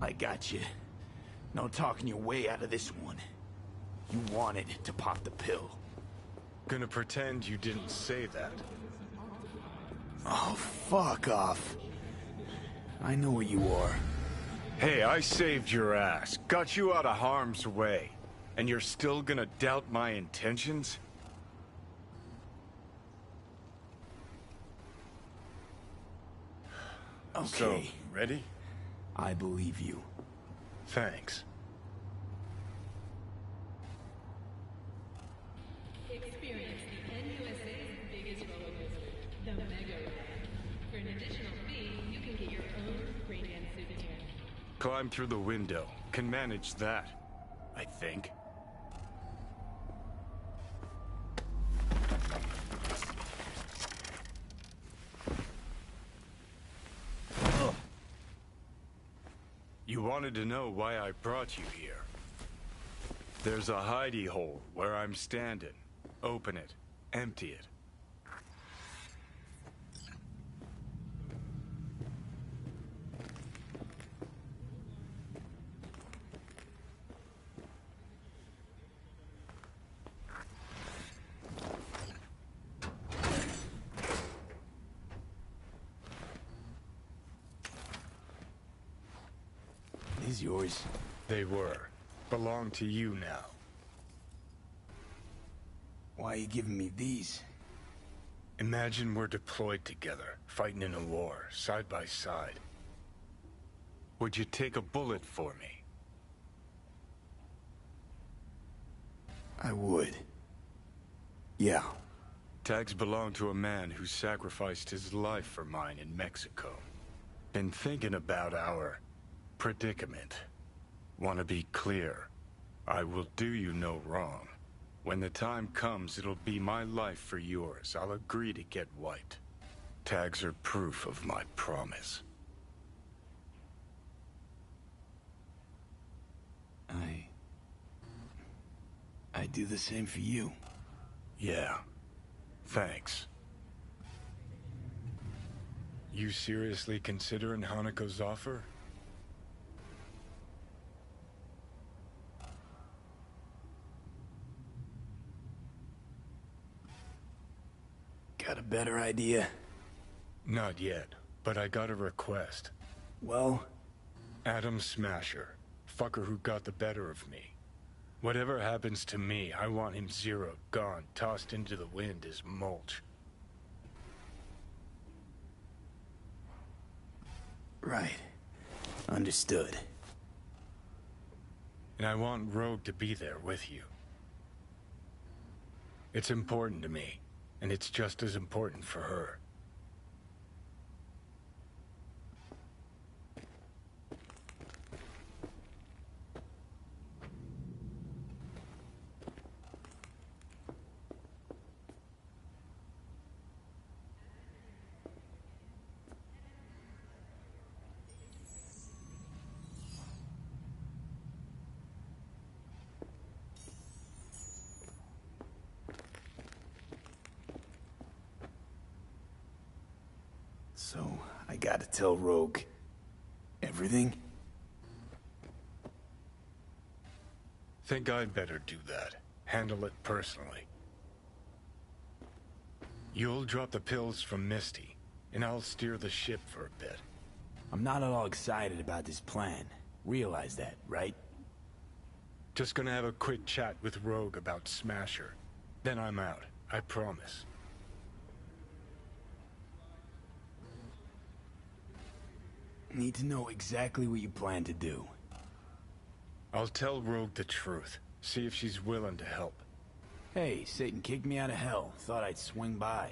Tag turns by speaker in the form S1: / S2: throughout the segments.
S1: I got you. No talking your way out of this one. You wanted to pop the pill.
S2: Gonna pretend you didn't say that.
S1: Oh, fuck off. I know what you are.
S2: Hey, I saved your ass, got you out of harm's way, and you're still gonna doubt my intentions?
S1: Okay.
S2: So, ready?
S1: I believe you.
S2: Thanks.
S3: Experience the NUSA's biggest roller coaster, the Mega Ride. For an additional fee, you can get your own Radiant souvenir.
S2: Climb through the window. Can manage that, I think. You wanted to know why I brought you here. There's a hidey hole where I'm standing. Open it. Empty it.
S1: These yours?
S2: They were. Belong to you now.
S1: Why are you giving me these?
S2: Imagine we're deployed together, fighting in a war, side by side. Would you take a bullet for me?
S1: I would. Yeah.
S2: Tags belong to a man who sacrificed his life for mine in Mexico. Been thinking about our predicament. Want to be clear. I will do you no wrong. When the time comes, it'll be my life for yours. I'll agree to get wiped. Tags are proof of my promise.
S1: I do the same for you.
S2: Yeah. Thanks. You seriously considering Hanako's offer?
S1: Got a better idea?
S2: Not yet, but I got a request.
S1: Well?
S2: Adam Smasher. Fucker who got the better of me. Whatever happens to me, I want him zeroed, gone, tossed into the wind as mulch.
S1: Right. Understood.
S2: And I want Rogue to be there with you. It's important to me, and it's just as important for her.
S1: So, I gotta tell Rogue everything?
S2: Think I'd better do that. Handle it personally. You'll drop the pills from Misty, and I'll steer the ship for a bit.
S1: I'm not at all excited about this plan. Realize that, right?
S2: Just gonna have a quick chat with Rogue about Smasher. Then I'm out, I promise.
S1: Need to know exactly what you plan to do.
S2: I'll tell Rogue the truth. See if she's willing to help.
S1: Hey, Satan kicked me out of hell. Thought I'd swing by.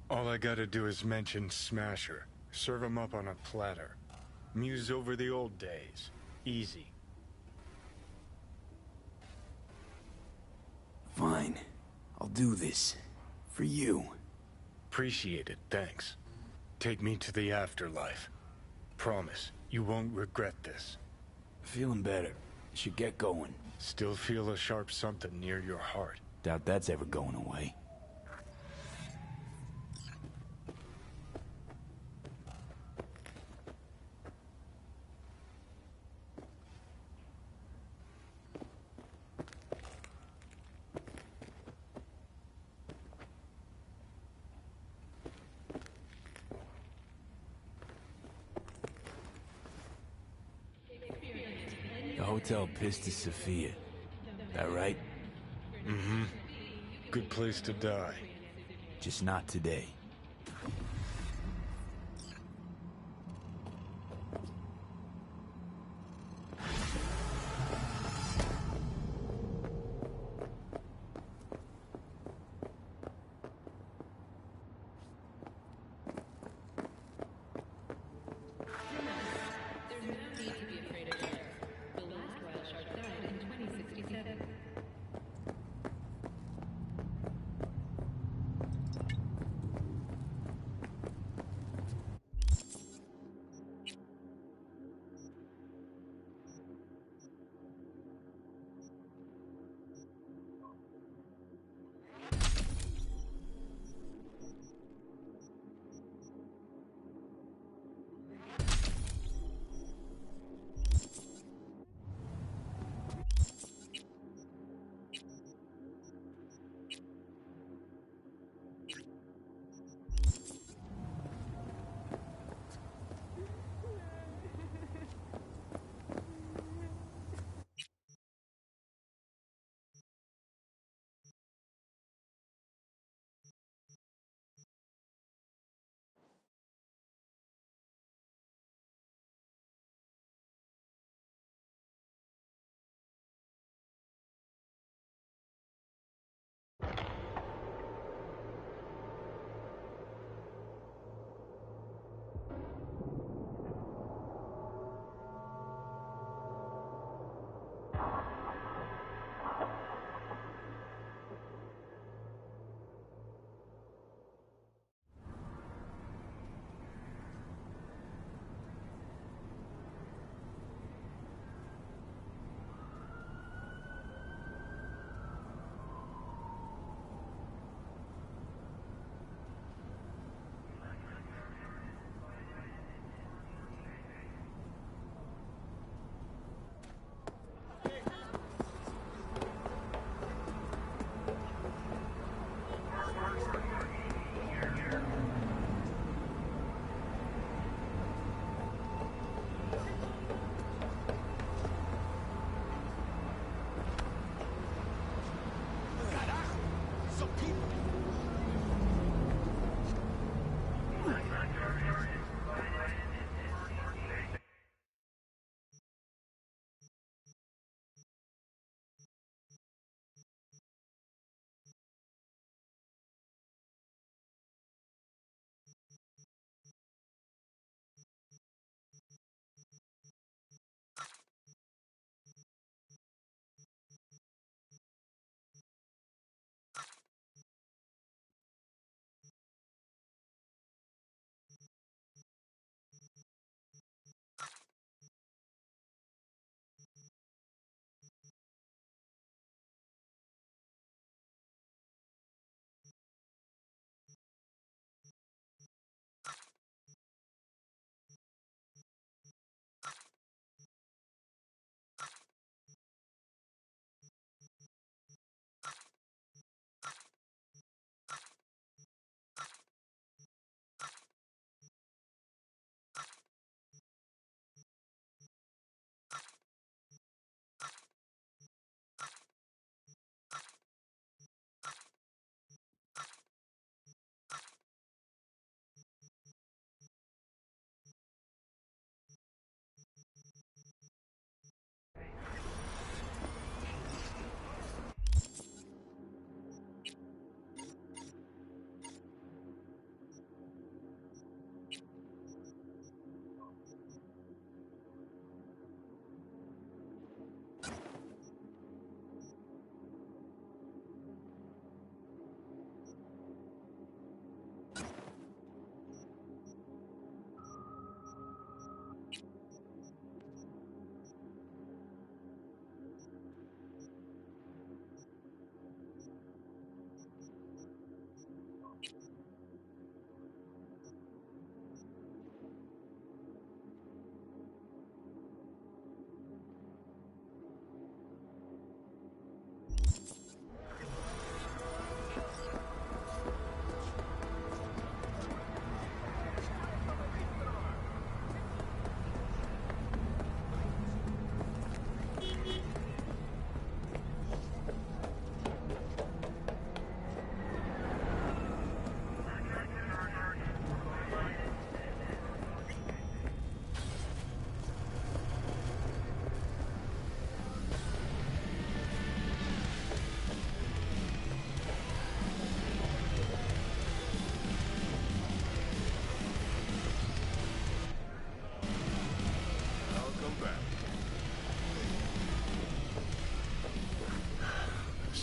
S2: All I gotta do is mention Smasher. Serve him up on a platter. Muse over the old days. Easy.
S1: Fine. I'll do this. For you.
S2: Appreciate it, thanks. Take me to the afterlife. Promise, you won't regret this.
S1: Feeling better. Should get going.
S2: Still feel a sharp something near your heart.
S1: Doubt that's ever going away. Hotel Pistis Sophia. That right?
S2: Mm-hmm. Good place to die.
S1: Just not today.
S3: There's no need to be afraid of sharks. The last wild shark died in 2067.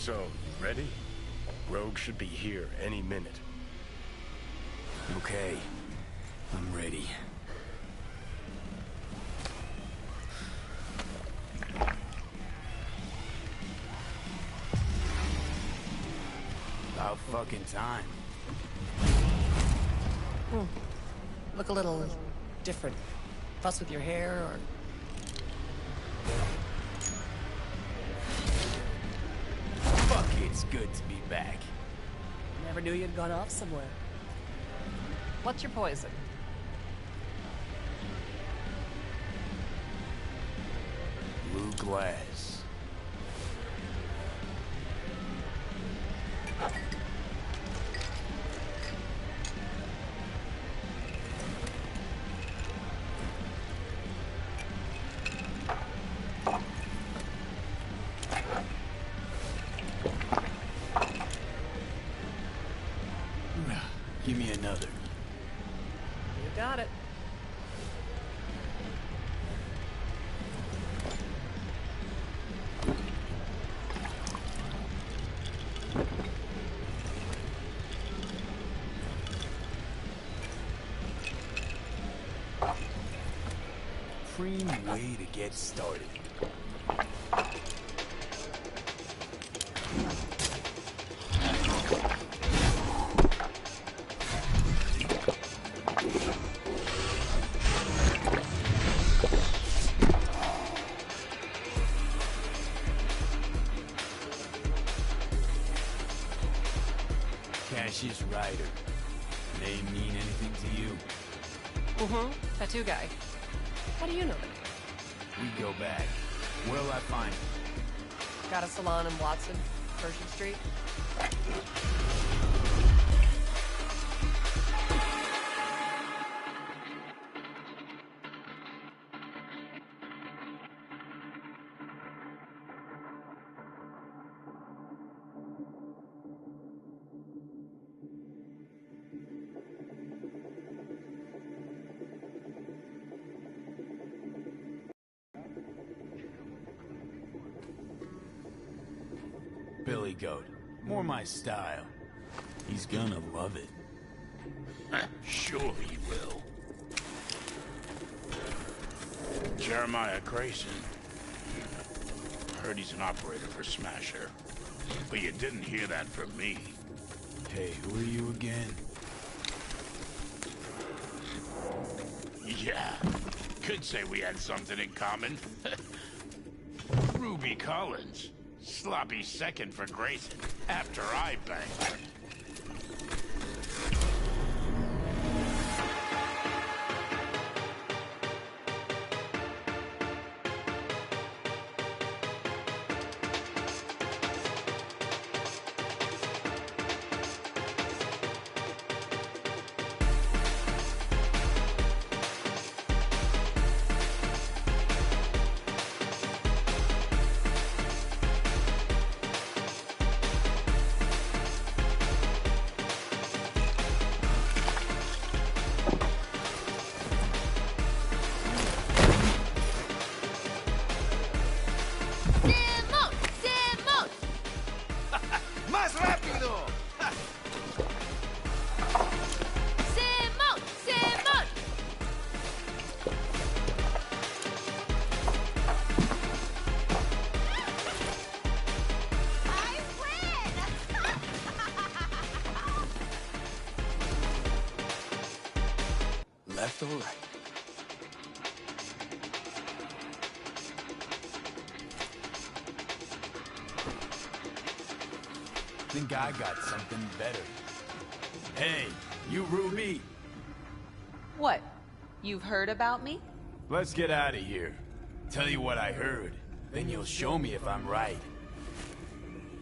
S2: So, ready? Rogue should be here any minute.
S1: Okay. I'm ready. About fucking time.
S4: Look a little different. Fuss with your hair, or...
S1: Fuck, it's good to be back.
S4: Never knew you'd gone off somewhere. What's your poison?
S1: Blue glass. Give me another.
S4: You got it.
S1: Supreme way to get started. Cassius Ryder. Name mean anything to you?
S4: Tattoo guy. How do you know that?
S1: We go back. Where'll I find him?
S4: Got a salon in Watson, Pershing Street.
S1: Billy Goat. More my style. He's gonna love it.
S5: Sure he will. Jeremiah Grayson. Heard he's an operator for Smasher. But you didn't hear that from me.
S1: Hey, who are you again?
S5: Yeah. Could say we had something in common. Ruby Collins. Sloppy second for Grayson after I banged her.
S1: Left or right? Think I got something better. Hey, you Ruby!
S6: What? You've heard about me?
S1: Let's get out of here. Tell you what I heard. Then you'll show me if I'm right.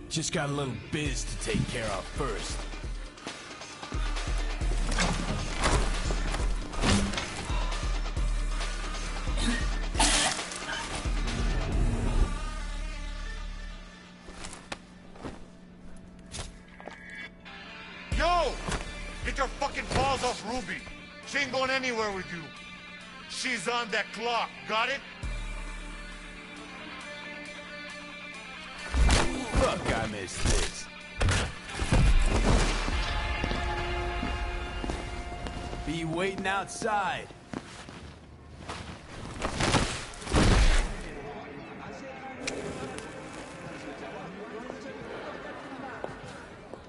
S1: Just got a little biz to take care of first.
S7: Yo! Get your fucking paws off Ruby. She ain't going anywhere with you. She's on that clock, got it?
S1: Fuck, I missed this. Be waiting outside.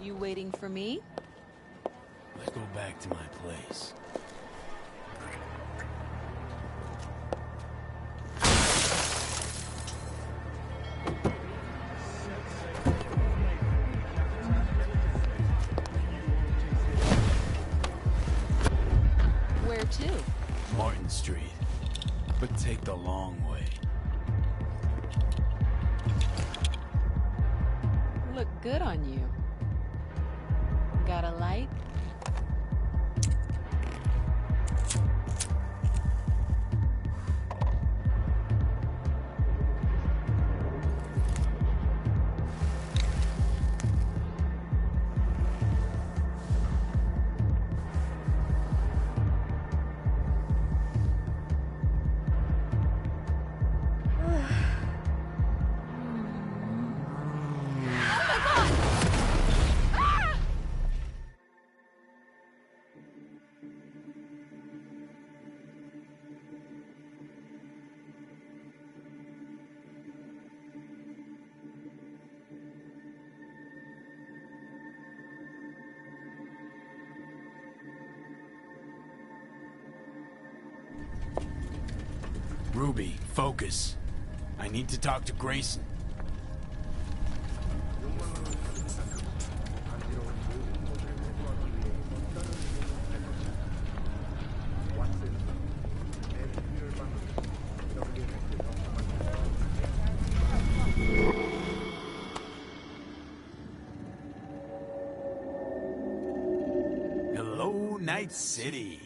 S6: You waiting for me?
S1: Let's go back to my place.
S6: Where to?
S1: Martin Street. But take the long way.
S6: Look good on you. Got a light?
S1: Ruby, focus. I need to talk to Grayson. Hello, Night City.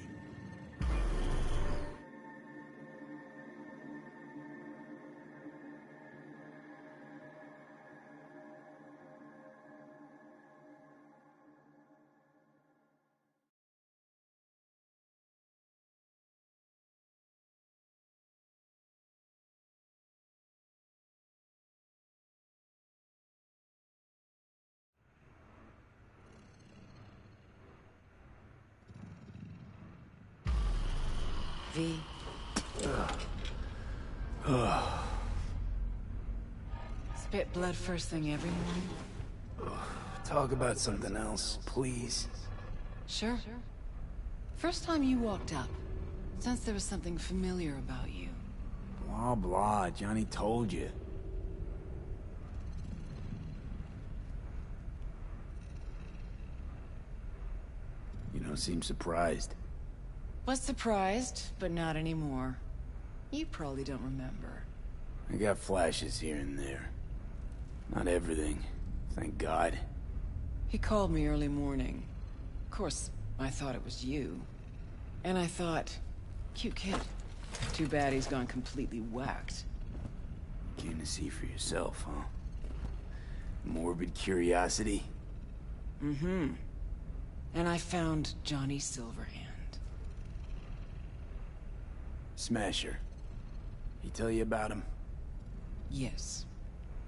S4: V. Spit blood first thing every morning?
S1: Talk about something else, please.
S4: Sure. First time you walked up, sensed there was something familiar about you.
S1: Blah, blah. Johnny told you. You don't seem surprised.
S4: Was surprised, but not anymore. You probably don't remember.
S1: I got flashes here and there. Not everything, thank God.
S4: He called me early morning. Of course, I thought it was you. And I thought, cute kid. Too bad he's gone completely whacked.
S1: Came to see for yourself, huh? Morbid curiosity?
S4: Mm-hmm. And I found Johnny Silverhand.
S1: Smasher. He tell you about him?
S4: Yes.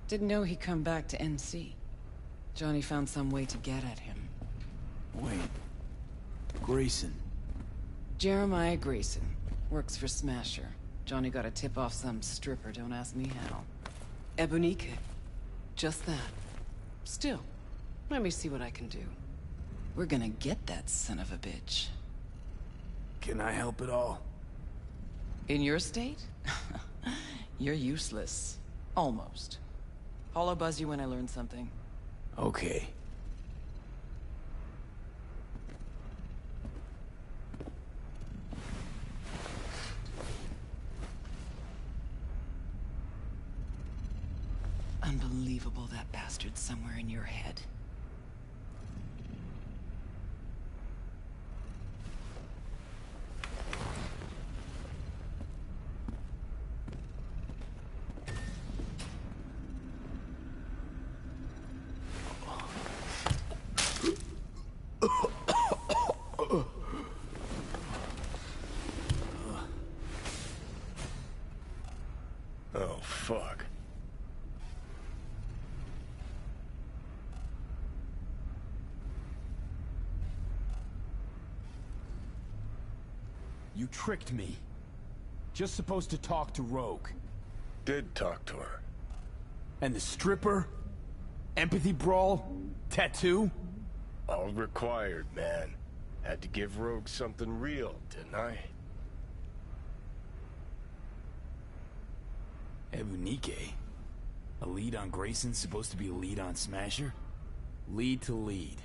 S4: Didn't know he'd come back to NC. Johnny found some way to get at him.
S1: Wait. Grayson.
S4: Jeremiah Grayson. Works for Smasher. Johnny got a tip off some stripper, don't ask me how. Ebonique. Just that. Still, let me see what I can do. We're gonna get that son of a bitch.
S1: Can I help at all?
S4: In your state? You're useless. Almost. I'll buzz you when I learn something.
S1: Okay.
S4: Unbelievable that bastard's somewhere in your head.
S2: Oh, fuck.
S1: You tricked me. Just supposed to talk to Rogue.
S2: Did talk to her.
S1: And the stripper? Empathy brawl? Tattoo?
S2: All required, man. Had to give Rogue something real, didn't I?
S1: Ebunike? A lead on Grayson's supposed to be a lead on Smasher? Lead to lead.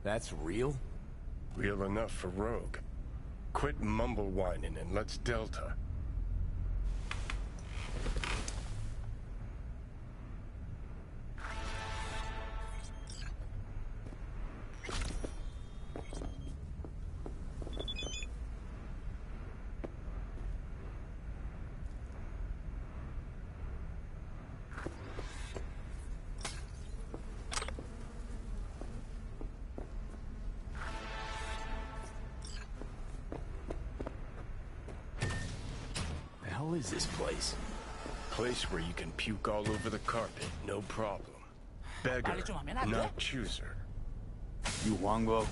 S1: That's real?
S2: Real enough for Rogue. Quit mumble whining and let's Delta.
S1: The hell is this place?
S2: Place where you can puke all over the carpet, no problem. Beggar, not chooser.
S1: You Wongbo?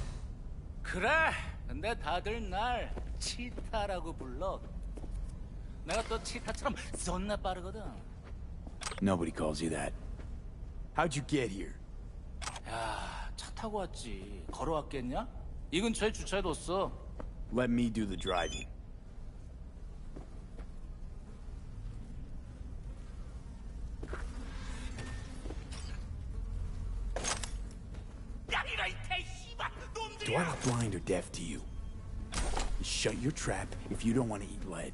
S8: 그래. 근데 다들 날 치타라고 불러. 내가 또 치타처럼 존나 빠르거든.
S1: Nobody calls you that. How'd you get here?
S8: 야, 차 타고 왔지. 걸어왔겠냐? 이 근처에 주차해뒀어.
S1: Let me do the driving. Do I look blind or deaf to you? Shut your trap if you don't want to eat lead.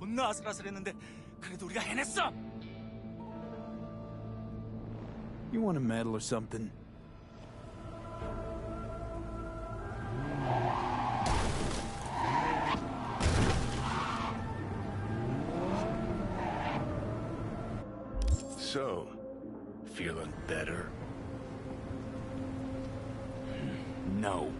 S8: 존나 아슬아슬했는데 그래도 우리가 해냈어.
S1: You want a medal or something?
S2: So, feeling better?
S1: No.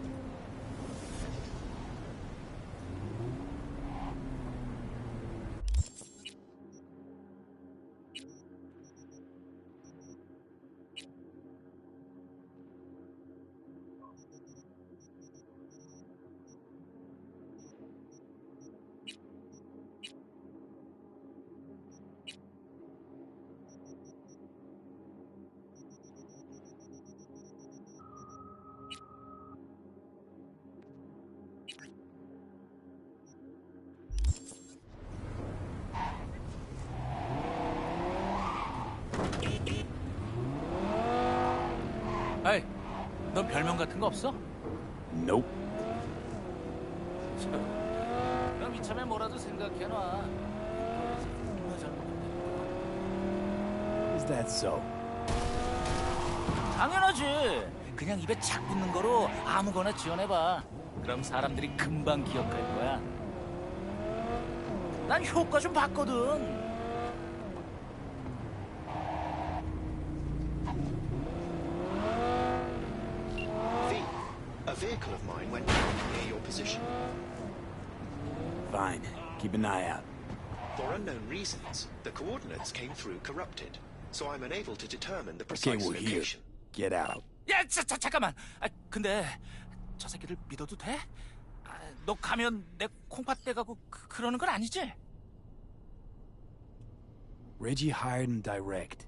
S8: 에이, 넌 별명 같은 거 없어?
S1: Nope.
S8: 그럼 이참에 뭐라도 생각해놔.
S1: Is that so?
S8: 당연하지. 그냥 입에 착 붙는 거로 아무거나 지어내봐. 그럼 사람들이 금방 기억할 거야. 난 효과 좀 봤거든.
S9: V, a vehicle of mine went down near your position.
S1: Fine. Keep an eye out.
S9: For unknown reasons, the coordinates came through corrupted, so I'm unable to determine the
S1: Okay,
S9: precise
S1: we're here.
S9: location.
S1: Get out.
S8: 야, 잠깐만. 근데 저 새끼를 믿어도 돼? 너 가면 내 콩팥 떼가고 그러는 건 아니지?
S1: Reggie hired him direct.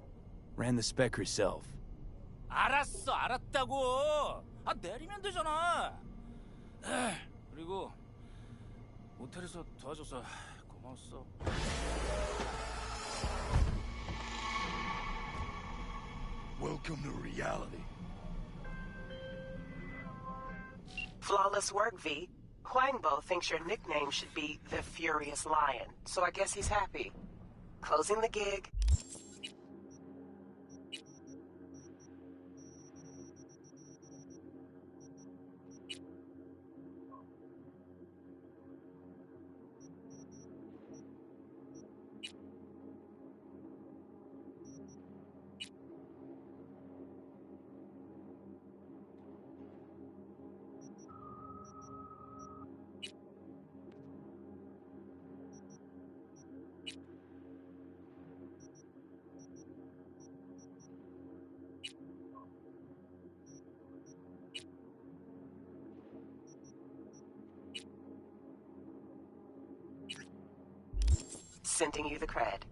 S1: Ran the spec herself.
S8: 알았어, 알았다고. 내리면 되잖아. 그리고 모텔에서 도와줘서 고마웠어.
S5: Welcome to reality.
S10: Flawless work, V. Huangbo thinks your nickname should be the Furious Lion, so I guess he's happy. Closing the gig. Sending you the cred.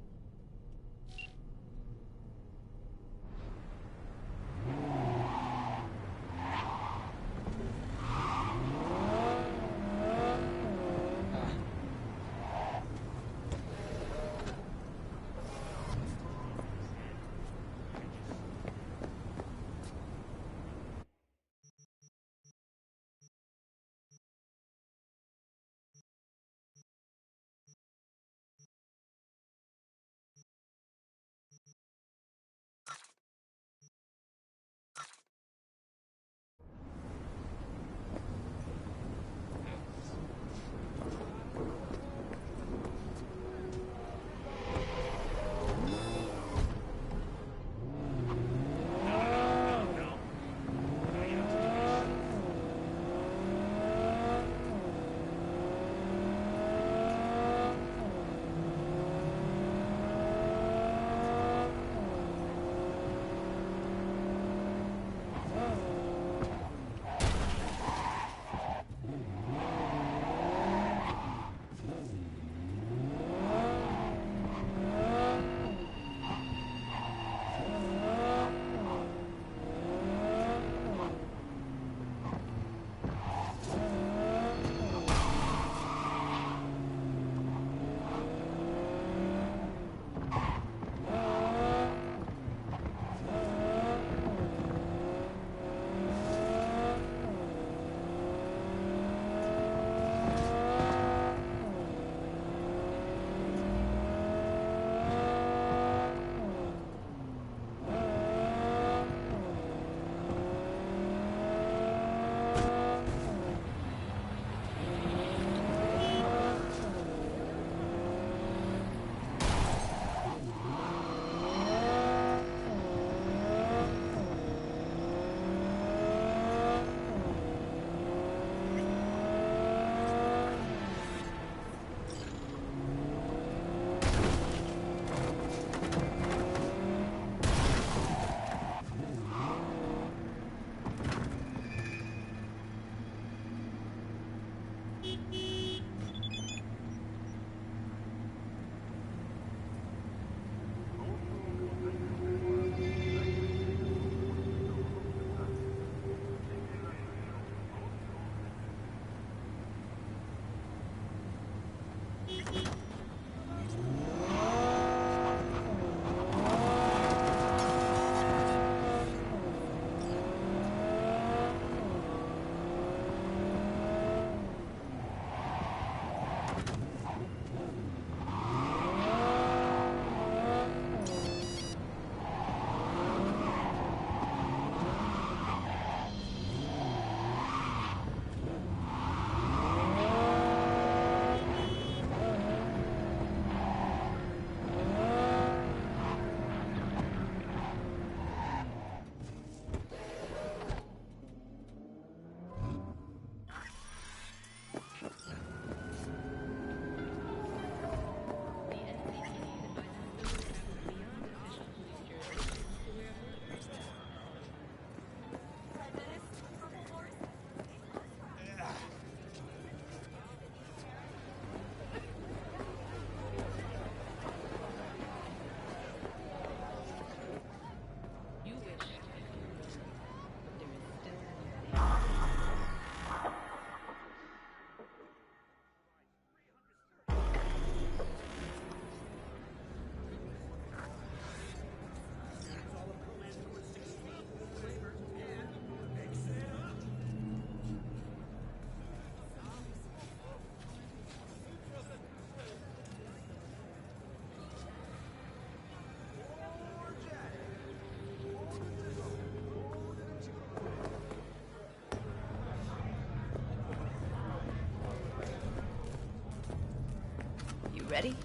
S11: Ready?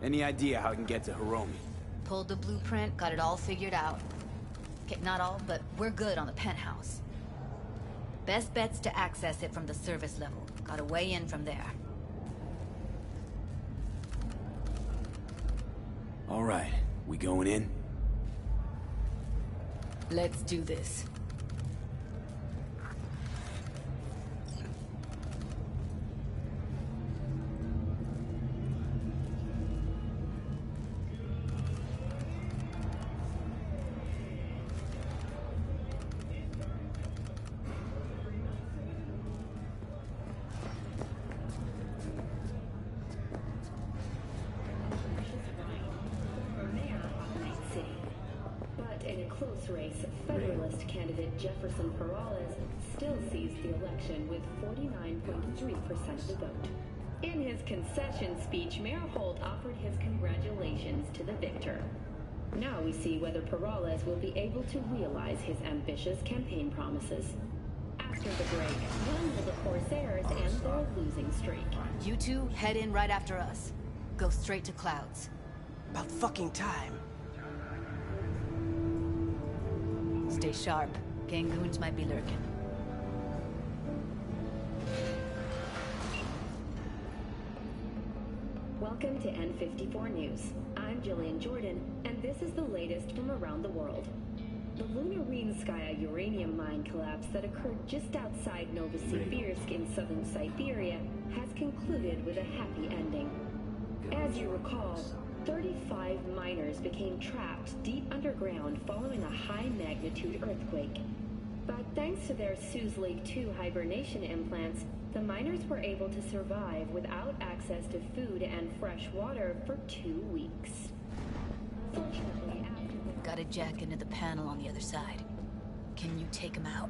S1: Any idea how I can get to Hiromi?
S11: Pulled the blueprint, got it all figured out. Okay, not all, but we're good on the penthouse. Best bet's to access it from the service level. Got a way in from there.
S1: All right, we going in?
S11: Let's do this.
S12: Race, Federalist candidate Jefferson Perales still seized the election with 49.3% of the vote. In his concession speech, Mayor Holt offered his congratulations to the victor. Now we see whether Perales will be able to realize his ambitious campaign promises. After the break, when will the Corsairs end their losing streak?
S11: You two head in right after us. Go straight to Clouds.
S13: About fucking time.
S11: Stay sharp. Gangoons might be lurking.
S12: Welcome to N54 News. I'm Jillian Jordan, and this is the latest from around the world. The Lunarinskaya uranium mine collapse that occurred just outside Novosibirsk in southern Siberia has concluded with a happy ending. As you recall, 35 miners became trapped deep underground following a high-magnitude earthquake. But thanks to their Suez Lake 2 hibernation implants, the miners were able to survive without access to food and fresh water for 2 weeks. Fortunately, after the...
S11: Got a jack into the panel on the other side. Can you take him out?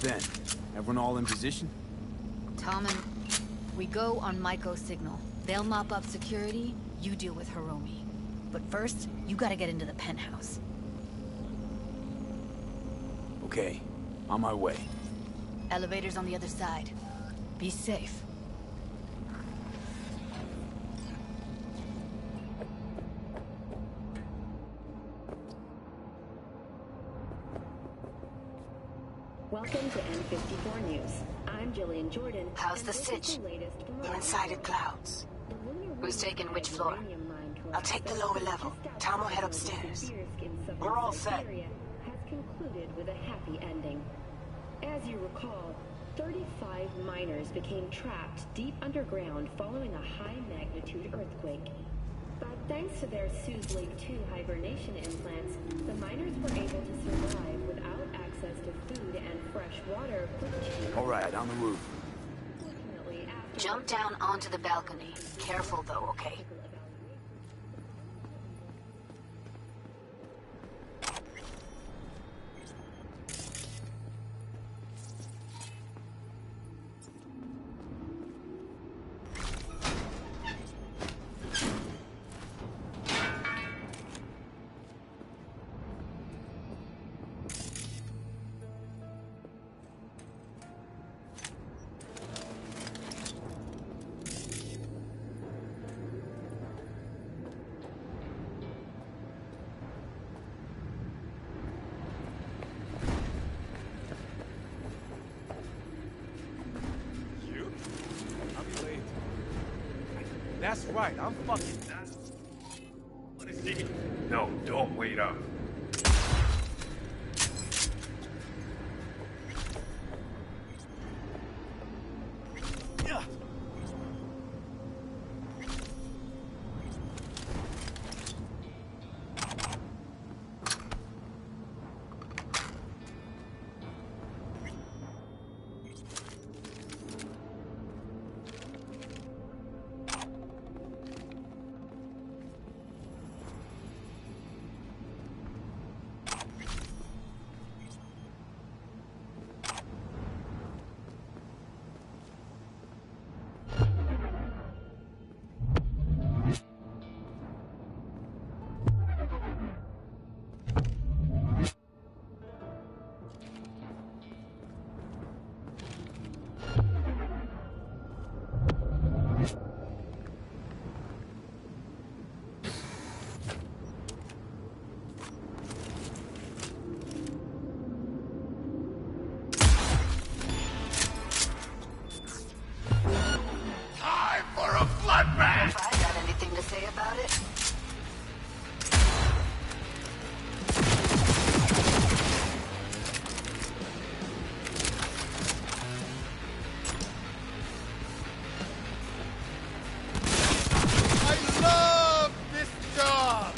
S1: then? Everyone all in position?
S11: Tommen, we go on Maiko's signal. They'll mop up security, you deal with Hiromi. But first, you gotta get into the penthouse.
S1: Okay, on my way.
S11: Elevator's on the other side. Be safe.
S12: Welcome to N54 News. I'm Jillian Jordan.
S10: How's the sitch? You inside the clouds. Who's taking which floor? I'll take the lower level. Tom will head upstairs. We're all set.
S12: Has concluded with a happy ending. As you recall, 35 miners became trapped deep underground following a high-magnitude earthquake. But thanks to their Suze Lake 2 hibernation implants, the miners were able to survive without access to food and fresh water for 2
S1: All right, on the roof.
S11: Jump down onto the balcony. Careful though, okay?
S14: That's right, I'm fucking done. What is it?
S2: No, don't wait up.
S10: Have I got anything to say about it?
S14: I love this job!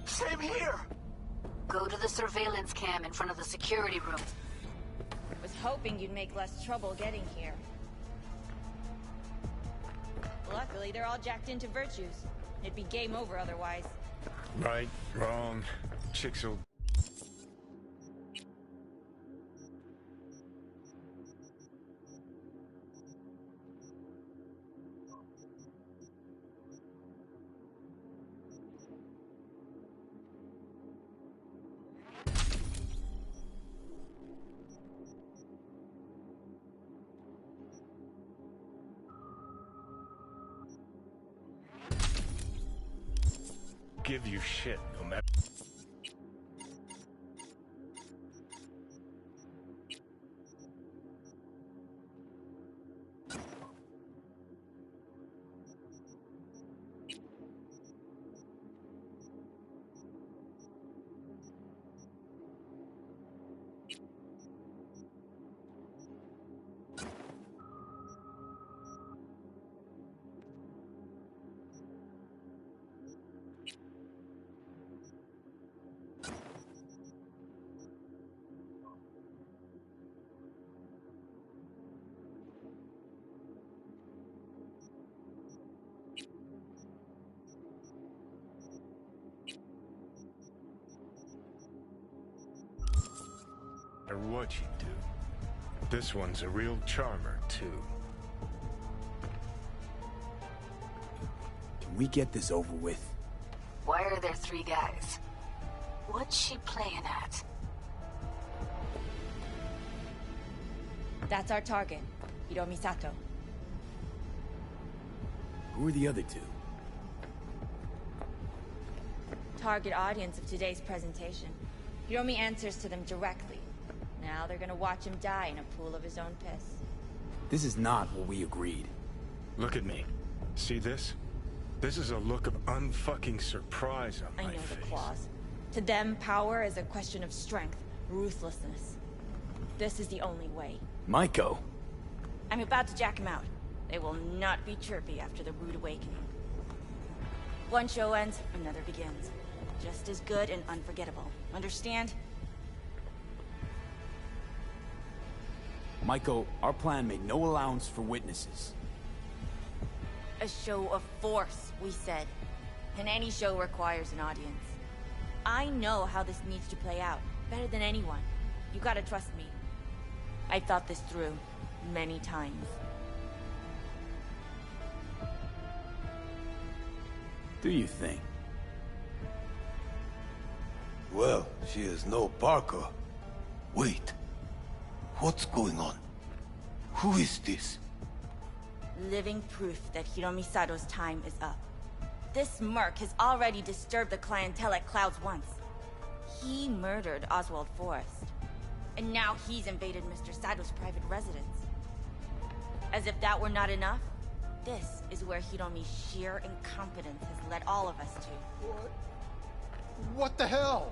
S10: Same here. Go to the surveillance cam in front of the security room.
S15: Was hoping you'd make less trouble getting here. Luckily, they're all jacked into virtues. It'd be game over otherwise.
S2: Right, wrong, chicks will... give you shit no matter... matter what you do. This one's a real charmer, too.
S16: Can we get this over with?
S10: Why are there 3 guys? What's she playing at?
S15: That's our target, Hiromi Sato.
S16: Who are the other 2?
S15: Target audience of today's presentation. Hiromi answers to them directly. Now they're gonna watch him die in a pool of his own piss.
S16: This is not what we agreed.
S2: Look at me. See this? This is a look of unfucking surprise on my
S15: I know
S2: face.
S15: the claws. To them, power is a question of strength, ruthlessness. This is the only way.
S16: Maiko!
S15: I'm about to jack him out. They will not be chirpy after the rude awakening. One show ends, another begins. Just as good and unforgettable. Understand?
S16: Maiko, our plan made no allowance for witnesses.
S15: A show of force, we said. And any show requires an audience. I know how this needs to play out, better than anyone. You gotta trust me. I thought this through, many times.
S16: Do you think?
S17: Well, she is no Parker. Wait. What's going on? Who is this?
S15: Living proof that Hiromi Sato's time is up. This merc has already disturbed the clientele at Clouds once. He murdered Oswald Forrest. And now he's invaded Mr. Sato's private residence. As if that were not enough, this is where Hiromi's sheer incompetence has led all of us to.
S18: What the hell?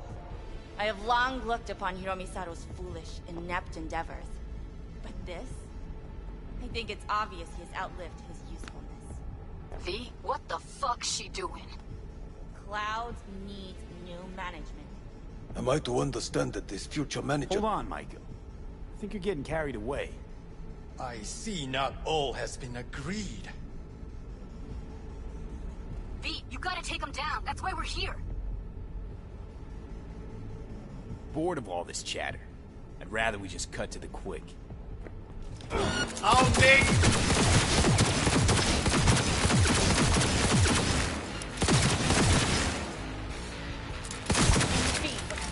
S15: I have long looked upon Hiromi Sato's foolish, inept endeavors. But this? I think it's obvious he has outlived his usefulness.
S10: V, what the fuck's she doing?
S15: Clouds needs new management.
S17: Am I to understand that this future manager...
S16: Hold on, Maiko. I think you're getting carried away.
S18: I see not all has been agreed.
S10: V, you gotta take him down. That's why we're here.
S16: Bored of all this chatter. I'd rather we just cut to the quick.
S18: I'll make...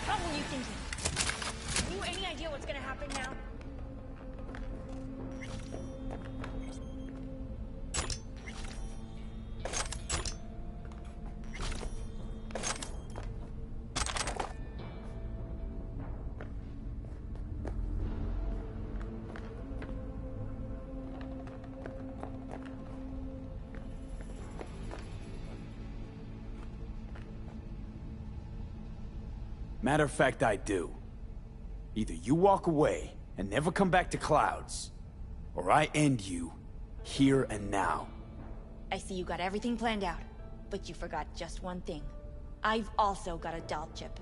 S15: What were you thinking? Have you any idea what's gonna happen now?
S16: Matter of fact, I do. Either you walk away and never come back to Clouds, or I end you here and now.
S15: I see you got everything planned out, but you forgot just one thing. I've also got a doll chip.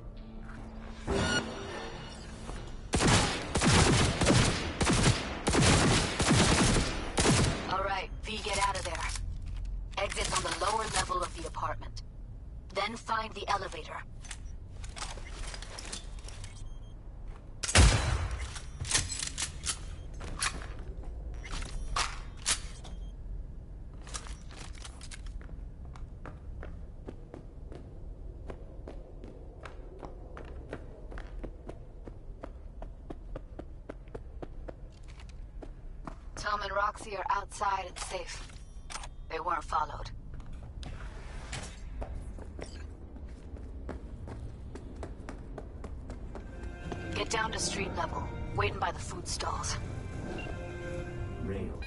S10: All right, V, get out of there. Exit on the lower level of the apartment. Then find the elevator. Tom and Roxy are outside and safe. They weren't followed. Get down to street level, waiting by the food stalls.
S16: Rail.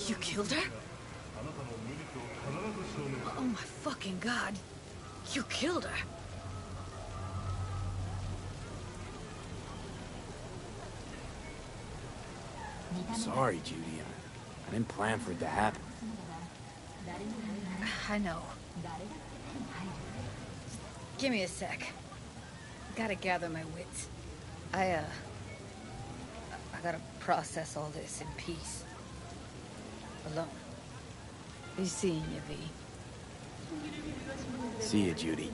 S11: You killed her? Oh my fucking god. You killed her.
S16: Sorry, Judy. I didn't plan for it to happen.
S11: I know. Give me a sec. Gotta gather my wits. I gotta process all this in peace. Alone. Be seeing you, V.
S16: See you, Judy.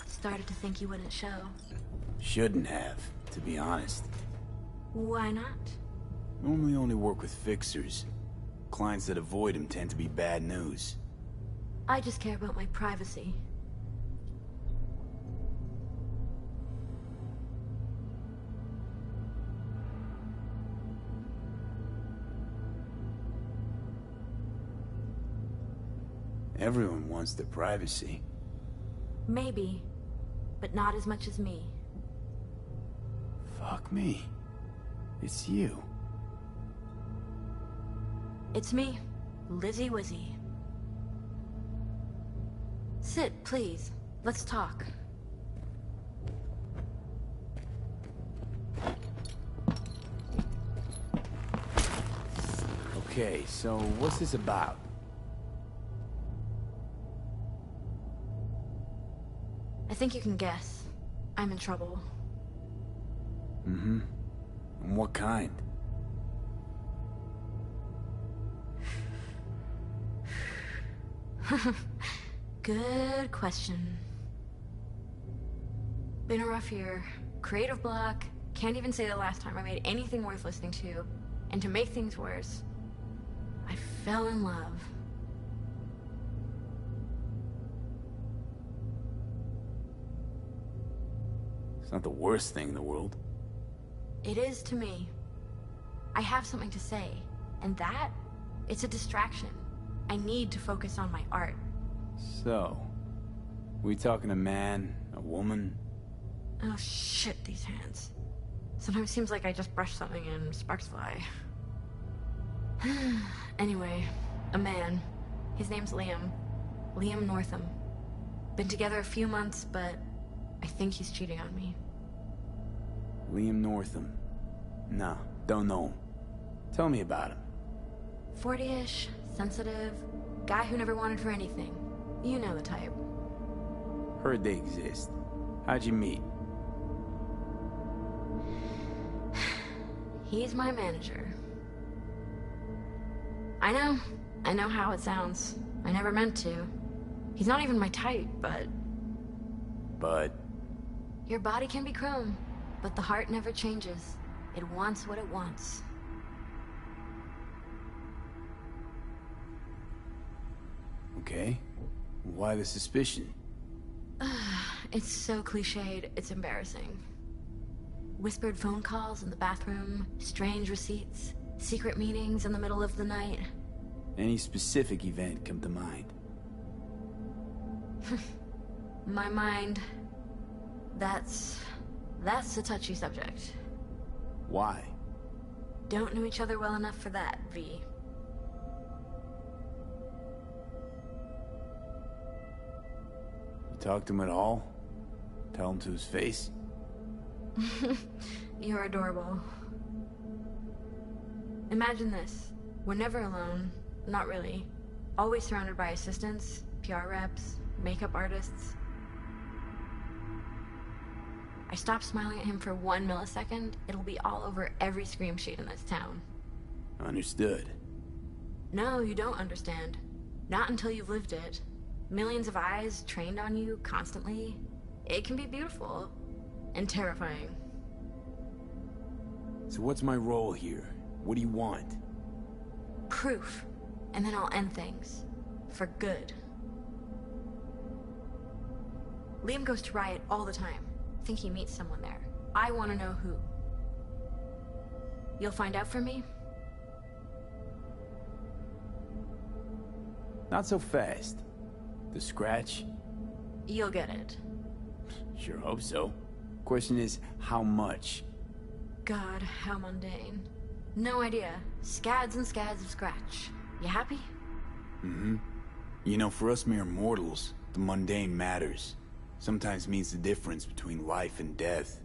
S19: Started to think you wouldn't show.
S16: Shouldn't have, to be honest.
S19: Why not?
S16: Normally only work with fixers. Clients that avoid him tend to be bad news.
S19: I just care about my privacy.
S16: Everyone wants their privacy.
S19: Maybe, but not as much as me.
S16: Fuck me. It's you.
S19: It's me, Lizzie Wizzy. Sit, please. Let's talk.
S16: Okay, so what's this about?
S19: I think you can guess. I'm in trouble.
S16: Mm-hmm. And what kind?
S19: Good question. Been a rough year. Creative block. Can't even say the last time I made anything worth listening to. And to make things worse, I fell in love.
S16: It's not the worst thing in the world.
S19: It is to me. I have something to say, and that, it's a distraction. I need to focus on my art.
S16: So, we talking a man, a woman?
S19: Oh shit, these hands. Sometimes it seems like I just brush something and sparks fly. Anyway, a man. His name's Liam. Liam Northam. Been together a few months, but I think he's cheating on me.
S16: Liam Northam. Nah, don't know him. Tell me about him.
S19: 40-ish, sensitive, guy who never wanted for anything. You know the type.
S16: Heard they exist. How'd you meet?
S19: He's my manager. I know how it sounds. I never meant to. He's not even my type, but...
S16: But?
S19: Your body can be chrome, but the heart never changes. It wants what it wants.
S16: Okay. Why the suspicion?
S19: It's so cliched, it's embarrassing. Whispered phone calls in the bathroom, strange receipts, secret meetings in the middle of the night.
S16: Any specific event come to mind?
S19: My mind... That's a touchy subject.
S16: Why?
S19: Don't know each other well enough for that, V.
S16: You talk to him at all? Tell him to his face?
S19: You're adorable. Imagine this. We're never alone. Not really. Always surrounded by assistants, PR reps, makeup artists. I stop smiling at him for 1 millisecond, it'll be all over every scream sheet in this town.
S16: Understood.
S19: No, you don't understand. Not until you've lived it. Millions of eyes trained on you constantly. It can be beautiful. And terrifying.
S16: So what's my role here? What do you want?
S19: Proof. And then I'll end things. For good. Liam goes to Riot all the time. Think he meets someone there. I want to know who. You'll find out for me?
S16: Not so fast. The scratch?
S19: You'll get it.
S16: Sure hope so. Question is, how much?
S19: God, how mundane. No idea. Scads and scads of scratch. You happy?
S16: Mm-hmm. You know, for us mere mortals, the mundane matters. Sometimes means the difference between life and death.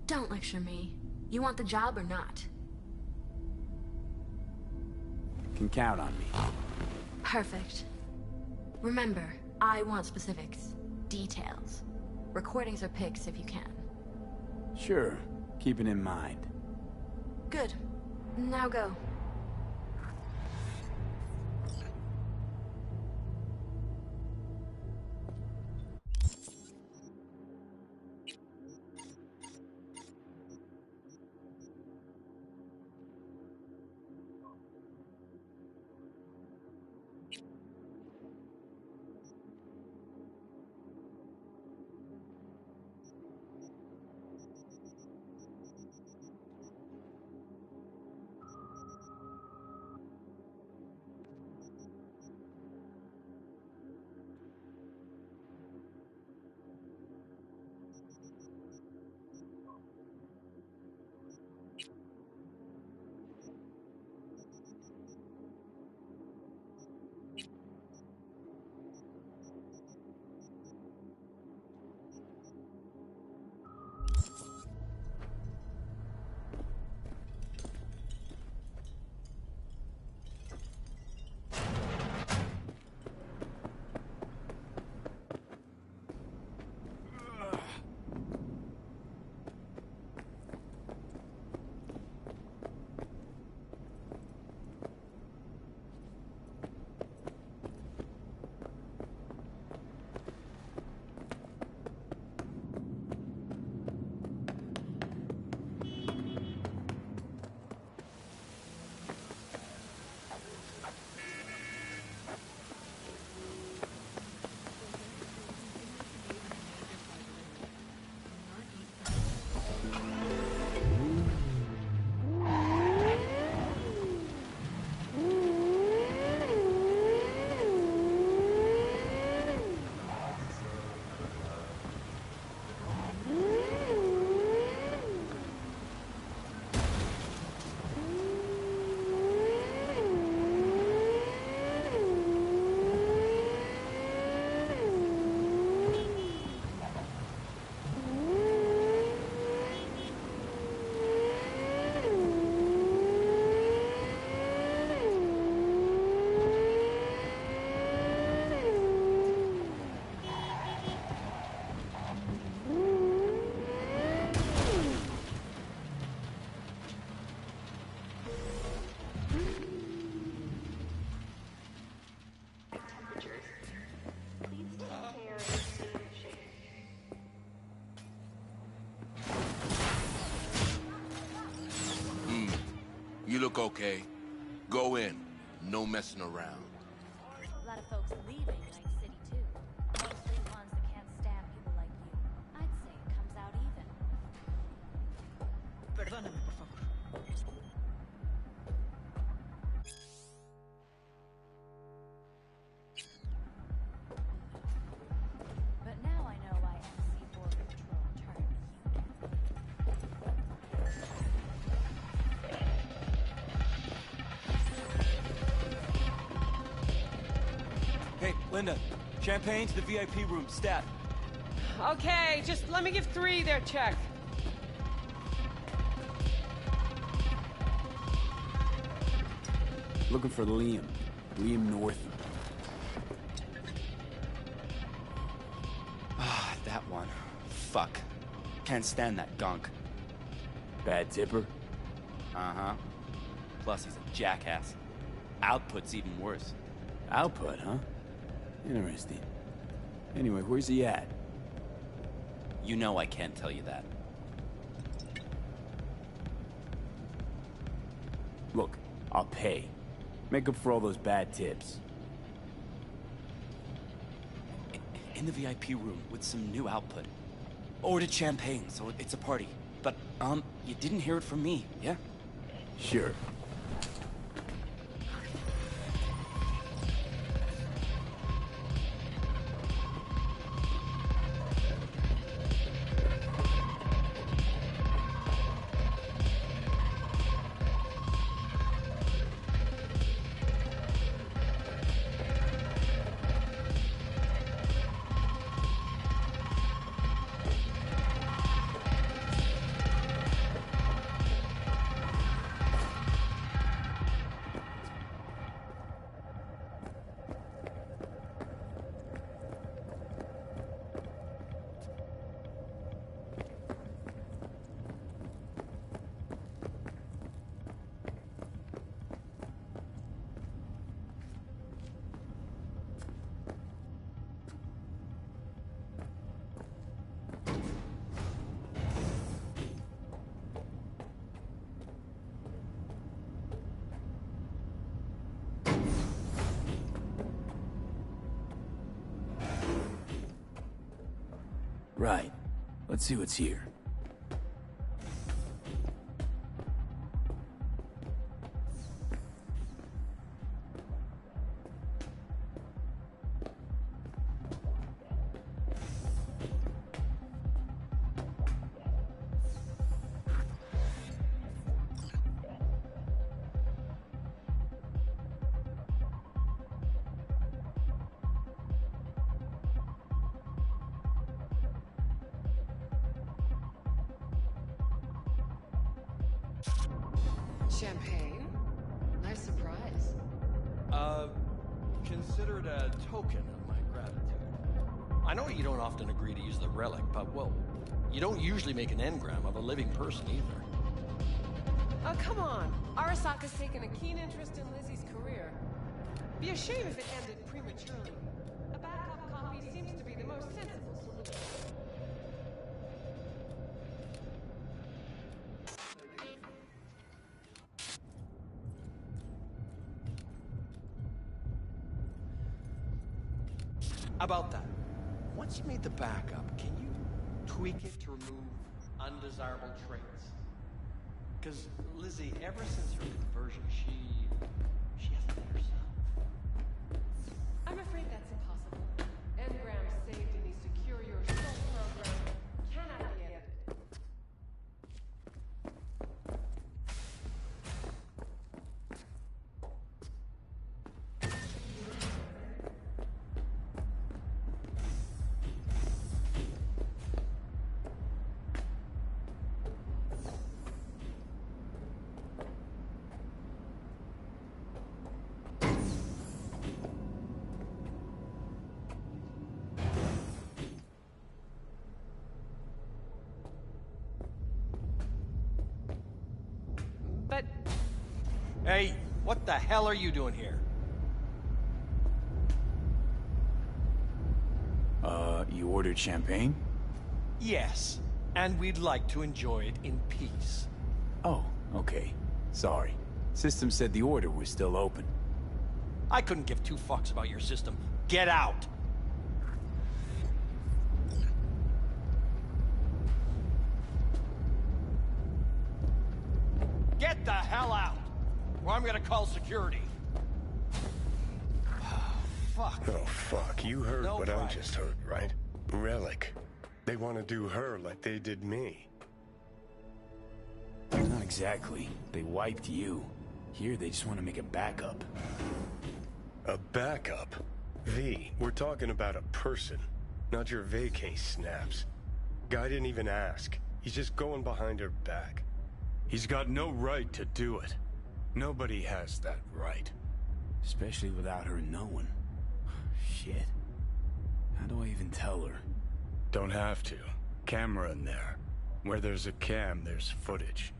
S19: Don't lecture me. You want the job or not?
S16: Can count on me.
S19: Perfect. Remember, I want specifics. Details. Recordings or pics if you can.
S16: Sure. Keep it in mind.
S19: Good. Now go.
S20: Okay? Go in. No messing around.
S15: A lot of folks leaving Night City, too. Mostly ones that can't stand people like you. I'd say it comes out even.
S11: Perdóname, por favor.
S15: But now I know why Ps4 Patrol turned
S21: Hey, Linda. Champagne to the VIP room, stat.
S13: Okay, just let me give 3 their check.
S16: Looking for Liam. Liam North.
S22: Ah, that one. Fuck. Can't stand that gunk.
S16: Bad tipper?
S22: Uh-huh. Plus he's a jackass. Output's even worse.
S16: Output, huh? Interesting. Anyway, where's he at?
S22: You know I can't tell you that.
S16: Look, I'll pay. Make up for all those bad tips.
S22: In the VIP room with some new output. Ordered champagne, so it's a party. But, you didn't hear it from me, yeah?
S16: Sure. Right. Let's see what's here.
S4: Champagne? Nice surprise.
S14: Consider it a token of my gratitude. I know you don't often agree to use the relic, but, well, you don't usually make an engram of a living person either.
S13: Oh, come on. Arasaka's taken a keen interest in Lizzie's career. Be a shame if it ended prematurely. A backup copy seems to be the most sensible solution.
S14: About that, once you made the backup, can you tweak it to remove undesirable traits? Because Lizzie, ever since her conversion, she hasn't been herself.
S13: I'm afraid that's impossible. Engrams saved in the Secure Your Soul program cannot be edited. But
S14: Hey, what the hell are you doing here?
S16: You ordered champagne?
S14: Yes, and we'd like to enjoy it in peace.
S16: Oh, okay. Sorry. System said the order was still open.
S14: I couldn't give two fucks about your system. Get out! Get the hell out! Or I'm gonna call security. Fuck.
S3: Oh, fuck. You heard
S14: No
S3: what I
S14: privacy.
S3: just heard, right? Relic. They want to do her like they did me.
S16: Not exactly. They wiped you. Here, they just want to make a backup.
S3: A backup? V, we're talking about a person, not your vacay snaps. Guy didn't even ask. He's just going behind her back.
S2: He's got no right to do it. Nobody has that right.
S16: Especially without her knowing. Shit. How do I even tell her?
S2: Don't have to. Camera in there. Where there's a cam, there's footage.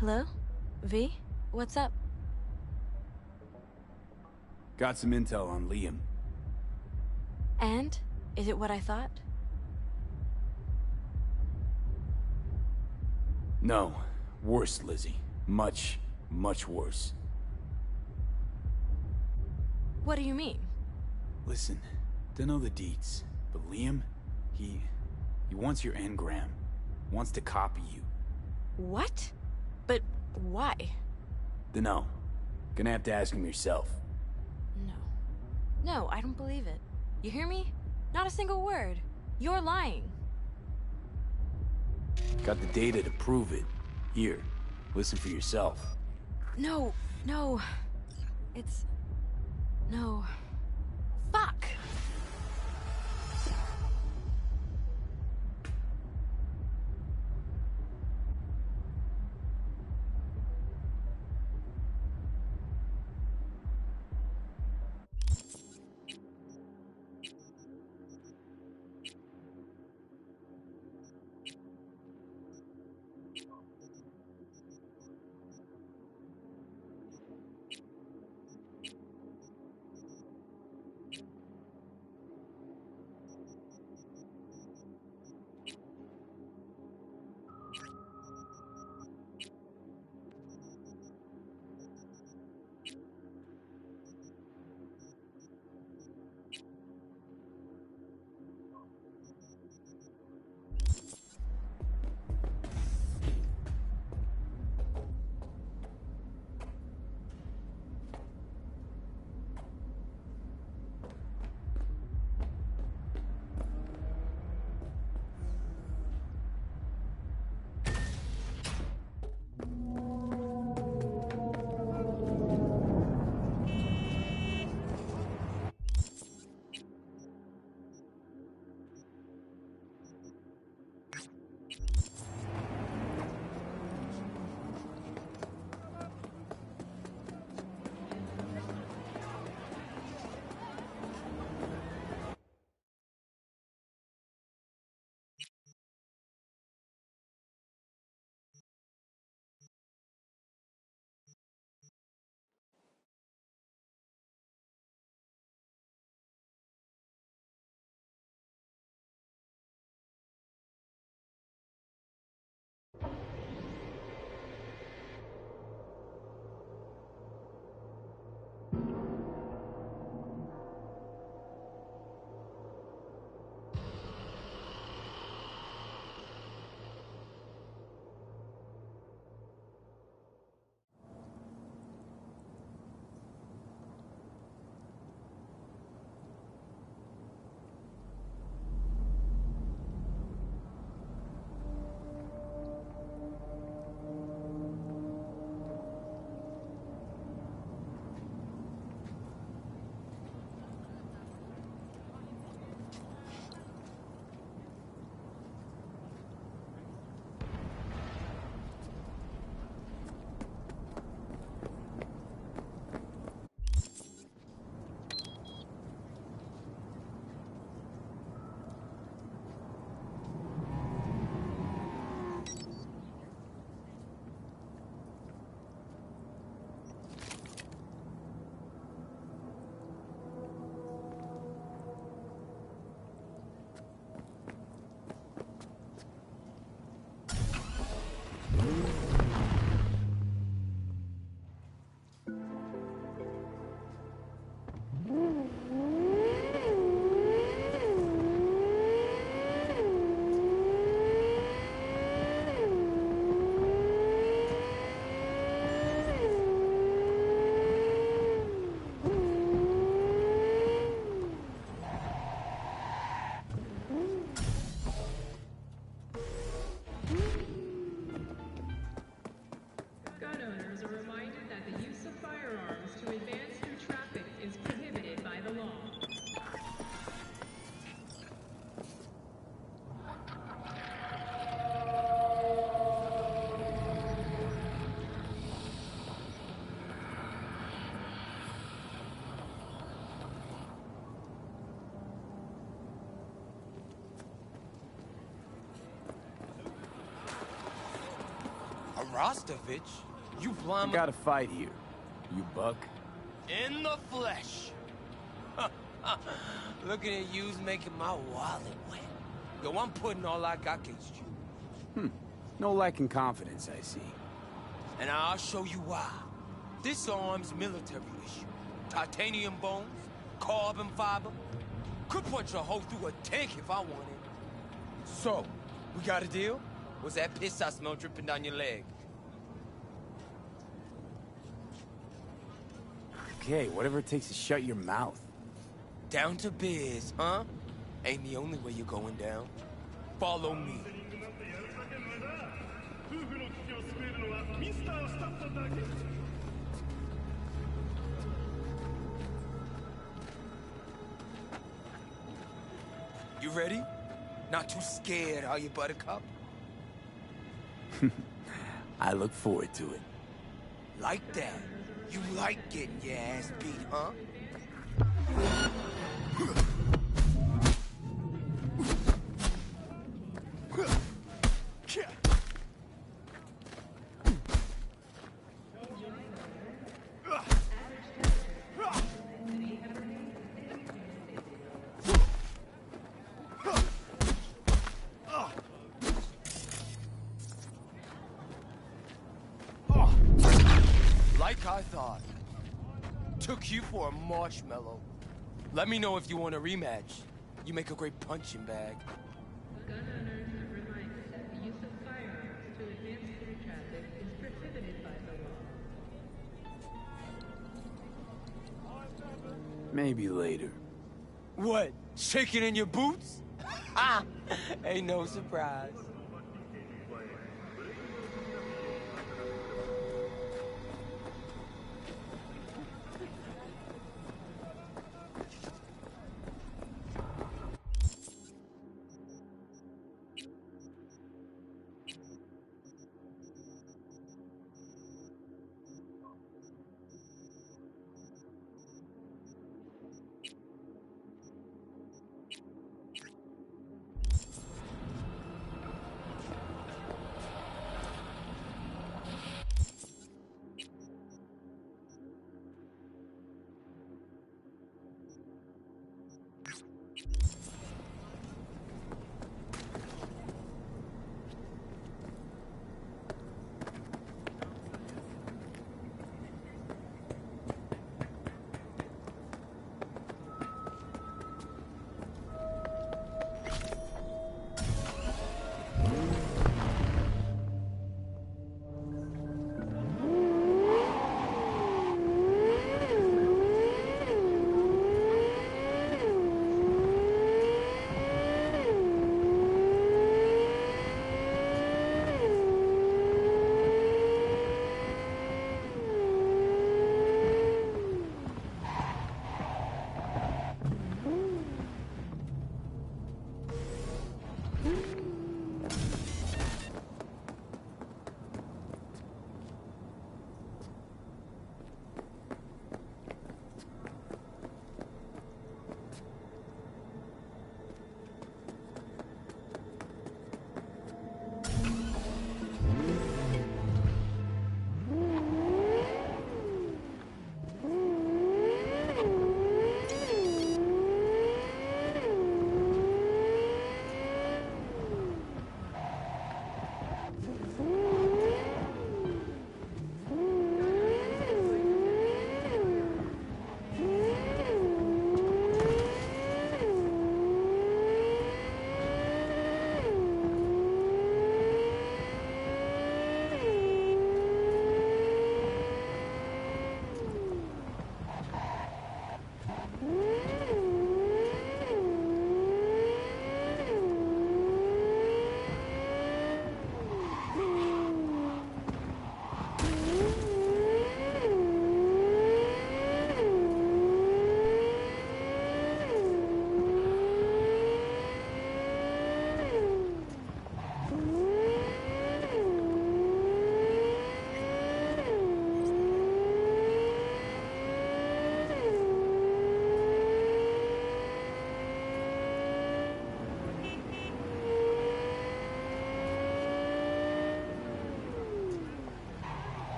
S19: Hello? V? What's up?
S16: Got some intel on Liam.
S19: And? Is it what I thought?
S16: No. Worse, Lizzie. Much, much worse.
S19: What do you mean?
S16: Listen, don't know the deets, but Liam, he wants your engram. Wants to copy you.
S19: What? But why?
S16: Dunno. Gonna have to ask him yourself.
S19: No. No, I don't believe it. You hear me? Not a single word. You're lying.
S16: Got the data to prove it. Here, listen for yourself.
S19: No, no. It's... No. Fuck!
S18: Rostovich? You blind...
S16: I got a fight here. You buck?
S18: In the flesh. Looking at you's making my wallet wet. Yo, I'm putting all I got against you.
S16: No lack in confidence, I see.
S18: And I'll show you why. This arm's military issue. Titanium bones, carbon fiber. Could punch a hole through a tank if I wanted. So, we got a deal? Was that piss I smell dripping down your leg?
S16: Okay, whatever it takes to shut your mouth.
S18: Down to biz, huh? Ain't the only way you're going down. Follow me. You ready? Not too scared, are you, Buttercup?
S16: I look forward to it.
S18: Like that. You like getting your ass beat, huh? Like I thought. Took you for a marshmallow. Let me know if you want a rematch. You make a great punching bag.
S6: Gun owners are reminded that the use of firearms to advance through traffic is prohibited by the law.
S16: Maybe later.
S18: What? Shaking in your boots? Ain't no surprise.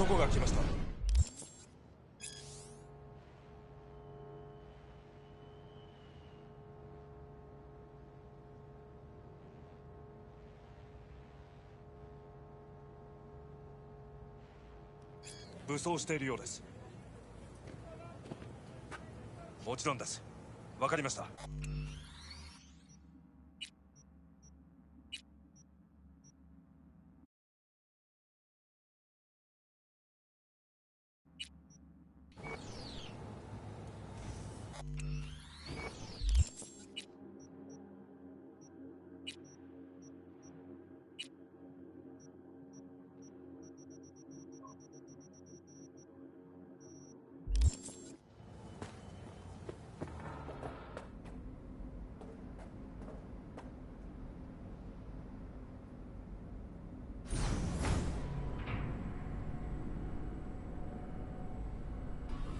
S18: 男が来ました。武装しているようです。もちろんです。わかりました。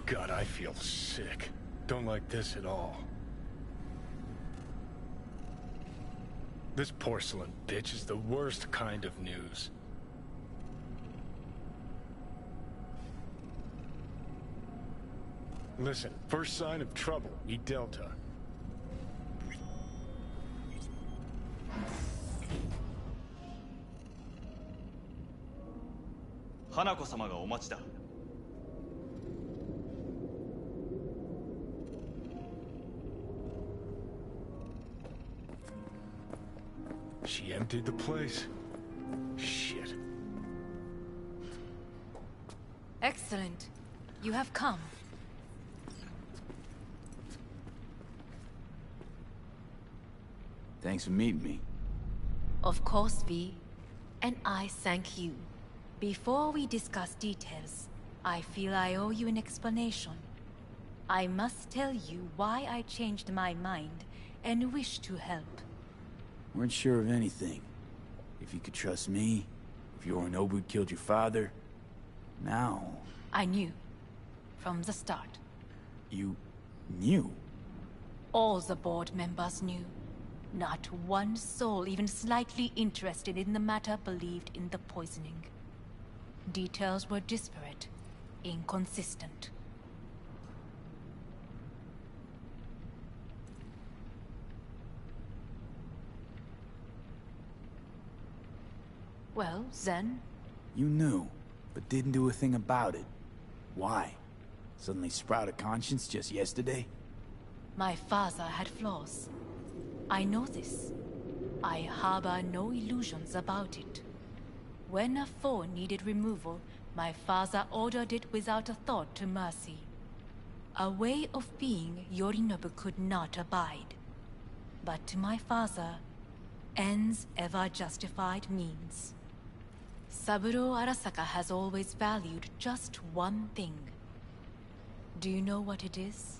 S2: God, I feel sick. Don't like this at all. This porcelain bitch is the worst kind of news. Listen, first sign of trouble, eat Delta.
S21: Hanako-samaがお待ちだ。
S2: She emptied the place. Shit.
S11: Excellent. You have come.
S16: Thanks for meeting me.
S11: Of course, V. And I thank you. Before we discuss details, I feel I owe you an explanation. I must tell you why I changed my mind and wish to help.
S16: Weren't sure of anything. If you could trust me, if Yorinobu killed your father. Now...
S11: I knew. From the start.
S16: You... knew?
S11: All the board members knew. Not one soul even slightly interested in the matter believed in the poisoning. Details were disparate, inconsistent. Well, then...
S16: You knew, but didn't do a thing about it. Why? Suddenly sprout a conscience just yesterday?
S11: My father had flaws. I know this. I harbor no illusions about it. When a foe needed removal, my father ordered it without a thought to mercy. A way of being Yorinobu could not abide. But to my father, ends ever justified means. Saburo Arasaka has always valued just one thing. Do you know what it is?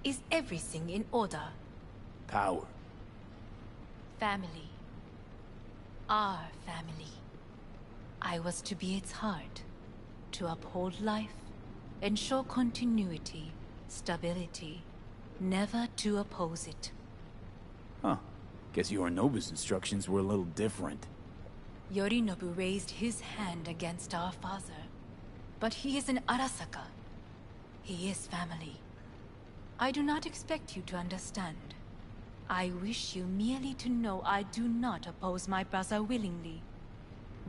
S11: Is everything in order?
S16: Power.
S11: Family. Our family. I was to be its heart, to uphold life, ensure continuity, stability, never to oppose it.
S16: Huh. Guess Yorinobu's instructions were a little different.
S11: Yorinobu raised his hand against our father, but he is an Arasaka. He is family. I do not expect you to understand. I wish you merely to know I do not oppose my brother willingly.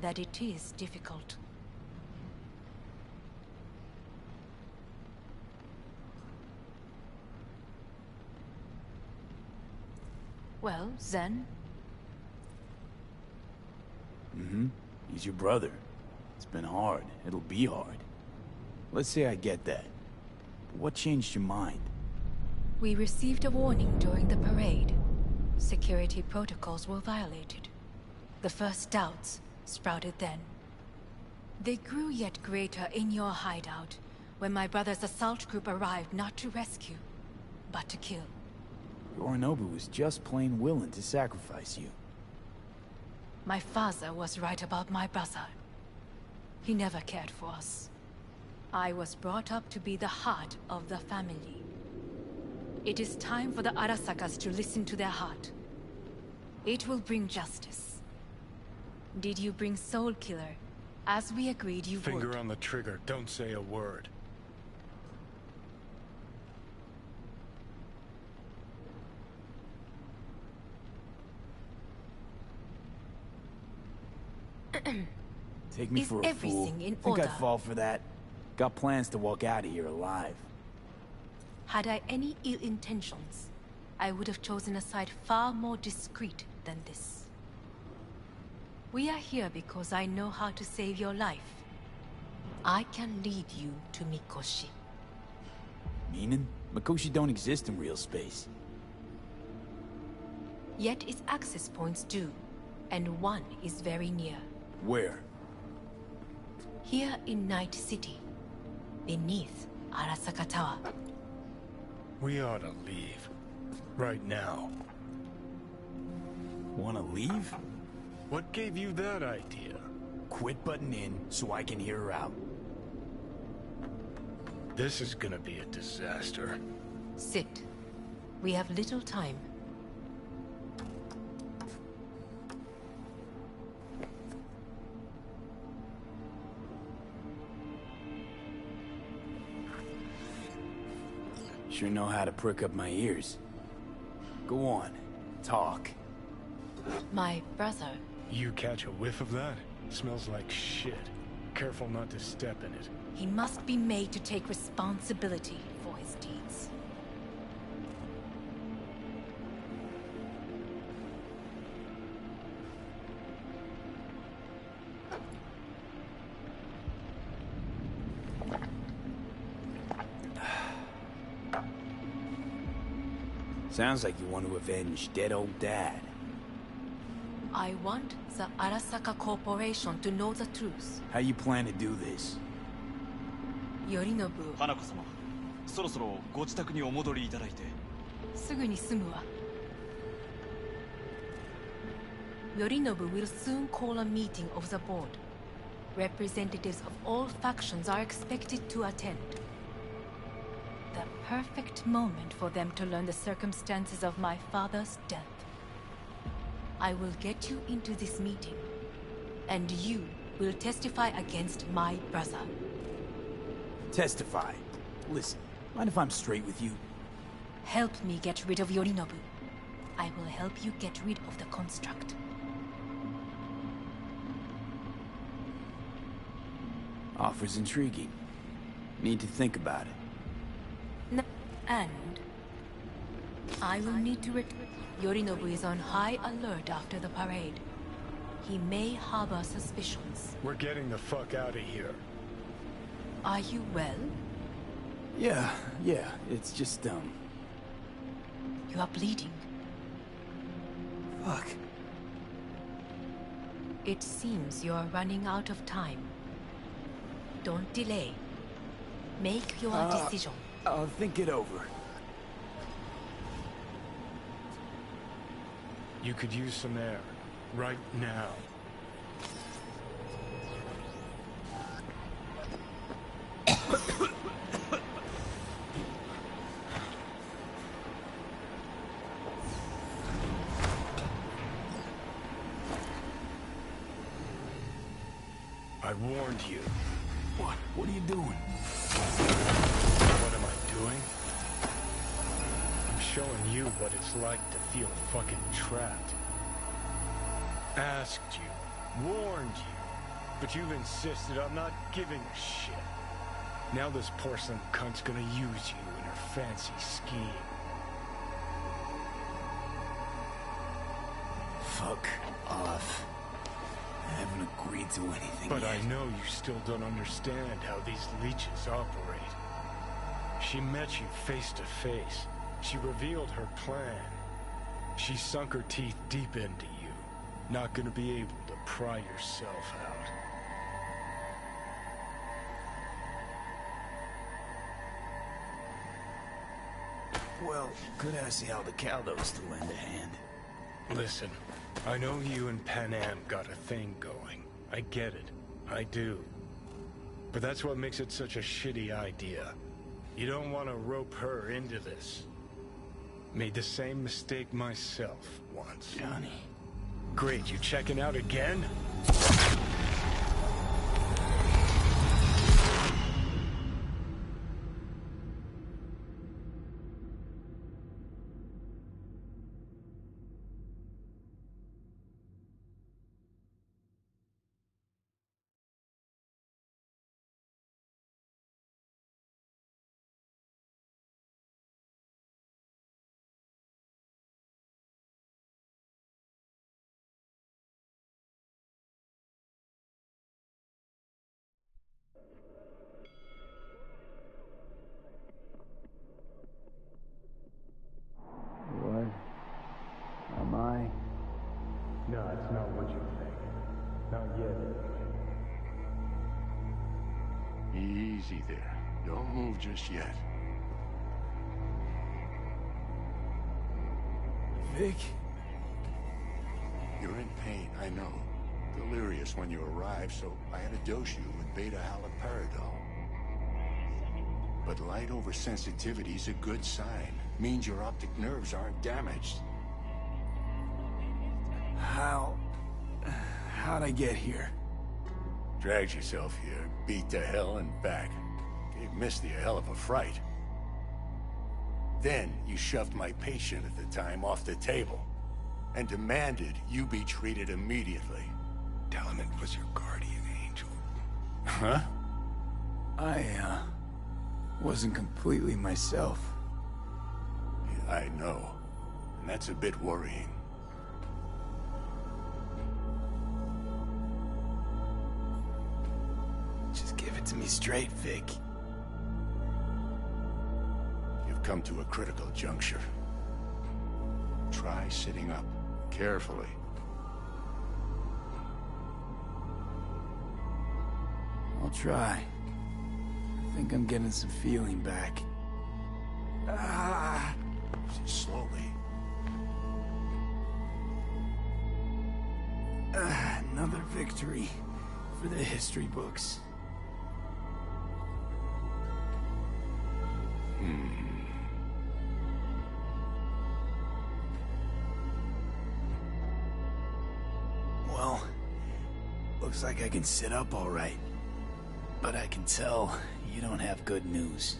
S11: That it is difficult. Well, then...
S16: He's your brother. It's been hard. It'll be hard. Let's say I get that. But what changed your mind?
S11: We received a warning during the parade. Security protocols were violated. The first doubts sprouted then. They grew yet greater in your hideout, when my brother's assault group arrived not to rescue, but to kill.
S16: Yorinobu was just plain willing to sacrifice you.
S11: My father was right about my brother. He never cared for us. I was brought up to be the heart of the family.
S7: It is time for the Arasakas to listen to their heart. It will bring justice. Did you bring Soul Killer, as we agreed you would?
S3: Finger on the trigger, don't say a word.
S16: Take me
S7: Is
S16: for a fool.
S7: everything in
S16: Think I'd
S7: order?
S16: fall for that? Got plans to walk out of here alive.
S7: Had I any ill intentions, I would have chosen a side far more discreet than this. We are here because I know how to save your life. I can lead you to Mikoshi.
S16: Meaning? Mikoshi don't exist in real space.
S7: Yet its access points do, and one is very near.
S16: Where?
S7: Here in Night City, beneath Arasaka Tower.
S3: We ought to leave. Right now.
S16: Wanna leave?
S3: What gave you that idea?
S16: Quit butting in so I can hear her out.
S3: This is gonna be a disaster.
S7: Sit. We have little time.
S16: Sure know how to prick up my ears. Go on, talk.
S7: My brother.
S3: You catch a whiff of that? Smells like shit. Careful not to step in it.
S7: He must be made to take responsibility for his deeds.
S16: Sounds like you want to avenge dead old dad.
S7: I want the Arasaka Corporation to know the truth.
S16: How you plan to do this?
S7: Yorinobu.
S21: 花子様、そろそろご自宅にお戻りいただいて。
S7: すぐに済むわ。Yorinobu will soon call a meeting of the board. Representatives of all factions are expected to attend. The perfect moment for them to learn the circumstances of my father's death. I will get you into this meeting, and you will testify against my brother.
S16: Testify. Listen, mind if I'm straight with you?
S7: Help me get rid of Yorinobu. I will help you get rid of the construct.
S16: Offer's intriguing. Need to think about it.
S7: And I will need to Yorinobu is on high alert after the parade. He may harbor suspicions.
S3: We're getting the fuck out of here.
S7: Are you well?
S16: Yeah, it's just,
S7: You are bleeding.
S16: Fuck.
S7: It seems you are running out of time. Don't delay. Make your decision.
S16: I'll think it over.
S3: You could use some air. Right now. I warned you.
S16: What are you doing?
S3: What am I doing? I'm showing you what it's like to feel fucking trapped. Asked you, warned you, but you've insisted I'm not giving a shit. Now this porcelain cunt's gonna use you in her fancy scheme.
S16: Fuck off. I haven't agreed to anything
S3: But
S16: yet.
S3: I know you still don't understand how these leeches operate. She met you face to face. She revealed her plan. She sunk her teeth deep into you. Not gonna be able to pry yourself out.
S16: Well, could ask the Aldecaldos to lend a hand.
S3: Listen, I know you and Pan Am got a thing going. I get it. I do. But that's what makes it such a shitty idea. You don't want to rope her into this. Made the same mistake myself once.
S16: Johnny.
S3: Great, you checking out again?
S16: What am I?
S3: No, it's not what you think. Not yet.
S5: Easy there. Don't move just yet.
S16: Vic?
S5: You're in pain, I know. Delirious when you arrived, so I had to dose you with beta-haloperidol. But light oversensitivity's a good sign. Means your optic nerves aren't damaged.
S16: How'd I get here?
S5: Dragged yourself here, beat to hell and back. Gave Misty a hell of a fright. Then you shoved my patient at the time off the table and demanded you be treated immediately.
S3: Tell him it was your guardian angel.
S5: Huh?
S16: I, wasn't completely myself.
S5: Yeah, I know. And that's a bit worrying.
S16: Just give it to me straight, Vic.
S5: You've come to a critical juncture. Try sitting up, carefully.
S16: I'll try. I think I'm getting some feeling back.
S5: Slowly.
S16: Another victory for the history books. Well, looks like I can sit up all right. But I can tell you don't have good news.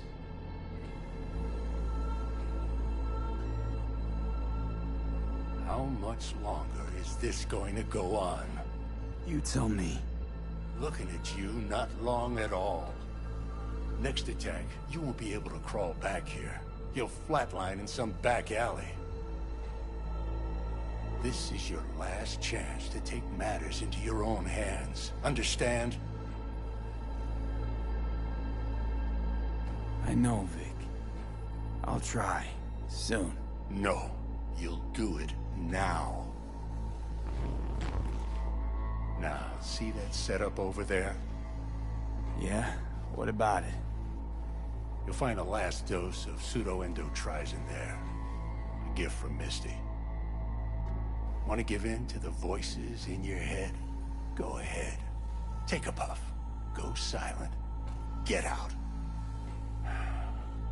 S5: How much longer is this going to go on?
S16: You tell me.
S5: Looking at you, not long at all. Next attack, you won't be able to crawl back here. You'll flatline in some back alley. This is your last chance to take matters into your own hands. Understand?
S16: I know, Vic. I'll try. Soon.
S5: No. You'll do it now. Now, see that setup over there?
S16: Yeah? What about it?
S5: You'll find a last dose of pseudo-endotrizin there. A gift from Misty. Want to give in to the voices in your head? Go ahead. Take a puff. Go silent. Get out.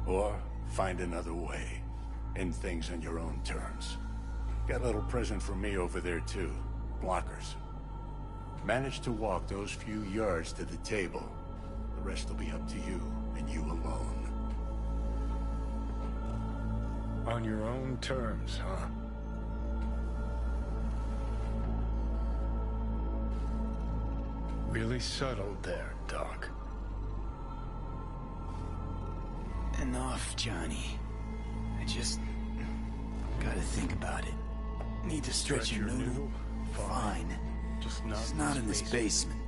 S5: Or find another way. End things on your own terms. Got a little present for me over there, too. Blockers. Manage to walk those few yards to the table. The rest will be up to you, and you alone.
S3: On your own terms, huh? Really subtle there, Doc.
S16: Enough, Johnny. I just gotta think about it. Need to stretch your noodle? Fine.
S5: Just
S16: not in this basement.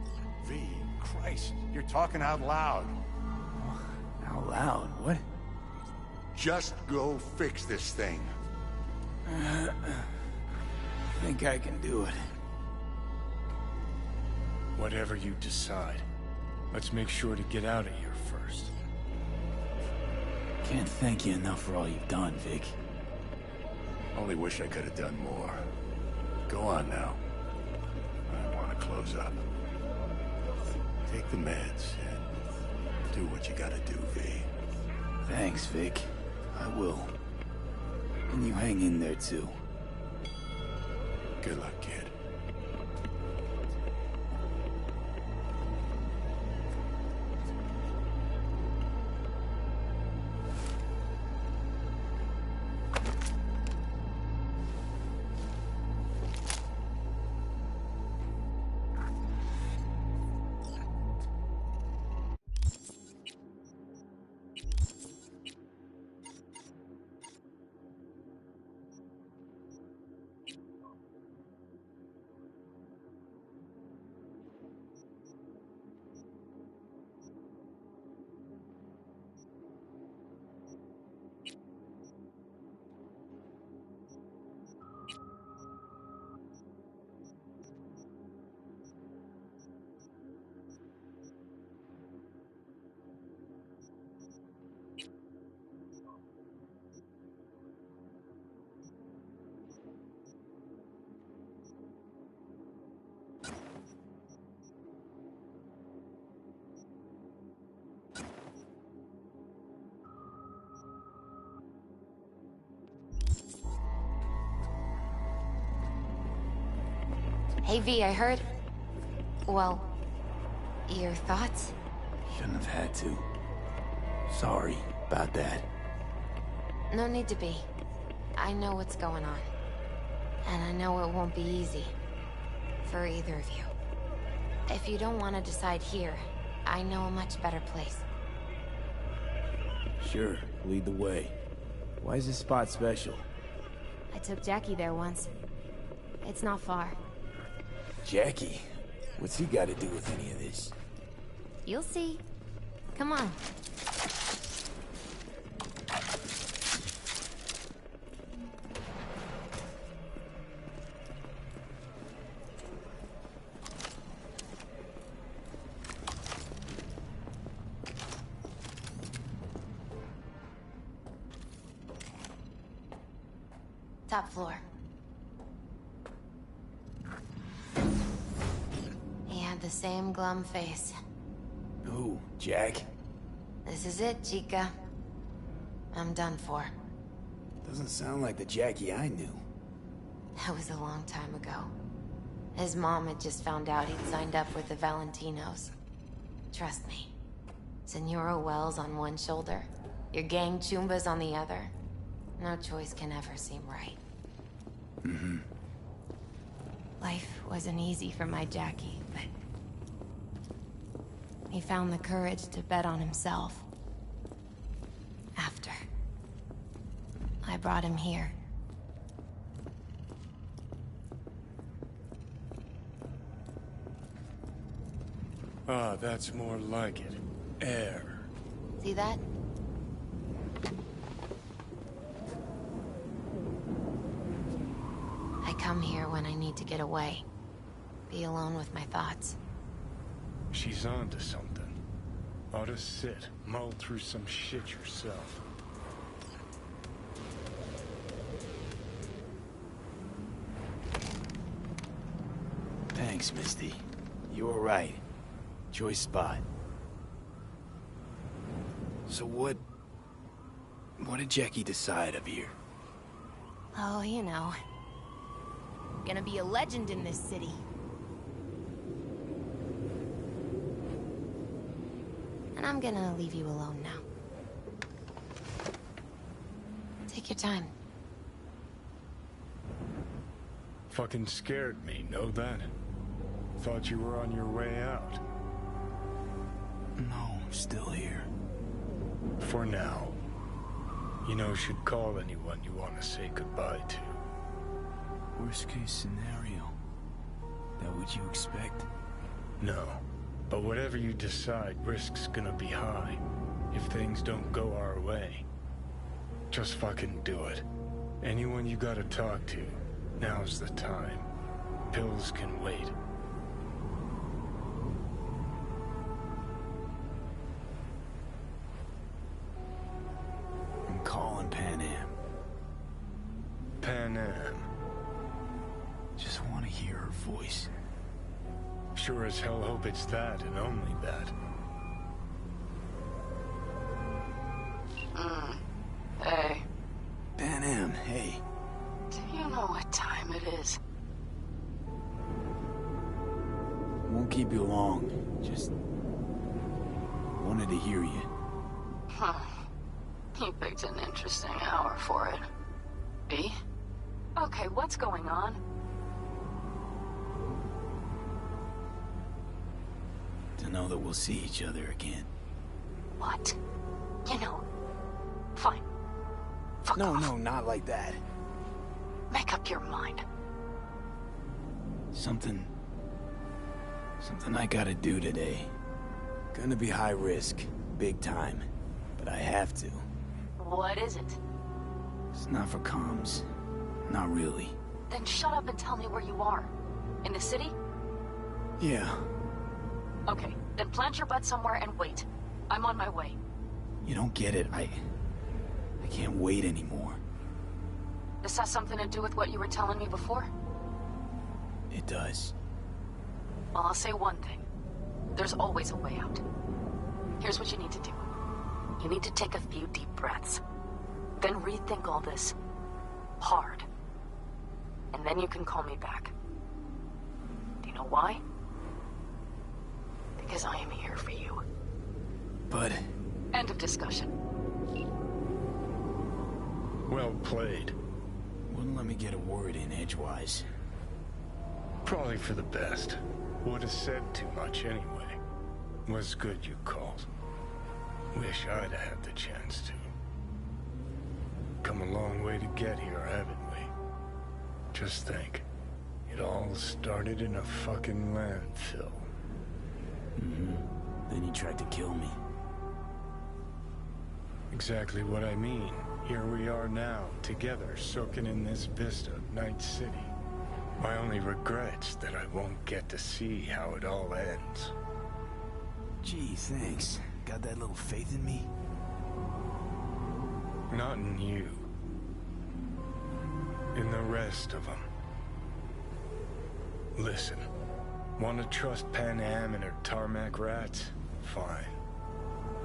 S5: V, Christ, you're talking out loud.
S16: Out loud? What?
S5: Just go fix this thing.
S16: Think I can do it.
S3: Whatever you decide. Let's make sure to get out of here first.
S16: Can't thank you enough for all you've done, Vic.
S5: Only wish I could have done more. Go on now. I want to close up. Take the meds and do what you gotta do, V.
S16: Thanks, Vic. I will. And you hang in there, too.
S5: Good luck, kid.
S19: Hey V, I heard... Well, your thoughts?
S16: Shouldn't have had to. Sorry about that.
S19: No need to be. I know what's going on. And I know it won't be easy. For either of you. If you don't want to decide here, I know a much better place.
S16: Sure, lead the way. Why is this spot special?
S19: I took Jackie there once. It's not far.
S16: Jackie? What's he got to do with any of this?
S19: You'll see. Come on. Top floor. He had the same glum face.
S16: Who? Jack?
S19: This is it, Chica. I'm done for.
S16: Doesn't sound like the Jackie I knew.
S19: That was a long time ago. His mom had just found out he'd signed up with the Valentinos. Trust me. Senora Wells on one shoulder, your gang Chumbas on the other. No choice can ever seem right.
S16: Mm-hmm.
S19: Life wasn't easy for my Jackie, but... he found the courage to bet on himself. After. I brought him here.
S3: Ah, that's more like it. Air.
S19: See that? I come here when I need to get away. Be alone with my thoughts.
S3: She's onto something. Ought to sit, mull through some shit yourself.
S16: Thanks, Misty. You were right. Choice spot. So what did Jackie decide up here?
S19: Oh, you know. Gonna be a legend in this city. And I'm gonna leave you alone now. Take your time.
S3: Fucking scared me, know that? Thought you were on your way out.
S16: No, I'm still here.
S3: For now. You know, should call anyone you want to say goodbye to.
S16: Worst case scenario. That what you expect?
S3: No. But whatever you decide, risk's gonna be high. If things don't go our way. Just fucking do it. Anyone you gotta talk to, now's the time. Pills can wait.
S16: I'm calling Pan Am.
S3: Pan Am.
S16: Just want to hear her voice.
S3: Sure as hell hope it's that and only that.
S4: Hey.
S16: Pan Am, hey. keep you long. Just wanted to hear you.
S4: Huh. You picked an interesting hour for it. B? Okay, what's going on?
S16: To know that we'll see each other again.
S4: What? You know, fine.
S16: No, not like that.
S4: Make up your mind.
S16: Something I gotta do today. Gonna be high risk, big time, but I have to.
S4: What is it?
S16: It's not for comms. Not really.
S4: Then shut up and tell me where you are. In the city?
S16: Yeah.
S4: Okay, then plant your butt somewhere and wait. I'm on my way.
S16: You don't get it. I can't wait anymore.
S4: This has something to do with what you were telling me before?
S16: It does.
S4: Well, I'll say one thing. There's always a way out. Here's what you need to do. You need to take a few deep breaths. Then rethink all this. Hard. And then you can call me back. Do you know why? Because I am here for you.
S16: But...
S4: End of discussion.
S3: Well played.
S16: Wouldn't let me get a word in edgewise.
S3: Probably for the best. Would have said too much anyway. Was good you called. Wish I'd have had the chance to. Come a long way to get here, haven't we? Just think. It all started in a fucking landfill.
S16: Mm-hmm. Then you tried to kill me.
S3: Exactly what I mean. Here we are now, together, soaking in this vista of Night City. My only regret's that I won't get to see how it all ends.
S16: Gee, thanks. Got that little faith in me?
S3: Not in you. In the rest of them. Listen, want to trust Pan Am and her tarmac rats? Fine.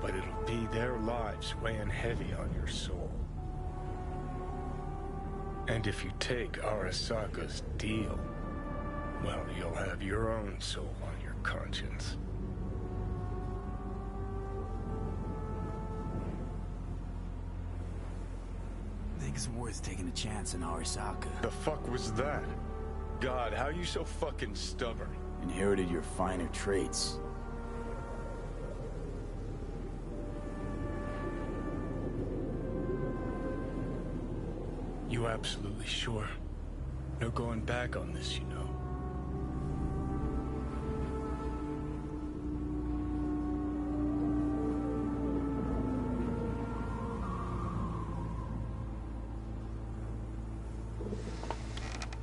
S3: But it'll be their lives weighing heavy on your soul. And if you take Arasaka's deal, well, you'll have your own soul on your conscience.
S16: Think it's worth taking a chance on Arasaka.
S3: The fuck was that? God, how you so fucking stubborn?
S16: Inherited your finer traits.
S3: You absolutely sure? No going back on this, you know.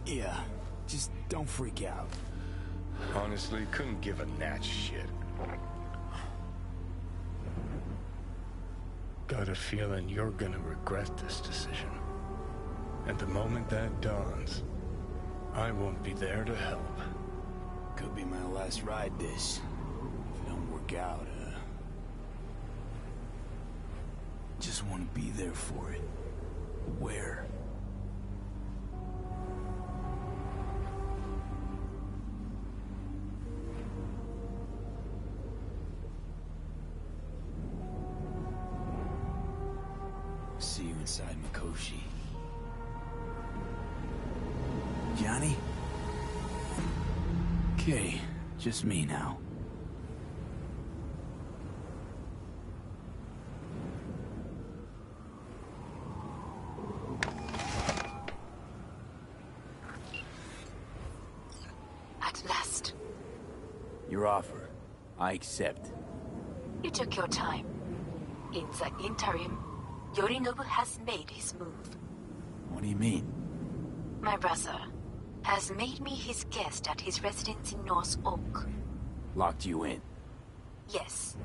S16: Yeah, just don't freak out.
S3: Honestly, couldn't give a gnat's shit. Got a feeling you're gonna regret this decision. And the moment that dawns, I won't be there to help.
S16: Could be my last ride this. If it don't work out, just want to be there for it. Where? See you inside Mikoshi. Johnny? Okay, just me now.
S4: At last.
S16: Your offer. I accept.
S4: You took your time. In the interim, Yorinobu has made his move.
S16: What do you mean?
S4: My brother has made me his guest at his residence in North Oak.
S16: Locked you in?
S4: Yes.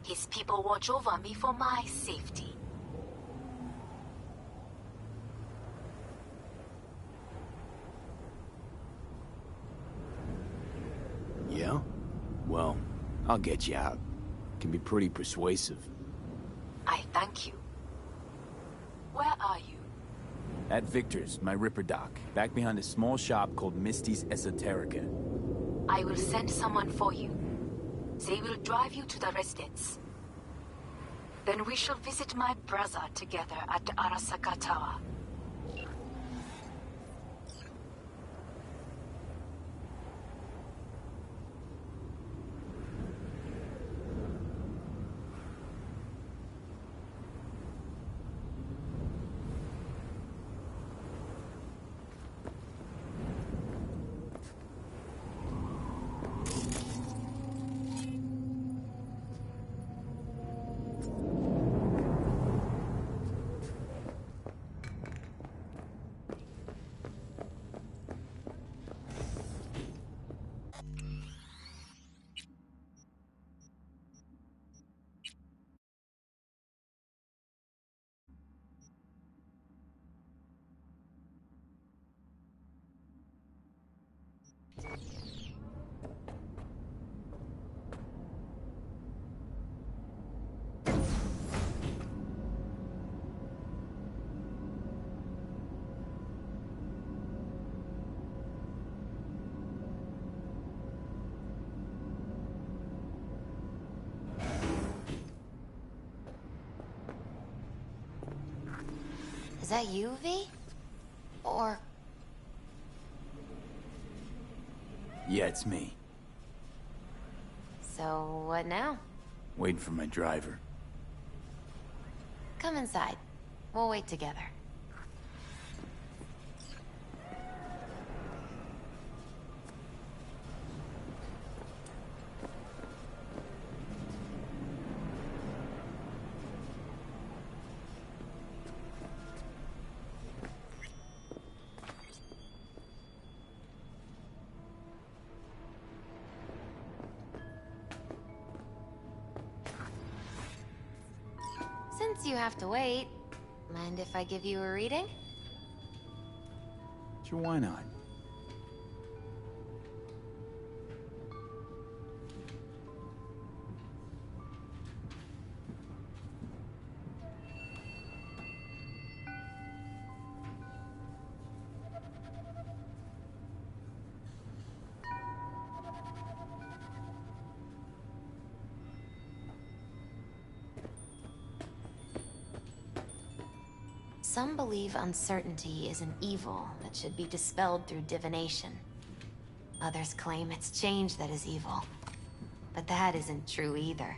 S4: His people watch over me for my safety.
S16: Yeah? Well, I'll get you out. Can be pretty persuasive.
S4: I thank you. Where are you?
S16: At Victor's, my Ripper dock, back behind a small shop called Misty's Esoterica.
S7: I will send someone for you. They will drive you to the residence. Then we shall visit my brother together at Arasaka Tower.
S19: Is that you, V? Or...
S16: Yeah, it's me.
S19: So, what now?
S16: Waiting for my driver.
S19: Come inside. We'll wait together. Since you have to wait, mind if I give you a reading?
S16: Sure, why not?
S19: Some believe uncertainty is an evil that should be dispelled through divination. Others claim it's change that is evil. But that isn't true either.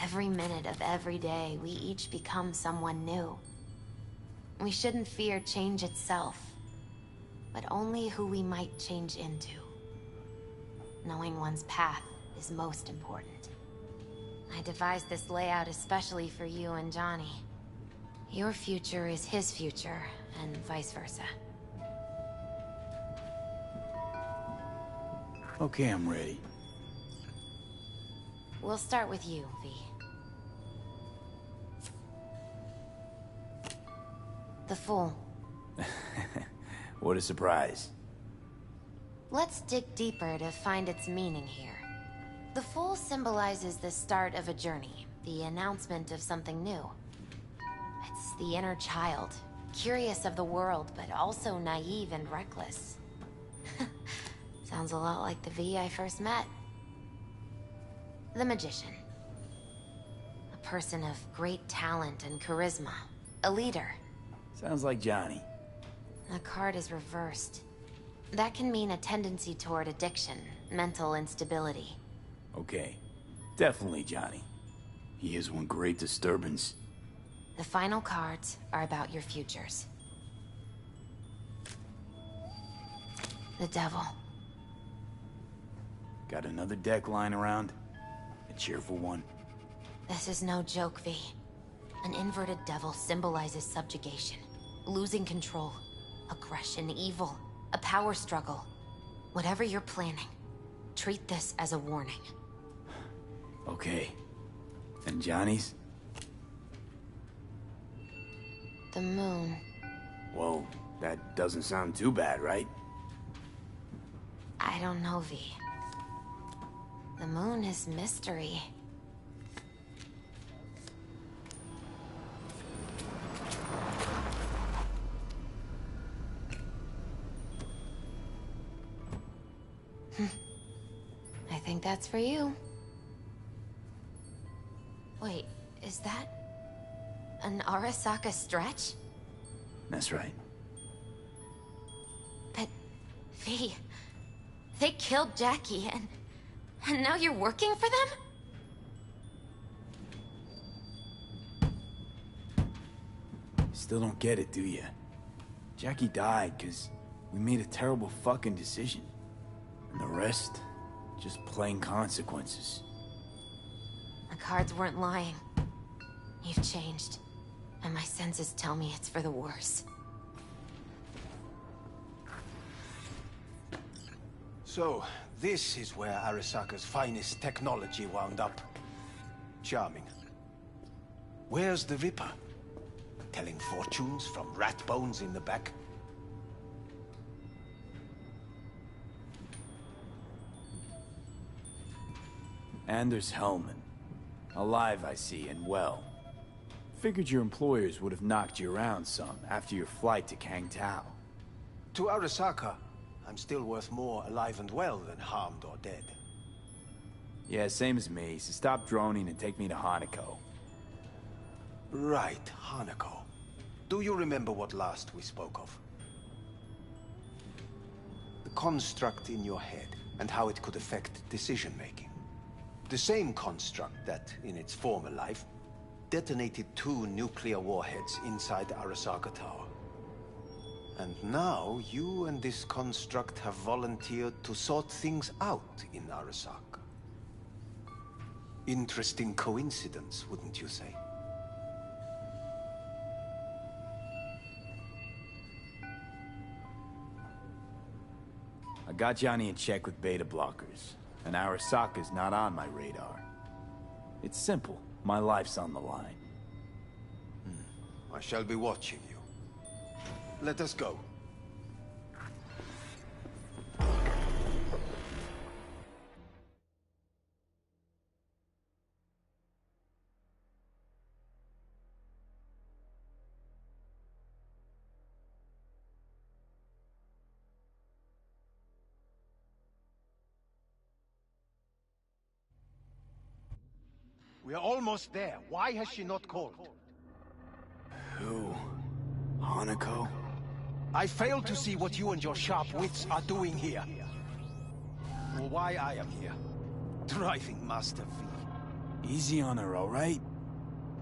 S19: Every minute of every day, we each become someone new. We shouldn't fear change itself, but only who we might change into. Knowing one's path is most important. I devised this layout especially for you and Johnny. Your future is his future, and vice versa.
S16: Okay, I'm ready.
S19: We'll start with you, V. The Fool.
S16: What a surprise.
S19: Let's dig deeper to find its meaning here. The Fool symbolizes the start of a journey, the announcement of something new. It's the inner child, curious of the world, but also naive and reckless. Sounds a lot like the V I first met. The Magician. A person of great talent and charisma. A leader.
S16: Sounds like Johnny.
S19: The card is reversed. That can mean a tendency toward addiction, mental instability.
S16: Okay. Definitely Johnny. He is one great disturbance.
S19: The final cards are about your futures. The Devil.
S16: Got another deck lying around? A cheerful one?
S19: This is no joke, V. An inverted devil symbolizes subjugation, losing control, aggression, evil, a power struggle. Whatever you're planning, treat this as a warning.
S16: Okay. And Johnny's?
S19: The Moon.
S16: Whoa, that doesn't sound too bad, right?
S19: I don't know, V. The Moon is mystery. that's for you. Wait, is that an Arasaka stretch?
S16: That's right.
S19: But, V, they killed Jackie, and now you're working for them?
S16: Still don't get it, do you? Jackie died because we made a terrible fucking decision. And the rest, just plain consequences.
S19: The cards weren't lying. You've changed, and my senses tell me it's for the worse.
S17: So, this is where Arasaka's finest technology wound up. Charming. Where's the Ripper? Telling fortunes from rat bones in the back?
S16: Anders Hellman. Alive, I see, and well. Figured your employers would have knocked you around some after your flight to Kangtao.
S17: To Arasaka, I'm still worth more alive and well than harmed or dead.
S16: Yeah, same as me, so stop droning and take me to Hanako.
S17: Right, Hanako. Do you remember what last we spoke of? The construct in your head, and how it could affect decision-making. The same construct that, in its former life, detonated 2 nuclear warheads inside Arasaka Tower. And now, you and this construct have volunteered to sort things out in Arasaka. Interesting coincidence, wouldn't you say?
S16: I got Johnny in check with beta blockers, and Arasaka's not on my radar. It's simple. My life's on the line.
S17: I shall be watching you. Let us go. We are almost there. Why has she not called?
S16: Who? Hanako?
S17: I fail to see what you and your sharp wits are doing here. Or why I am here. Driving Master V.
S16: Easy on her, alright?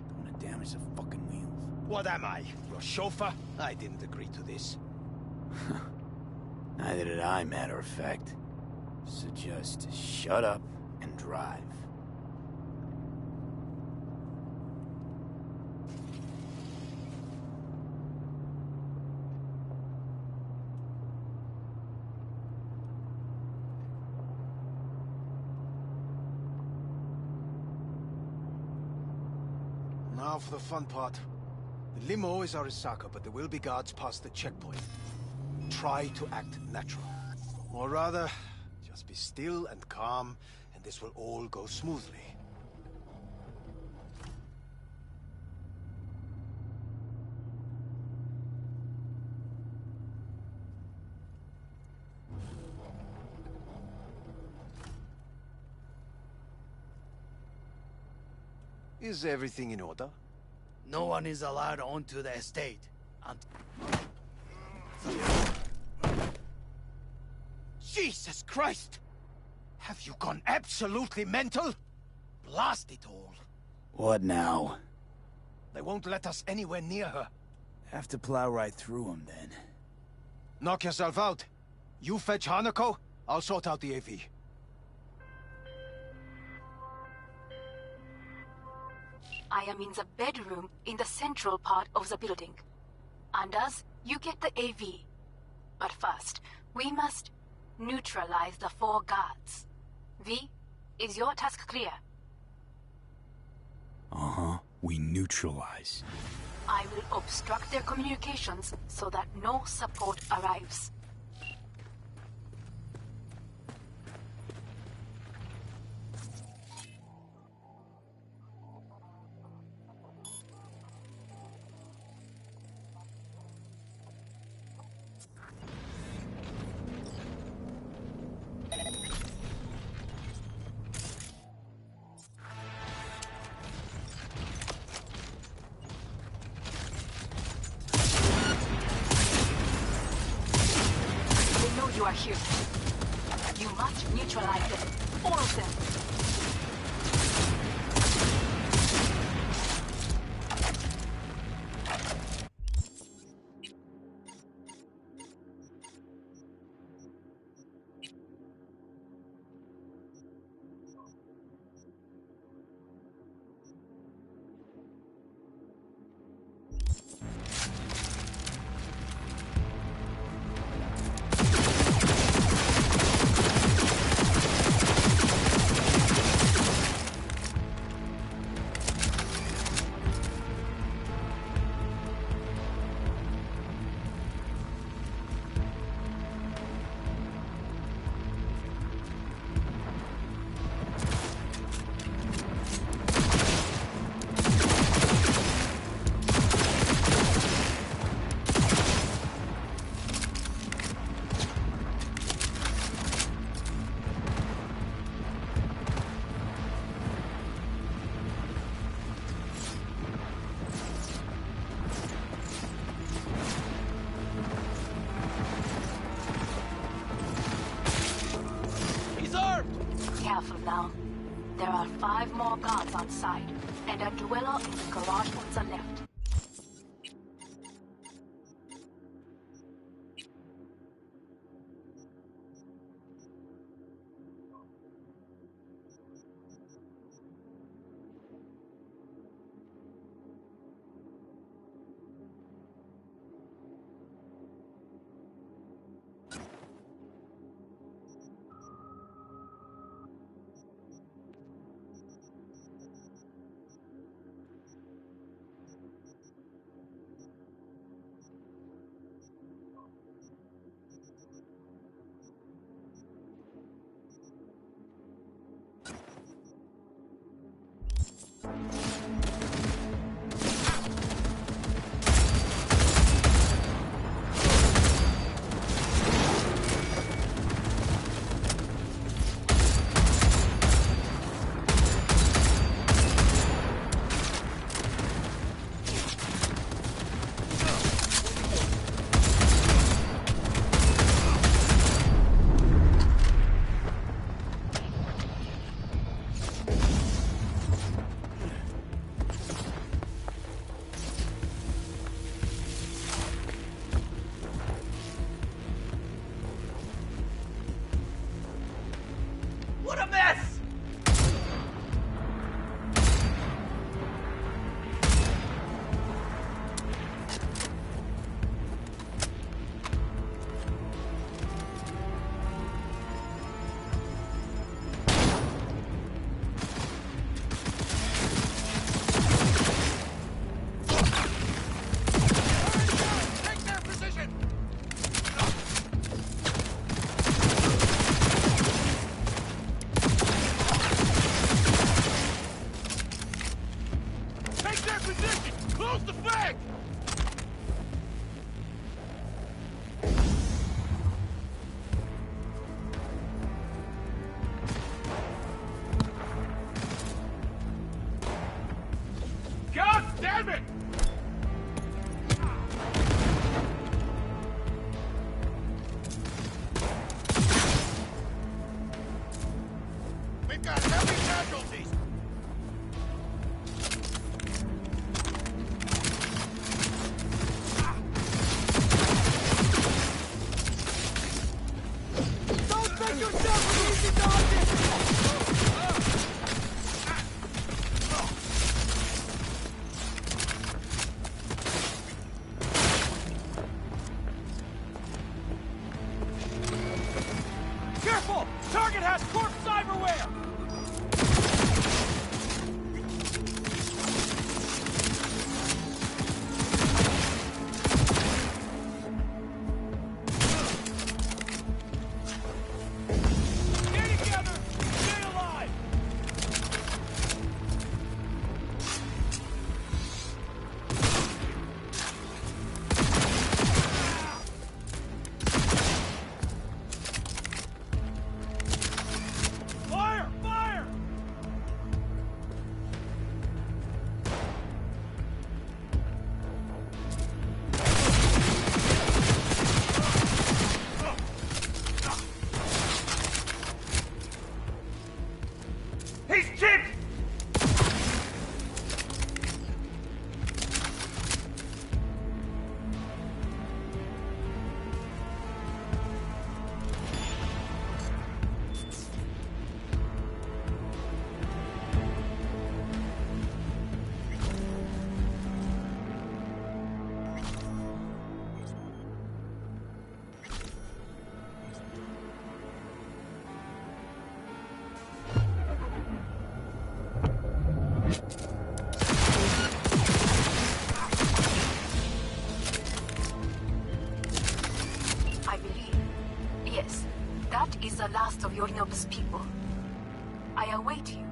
S16: Don't want to damage the fucking wheels.
S17: What am I? Your chauffeur? I didn't agree to this.
S16: Neither did I, matter of fact. So just shut up and drive.
S17: Now for the fun part. The limo is Arasaka, but there will be guards past the checkpoint. Try to act natural. Or rather, just be still and calm, and this will all go smoothly. Is everything in order?
S8: No one is allowed onto the estate.
S17: Jesus Christ! Have you gone absolutely mental? Blast it all.
S16: What now?
S17: They won't let us anywhere near her.
S16: Have to plow right through them, then.
S17: Knock yourself out. You fetch Hanako, I'll sort out the AV.
S10: I am in the bedroom in the central part of the building. Anders, you get the AV. But first, we must neutralize the 4 guards. V, is your task clear?
S16: Uh-huh. We neutralize.
S10: I will obstruct their communications so that no support arrives. are human. You must neutralize them. All of them. Careful now. There are 5 more guards on site, and a dweller in the garage on the left.
S18: What a mess!
S1: Damn it!
S18: We've got heavy casualties!
S9: Don't make yourself an easy target!
S10: I believe, yes, that is the last of Yorinobu's people. I await you.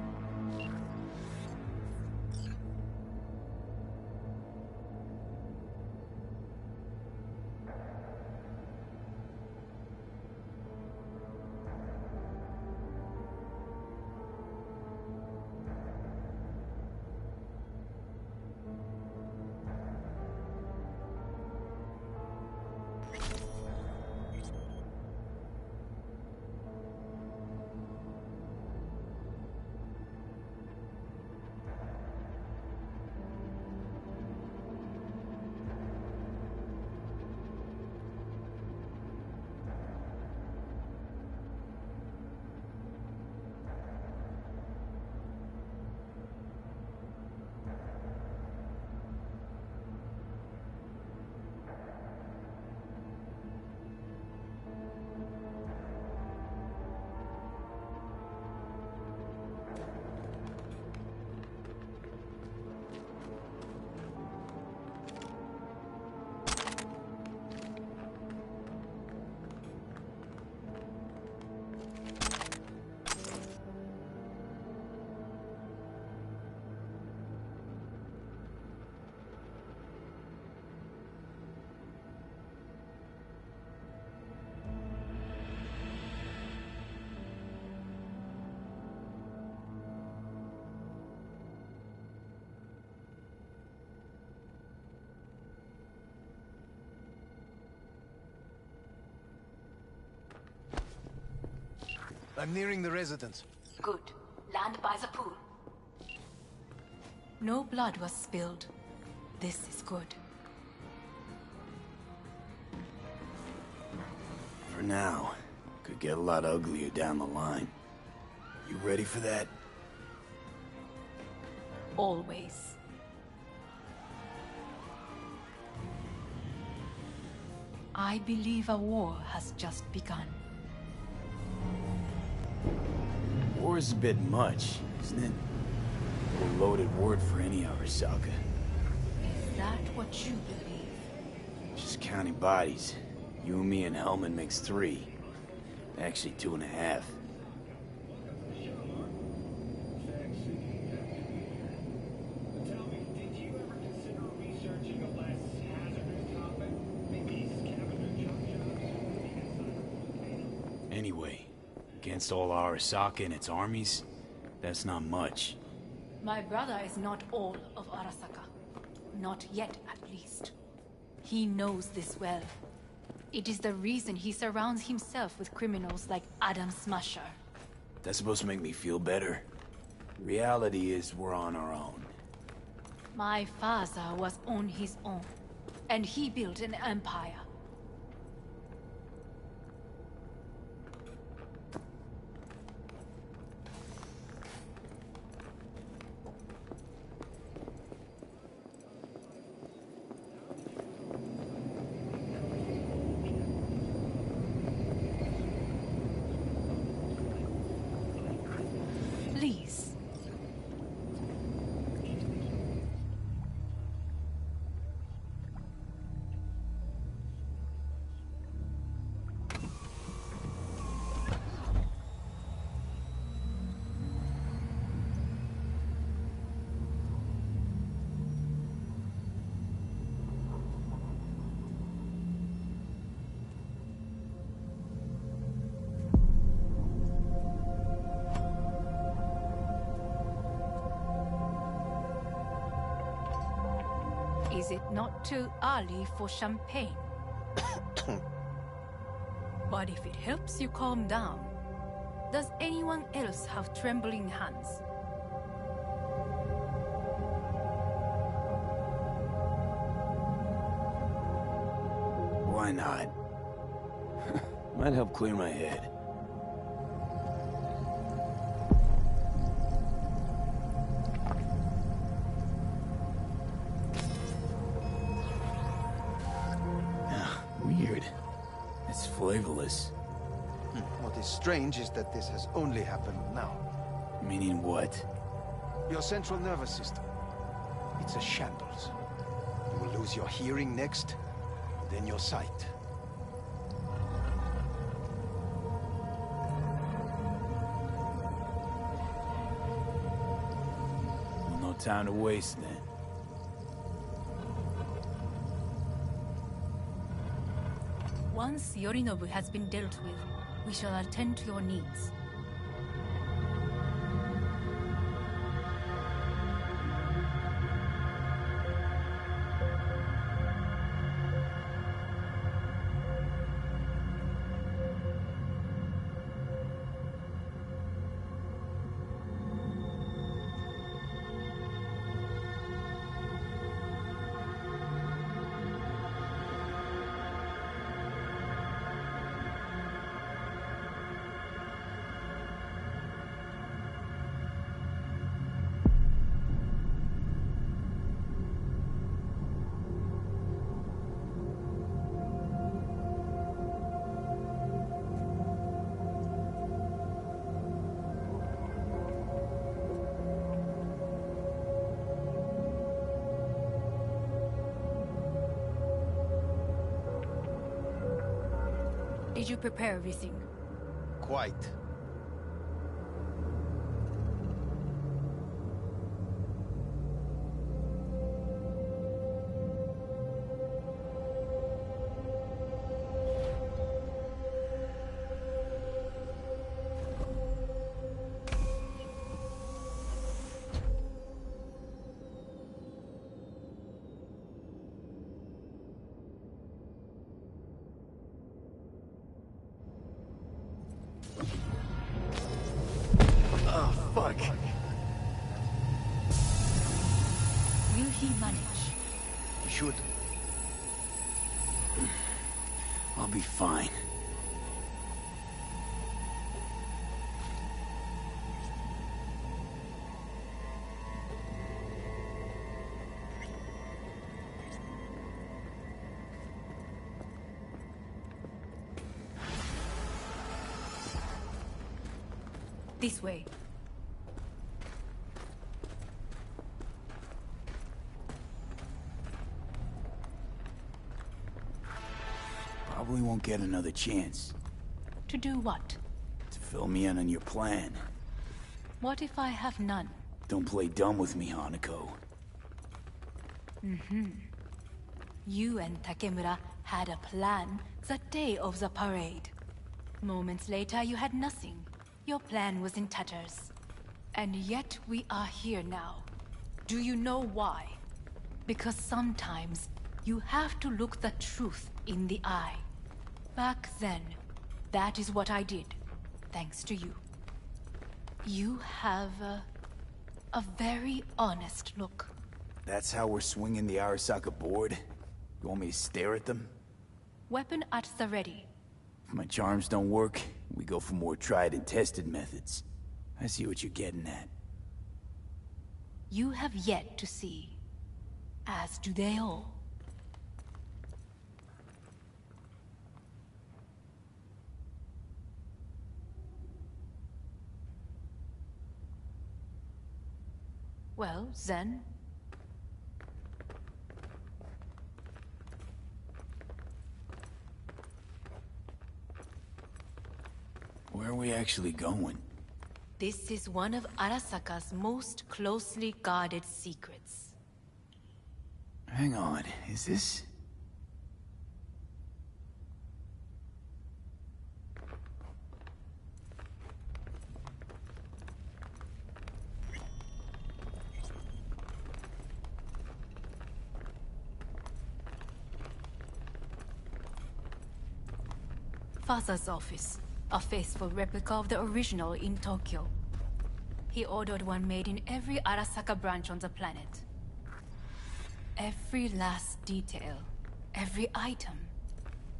S9: I'm nearing the residence.
S10: Good. Land by the pool.
S7: No blood was spilled. This is good.
S16: For now. Could get a lot uglier down the line. You ready for that?
S7: Always. I believe a war has just begun.
S16: War is a bit much, isn't it? A loaded word for any Arasaka.
S7: Is that what you believe?
S16: Just counting bodies. You and me and Hellman makes 3. Actually 2.5. Anyway, against all Arasaka and its armies, that's not much.
S7: My brother is not all of Arasaka. Not yet, at least. He knows this well. It is the reason he surrounds himself with criminals like Adam Smasher.
S16: That's supposed to make me feel better. Reality is we're on our own.
S7: My father was on his own, and he built an empire. Please. Is it not too early for champagne? But if it helps you calm down, does anyone else have trembling hands?
S16: Why not? Might help clear my head. Weird. It's flavorless.
S17: What is strange is that this has only happened now.
S16: Meaning what?
S17: Your central nervous system. It's a shambles. You will lose your hearing next, then your sight.
S16: Well, no time to waste then.
S7: Once Yorinobu has been dealt with, we shall attend to your needs. Did you prepare everything?
S17: Quite.
S16: Fuck.
S7: Will he manage?
S17: He should.
S16: I'll be fine.
S7: This way.
S16: Probably won't get another chance.
S7: To do what?
S16: To fill me in on your plan.
S7: What if I have none?
S16: Don't play dumb with me, Hanako.
S7: You and Takemura had a plan the day of the parade. Moments later, you had nothing. Your plan was in tatters. And yet we are here now. Do you know why? Because sometimes you have to look the truth in the eye. Back then, that is what I did, thanks to you. You have a very honest look.
S16: That's how we're swinging the Arasaka board? You want me to stare at them?
S7: Weapon at the ready.
S16: If my charms don't work, we go for more tried and tested methods. I see what you're getting at.
S7: You have yet to see, as do they all. Well, then...
S16: Where are we actually going?
S7: This is one of Arasaka's most closely guarded secrets.
S16: Hang on, is this...
S7: Father's office. A faithful replica of the original in Tokyo. He ordered one made in every Arasaka branch on the planet. Every last detail, every item,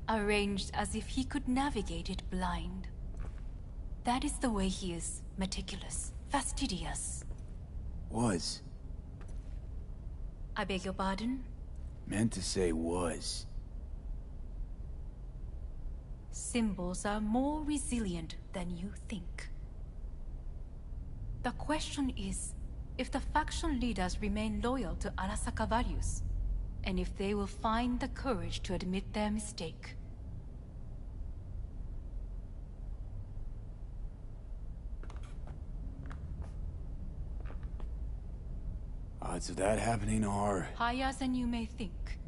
S7: arranged as if he could navigate it blind. That is the way he is, meticulous, fastidious.
S16: Was.
S7: I beg your pardon?
S16: Meant to say was.
S7: Symbols are more resilient than you think. The question is, if the faction leaders remain loyal to Arasaka values, and if they will find the courage to admit their mistake.
S16: Odds of that happening are...
S7: higher than you may think.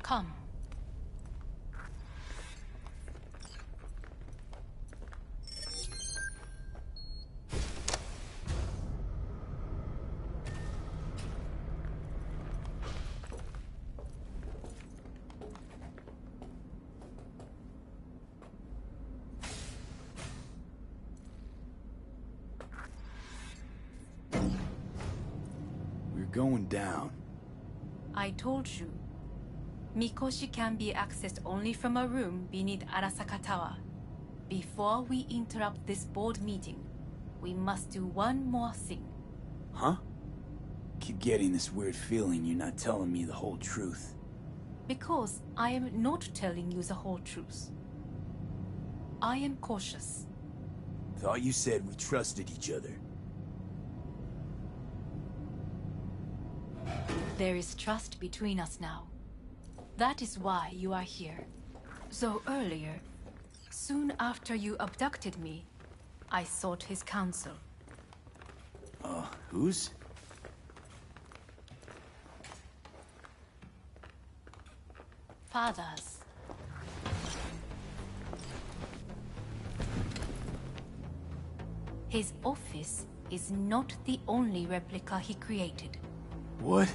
S7: Come.
S16: Going down.
S7: I told you. Mikoshi can be accessed only from a room beneath Arasaka Tower. Before we interrupt this board meeting, we must do one more thing.
S16: Huh? Keep getting this weird feeling you're not telling me the whole truth.
S7: Because I am not telling you the whole truth. I am cautious.
S16: Thought you said we trusted each other.
S7: There is trust between us now. That is why you are here. So earlier, soon after you abducted me, I sought his counsel.
S16: Whose?
S7: Father's. His office is not the only replica he created.
S16: What?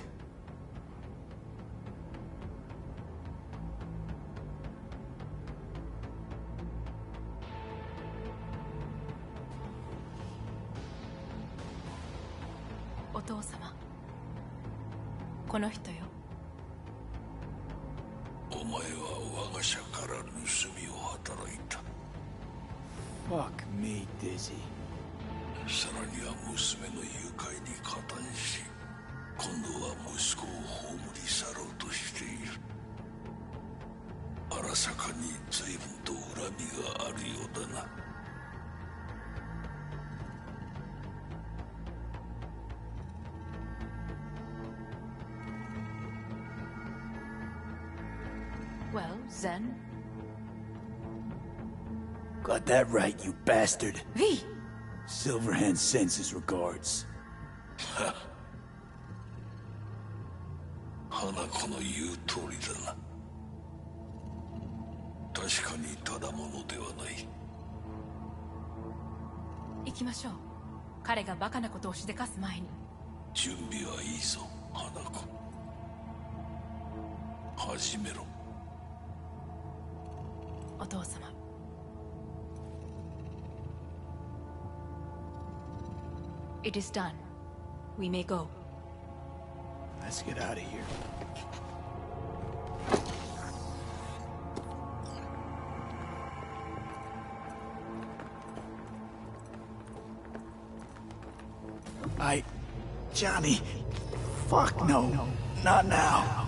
S7: Otou-sama. この人よ。
S12: お前は我が社から盗みを働いた。
S16: Fuck me, Dizzy.
S12: さらには娘の誘拐に加担し、今度は息子を葬り去ろうとしている。荒坂に随分と恨みがあるようだな。
S7: Well, then.
S16: Got that right, you bastard.
S7: V!
S16: Silverhand sends his regards.
S12: 花子の言う通りだな。確かにただものではない。
S7: 行きましょう。彼がバカなことをしでかす前に。
S12: 準備はいいぞ、花子。始めろ。
S7: お父様。It is done. We may go.
S16: Let's get out of here. Johnny. Fuck no. Not now.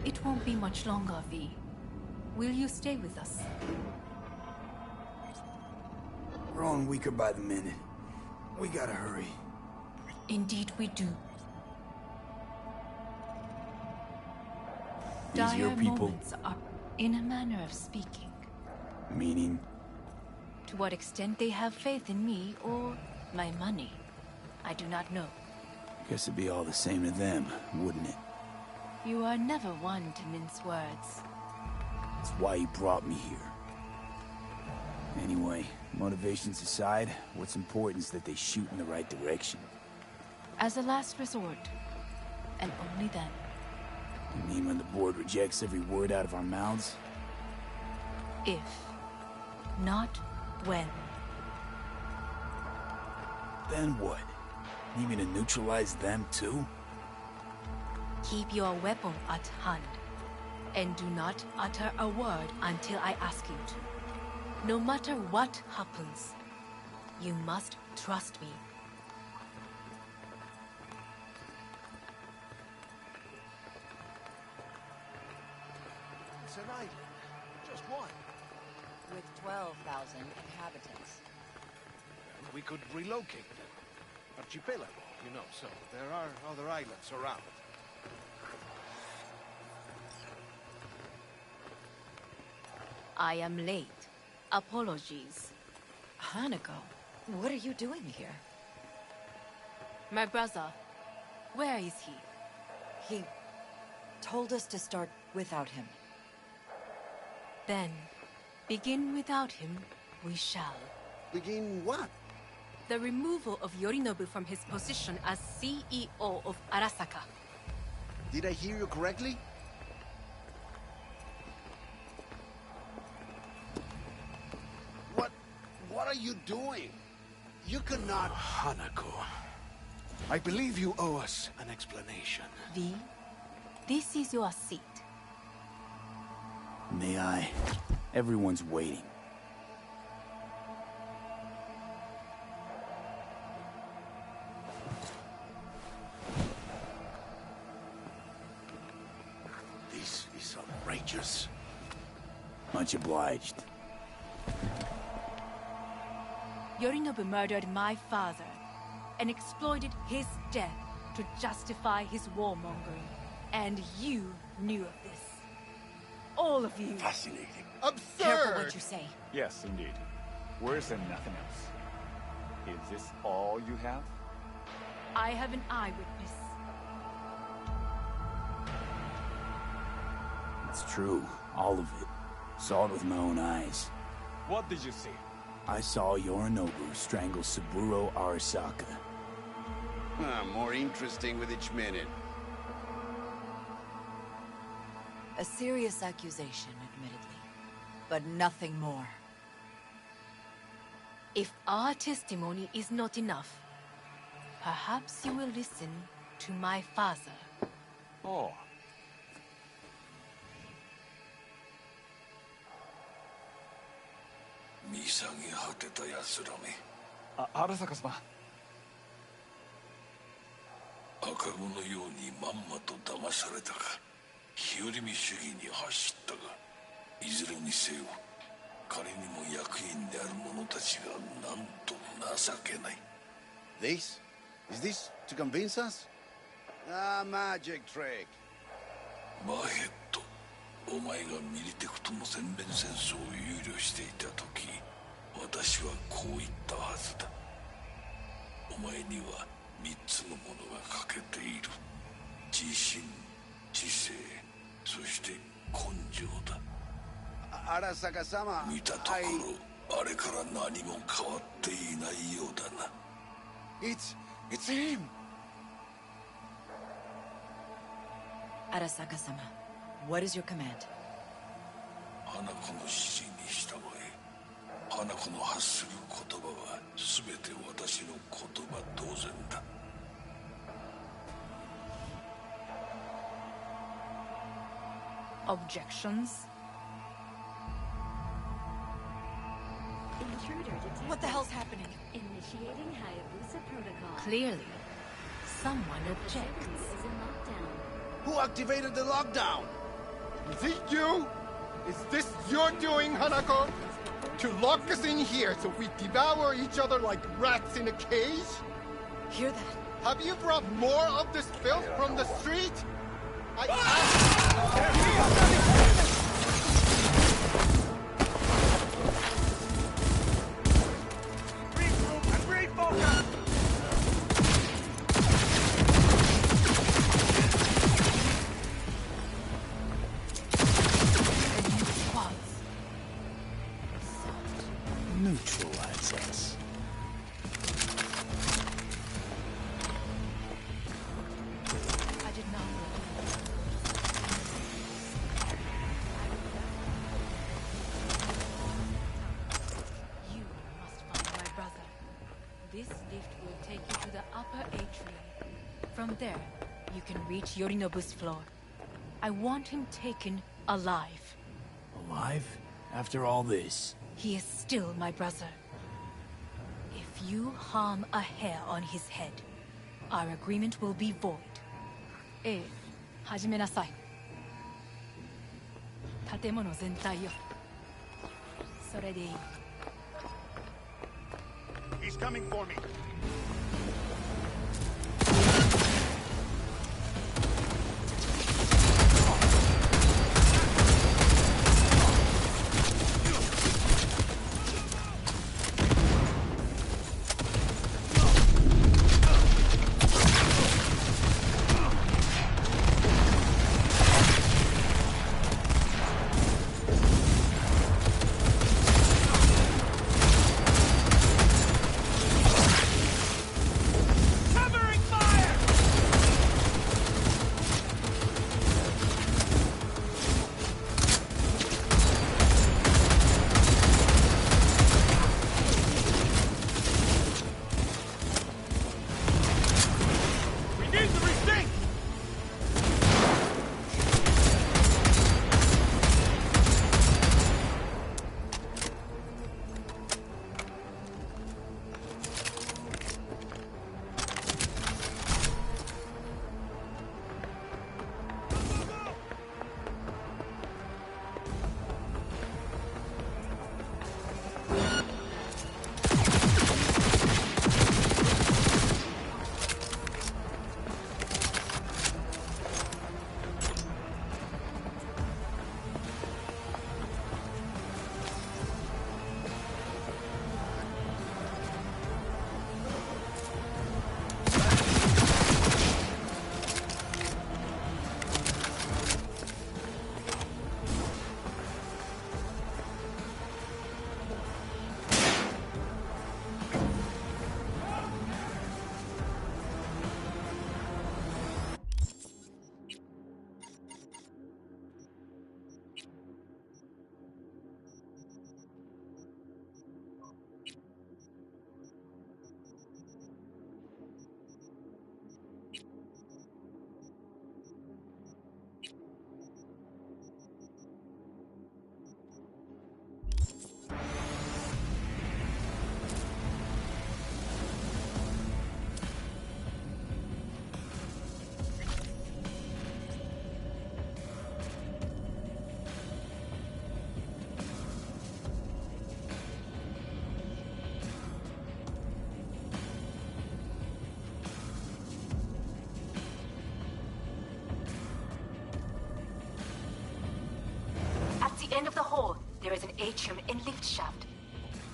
S7: It won't be much longer, V. Will you stay with us?
S16: Growing weaker by the minute. We gotta hurry.
S7: Indeed we do.
S16: These
S7: Dire
S16: your people?
S7: moments are, in a manner of speaking.
S16: Meaning?
S7: To what extent they have faith in me or my money, I do not know.
S16: Guess it'd be all the same to them, wouldn't it?
S7: You are never one to mince words.
S16: That's why you brought me here. Anyway, motivations aside, what's important is that they shoot in the right direction.
S7: As a last resort, and only then.
S16: You mean when the board rejects every word out of our mouths?
S7: If, not when.
S16: Then what? Need me to neutralize them too?
S7: Keep your weapon at hand. And do not utter a word until I ask you to. No matter what happens, you must trust me.
S8: It's an island. Just one.
S11: With 12,000 inhabitants.
S8: We could relocate them. Archipelago, you know, so there are other islands around.
S7: I am late. Apologies.
S11: Hanako, what are you doing here?
S7: My brother, where is he?
S11: He told us to start without him.
S7: Then, begin without him, we shall.
S8: Begin what?
S7: The removal of Yorinobu from his position as CEO of Arasaka.
S8: Did I hear you correctly? What are you doing? You cannot... Hanako, I believe you owe us an explanation.
S7: V, this is your seat.
S16: May I? Everyone's waiting.
S8: This is outrageous.
S16: Much obliged.
S7: Yorinobu murdered my father and exploited his death to justify his warmongering. And you knew of this. All of you.
S8: Fascinating.
S11: Absurd! Careful what you say.
S15: Yes, indeed. Worse than nothing else. Is this all you have?
S7: I have an eyewitness.
S16: It's true. All of it. Saw it with my own eyes.
S15: What did you see?
S16: I saw Yorinobu strangle Saburo Arasaka.
S8: More interesting with each minute.
S11: A serious accusation, admittedly. But nothing more.
S7: If our testimony is not enough, perhaps you will listen to my father.
S15: Oh. Arasaka-sama.
S12: 赤子のようにまんまと騙されたか、日和見主義に走ったが、いずれにせよ彼にも役員である者たちがなんと情けない。
S8: This? Is this to convince us? Ah, magic trick.
S12: マーヘッド、お前がミリテクとの全面戦争を憂慮していた時、私はこう言ったはずだ。お前には3つのものが欠けている。自信、知性、そして根性だ。
S8: Arasaka-sama,
S12: 見たところ、あれから何も変わっていないようだな。
S8: It's him!
S11: Arasaka-sama, what is your command?
S12: 花子の指示に従え。花子の発する言葉は全て私の言葉同然だ。
S7: Objections?
S11: What the hell's happening?
S20: Initiating Hayabusa protocol.
S7: Clearly, someone objects.
S8: Who activated the lockdown?
S9: Is it you? Is this your doing, Hanako? To lock us in here so we devour each other like rats in a cage?
S11: Hear that?
S9: Have you brought more of this filth from the street? Regroup and refocus!
S16: Neutralize us.
S7: I did not. This lift will take you to the upper atrium. From there, you can reach Yorinobu's floor. I want him taken alive.
S16: Alive? After all this?
S7: He is still my brother. If you harm a hair on his head, our agreement will be void. 始めなさい。建物全体よ。それでいい。
S13: He's coming for me.
S10: End of the hall, there is an atrium and lift shaft.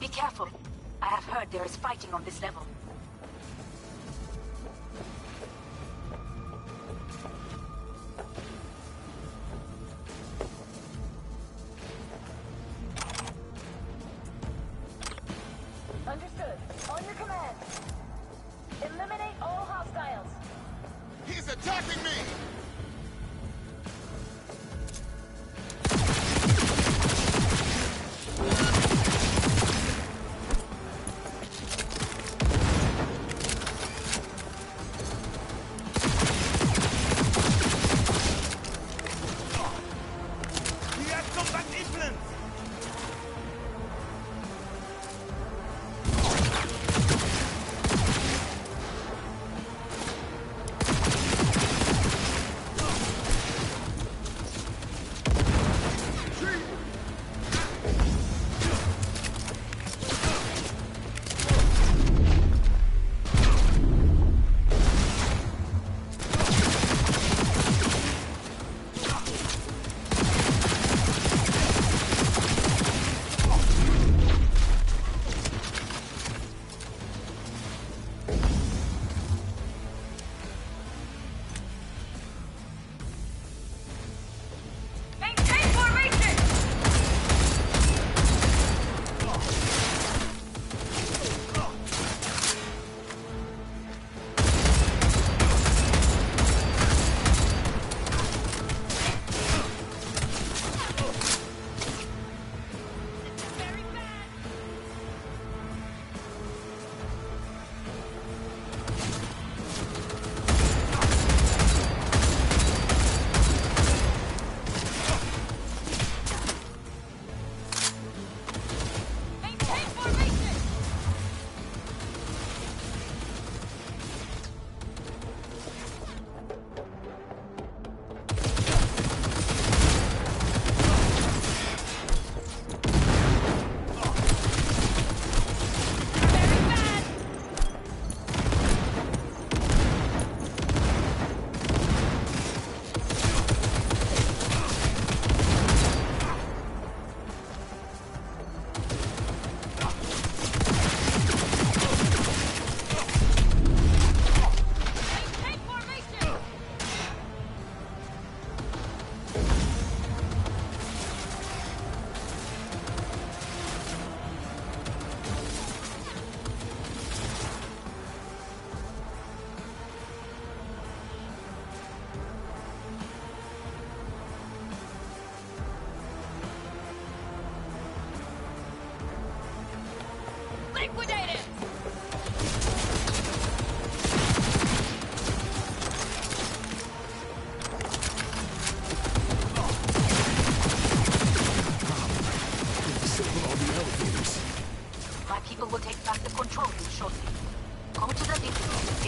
S10: Be careful. I have heard there is fighting on this level.
S22: Understood. On your command. Eliminate all hostiles.
S13: He's attacking me!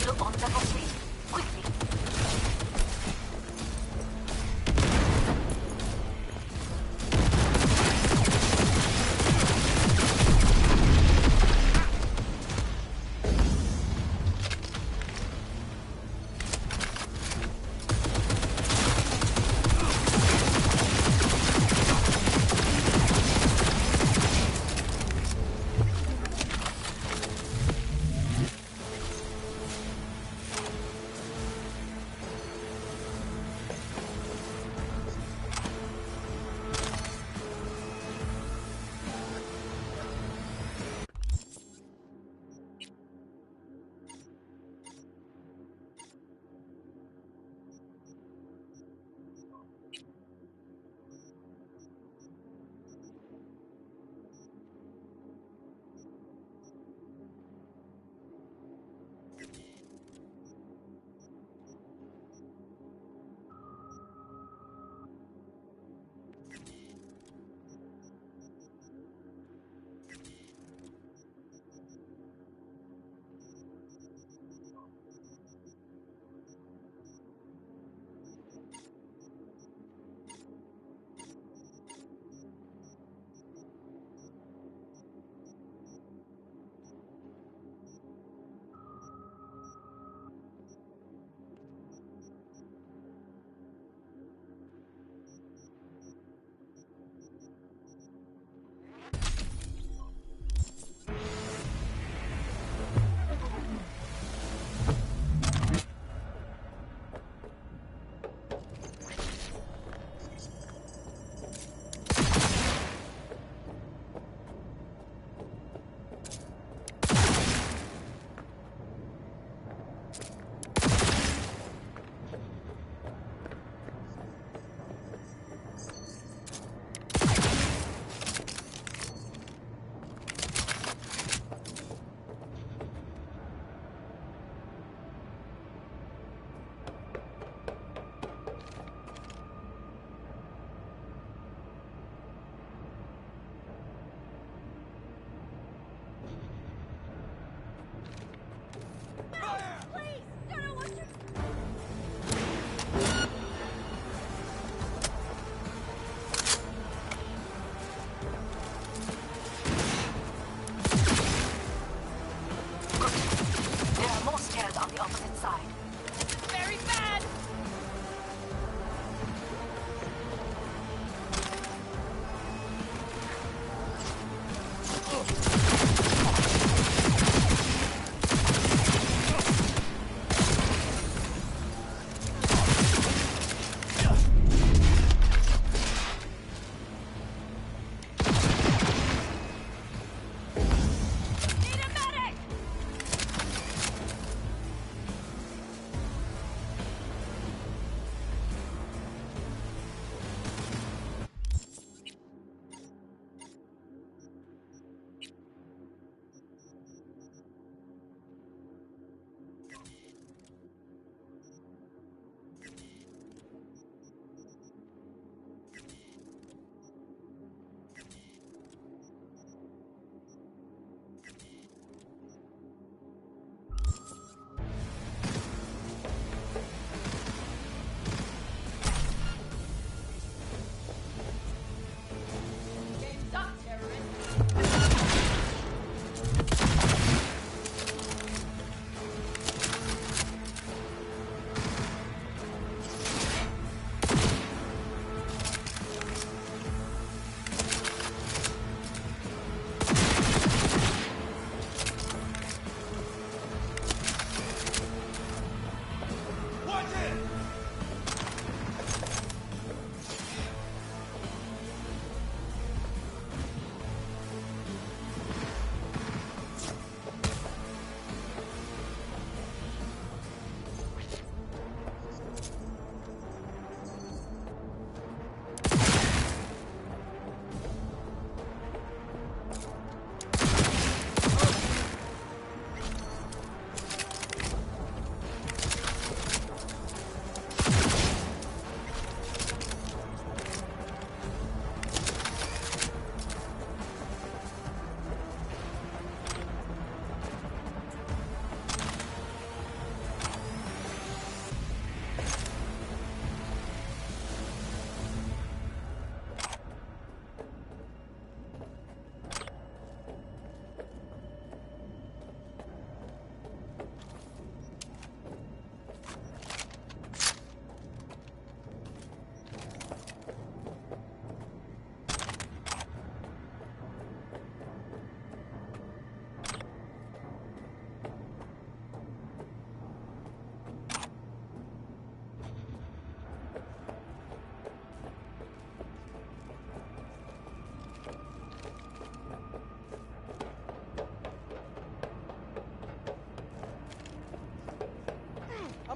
S10: still on level 3. Quickly.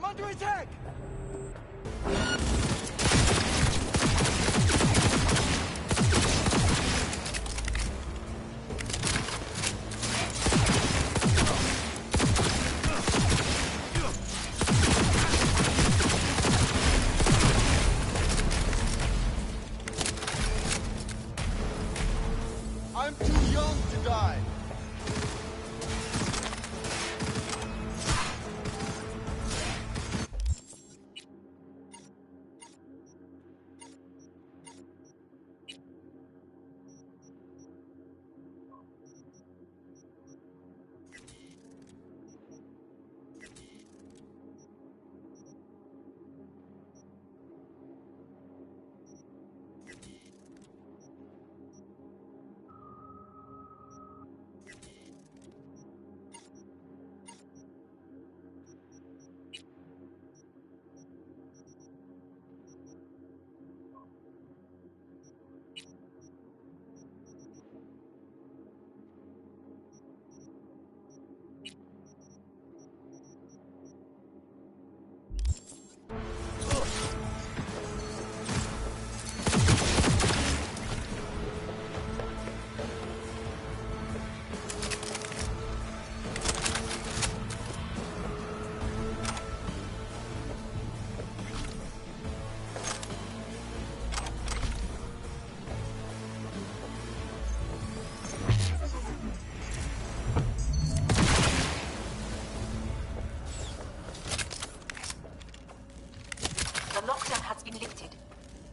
S21: under attack!
S9: I'm too young to die.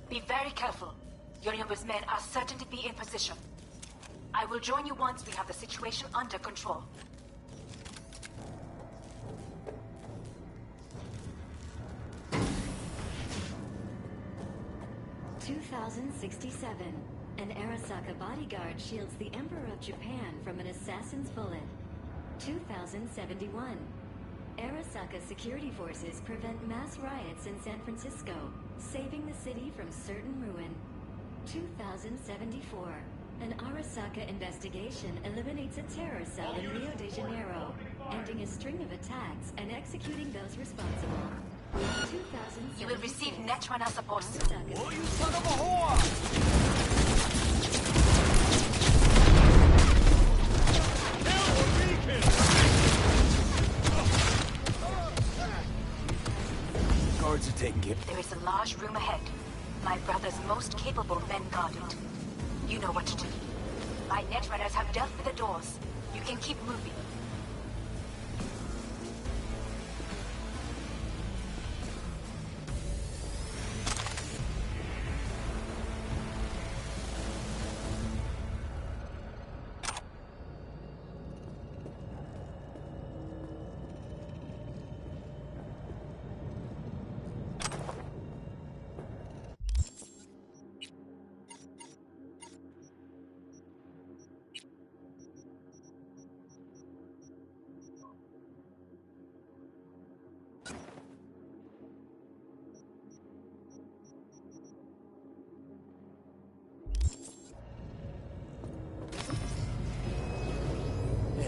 S10: Be very careful. Yorinobu's men are certain to be in position. I will join you once we have the situation under control.
S20: "2067. An Arasaka bodyguard shields the Emperor of Japan from an assassin's bullet. 2071. Arasaka security forces prevent mass riots in San Francisco, saving the city from certain ruin. 2074. An Arasaka investigation eliminates a terror cell in Rio de Janeiro, ending a string of attacks and executing those responsible. 2076.
S10: You will receive Netrunner support soon.
S21: Oh, you son of a whore!
S16: Guards are taking care.
S10: There is a large room ahead. My brother's most capable men guard it. You know what to do. My Netrunners have dealt with the doors. You can keep moving.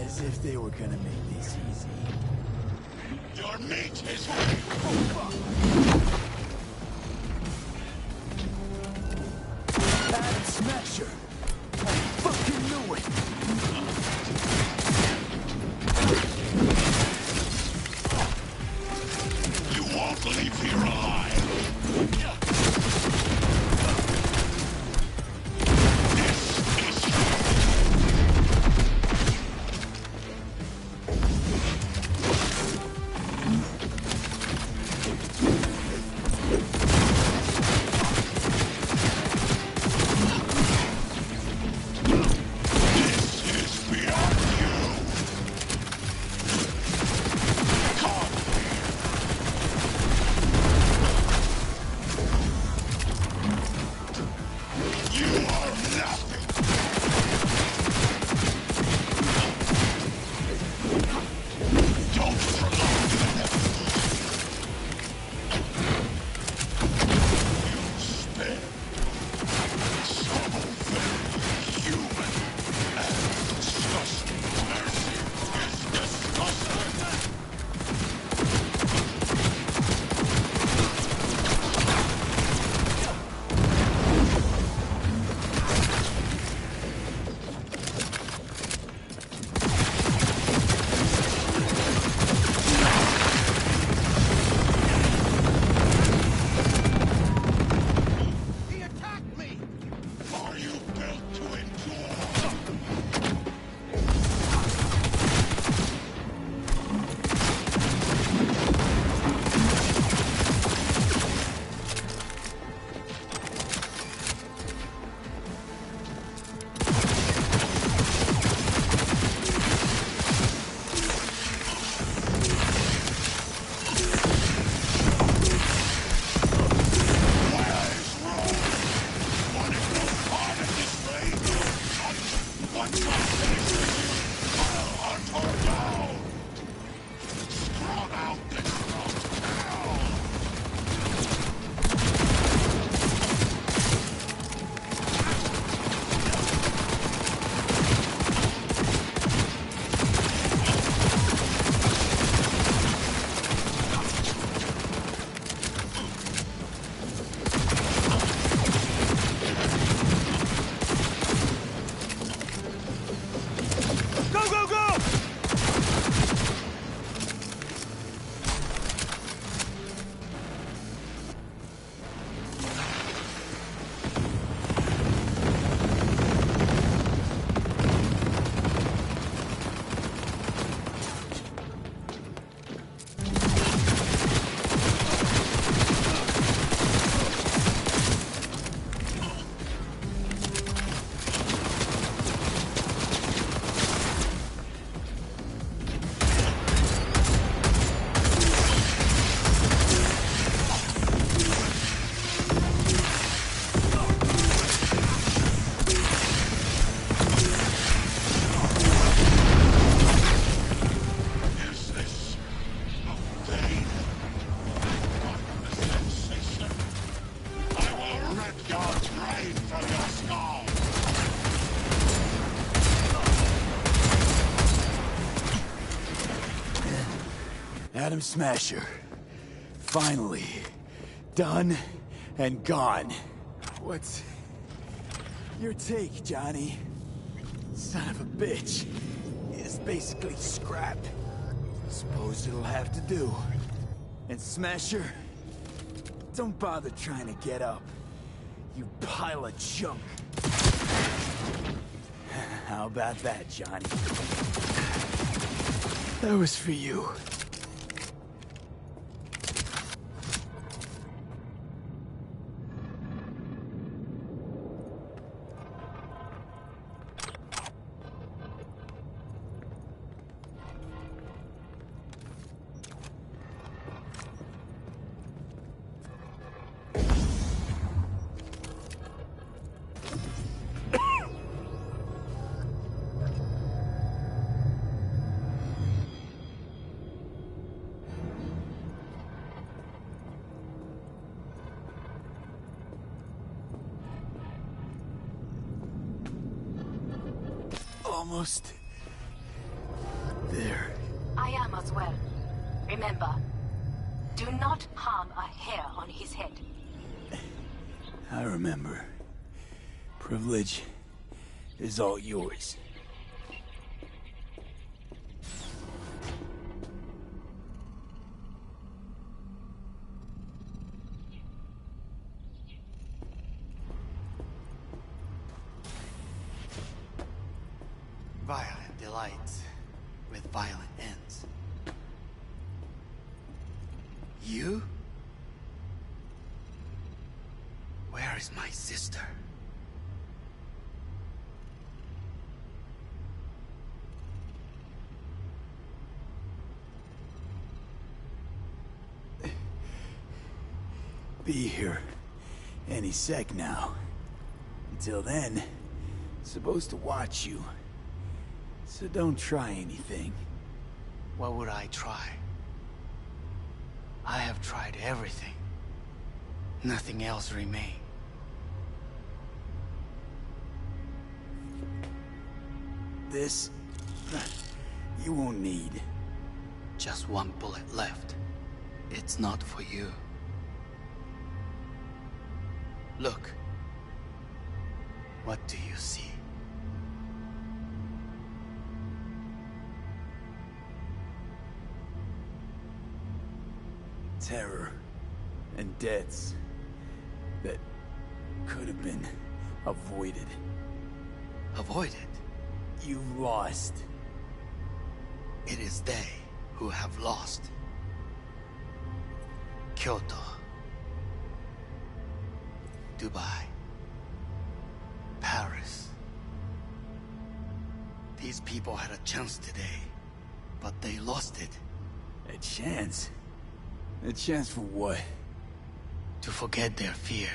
S16: As if they were gonna make this easy.
S12: Your meat is
S16: Adam Smasher! I fucking knew it!
S12: You won't leave here alive!
S16: Adam Smasher. Finally. Done and gone. What's your take, Johnny? Son of a bitch. It's basically scrapped. Suppose it'll have to do. And Smasher, don't bother trying to get up. You pile of junk. How about that, Johnny? That was for you. Almost there.
S10: I am as well. Remember, do not harm a hair on his head.
S16: I remember. Privilege is all yours.
S6: Violent delights with violent ends. You? Where is my sister?
S16: Be here any sec now. Until then, supposed to watch you. So don't try anything.
S6: What would I try? I have tried everything. Nothing else remains.
S16: This... you won't need.
S6: Just one bullet left. It's not for you. Look. What do you see?
S16: Terror and deaths that could have been avoided.
S6: Avoided?
S16: You've lost.
S6: It is they who have lost. Kyoto. Dubai. Paris. These people had a chance today, but they lost it.
S16: A chance? A chance for what?
S6: To forget their fear.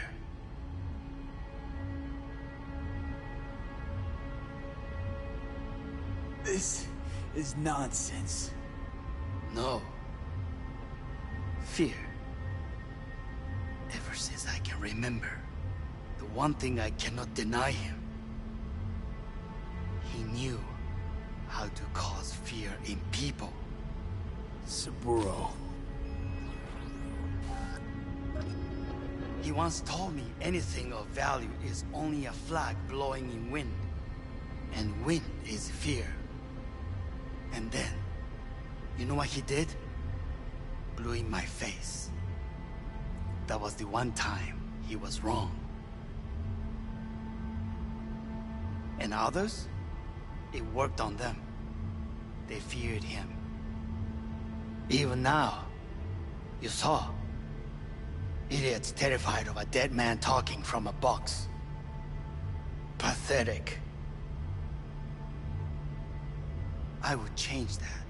S16: This is nonsense.
S6: No. Fear. Ever since I can remember, the one thing I cannot deny him. He knew how to cause fear in people.
S16: Saburo.
S6: He once told me anything of value is only a flag blowing in wind. And wind is fear. And then, you know what he did? Blew in my face. That was the one time he was wrong. And others? It worked on them. They feared him. Even now, you saw. Idiots terrified of a dead man talking from a box. Pathetic. I would change that.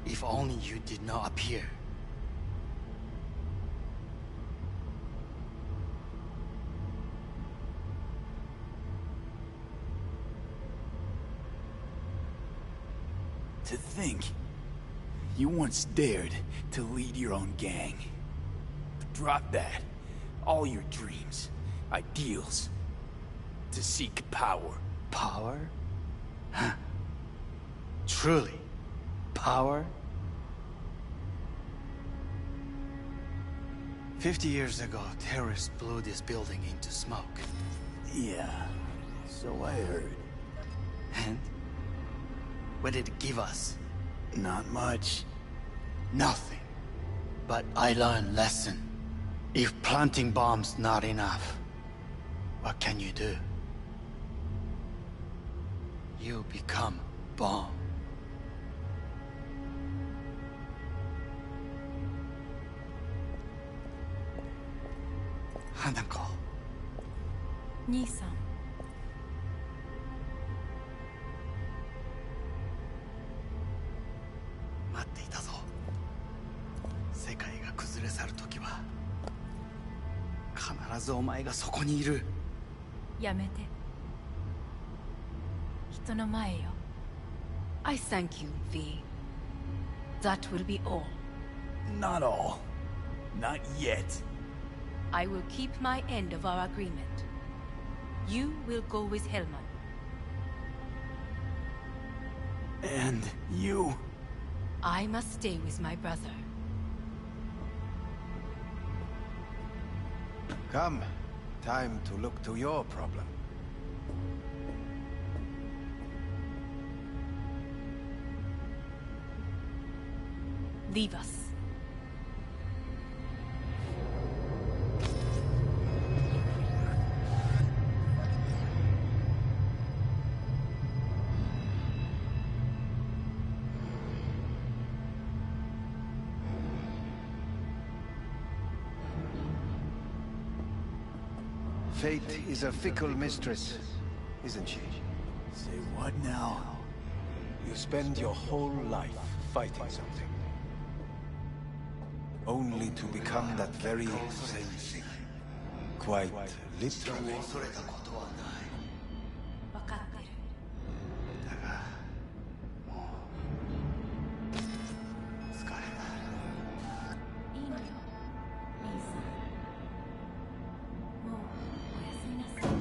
S6: If only you did not appear.
S16: To think, you once dared to lead your own gang. Drop that. All your dreams, ideals. To seek power.
S6: Power? Huh. Truly, power? 50 years ago, terrorists blew this building into smoke.
S16: Yeah, so I heard.
S6: And? What did it give us?
S16: Not much.
S6: Nothing. But I learned lesson. If planting bombs not enough, what can you do? You become bomb. Hanako.
S7: 兄さん。
S6: 待っていたぞ。世界が崩れ去る時は必ずお前がそこにいる。
S7: やめて。人の前よ。
S4: I thank you, V. That will be all.
S16: Not all. Not yet.
S7: I will keep my end of our agreement. You will go with Hellman.
S16: And you?
S7: I must stay with my brother.
S17: Come. Time to look to your problem.
S7: Leave us.
S17: Fate is a fickle mistress, isn't she?
S16: Say what now?
S17: You spend your whole life fighting something. Only to become that very same thing. Quite literally.
S7: 分かってる。
S6: 疲れた。
S7: いいのよ。兄さん。もうおやすみなさい。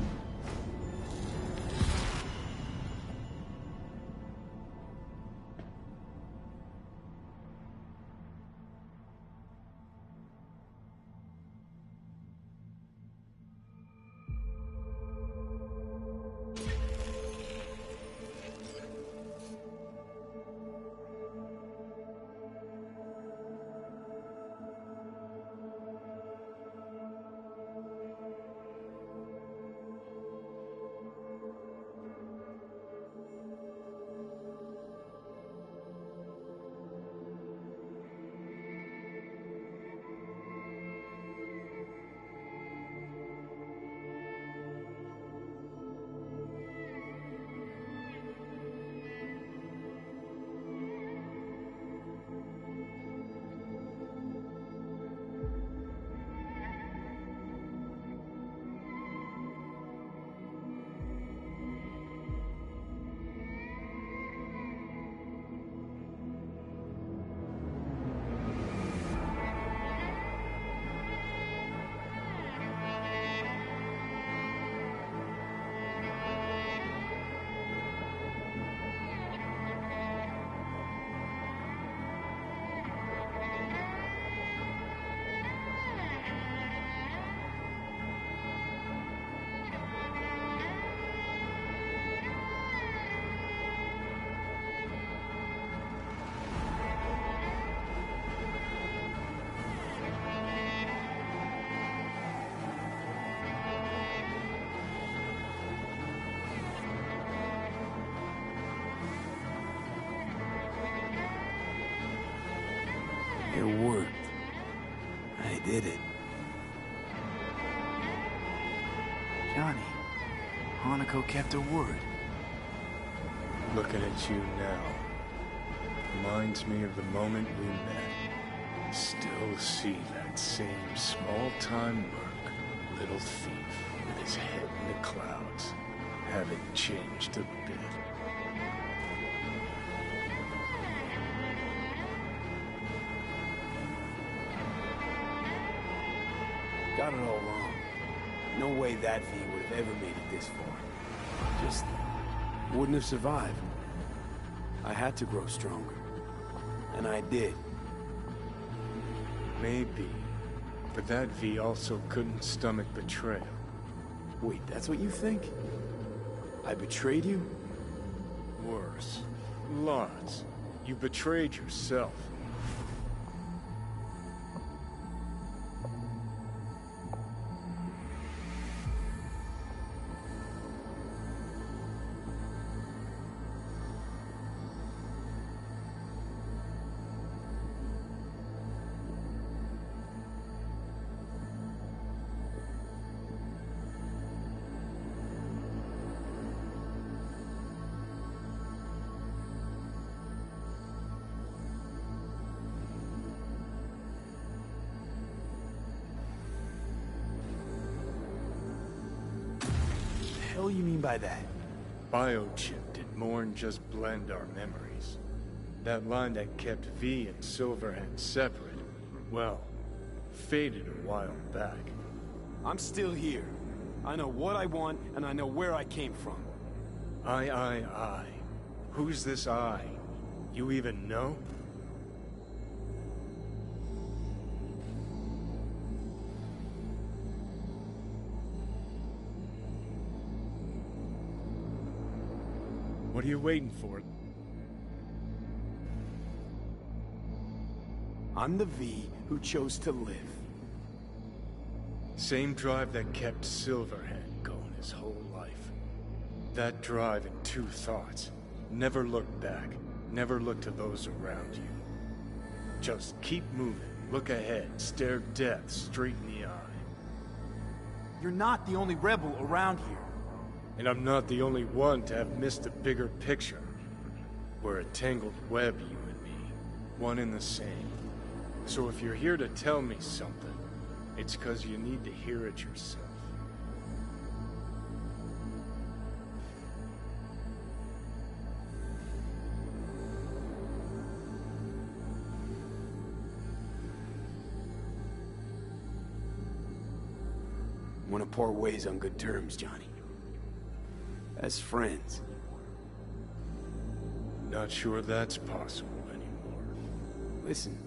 S16: It worked. I did it. Johnny, Hanako kept her word.
S3: Looking at you now reminds me of the moment we met. Still see that same small-time merc, little thief, with his head in the clouds. Haven't changed a bit.
S1: Got it all wrong. No way that V would have ever made it this far. Just wouldn't have survived. I had to grow stronger. And I did.
S3: Maybe But that V also couldn't stomach betrayal.
S16: Wait, that's what you think? I betrayed you?
S3: Worse. Lots. You betrayed yourself.
S16: What the hell you mean by that?
S3: Biochip did more than just blend our memories. That line that kept V and Silverhand separate, well, faded a while back.
S1: I'm still here. I know what I want, and I know where I came from.
S3: I. Who's this I? You even know? What are you waiting for?
S16: I'm the V who chose to live.
S3: Same drive that kept Silverhand going his whole life. That drive and two thoughts. Never look back. Never look to those around you. Just keep moving. Look ahead. Stare death straight in the eye.
S16: You're not the only rebel around here.
S3: And I'm not the only one to have missed the bigger picture. We're a tangled web, you and me. One and the same. So if you're here to tell me something, it's 'cause you need to hear it yourself.
S16: Want to part ways on good terms, Johnny. As friends.
S3: Not sure that's possible anymore.
S16: Listen.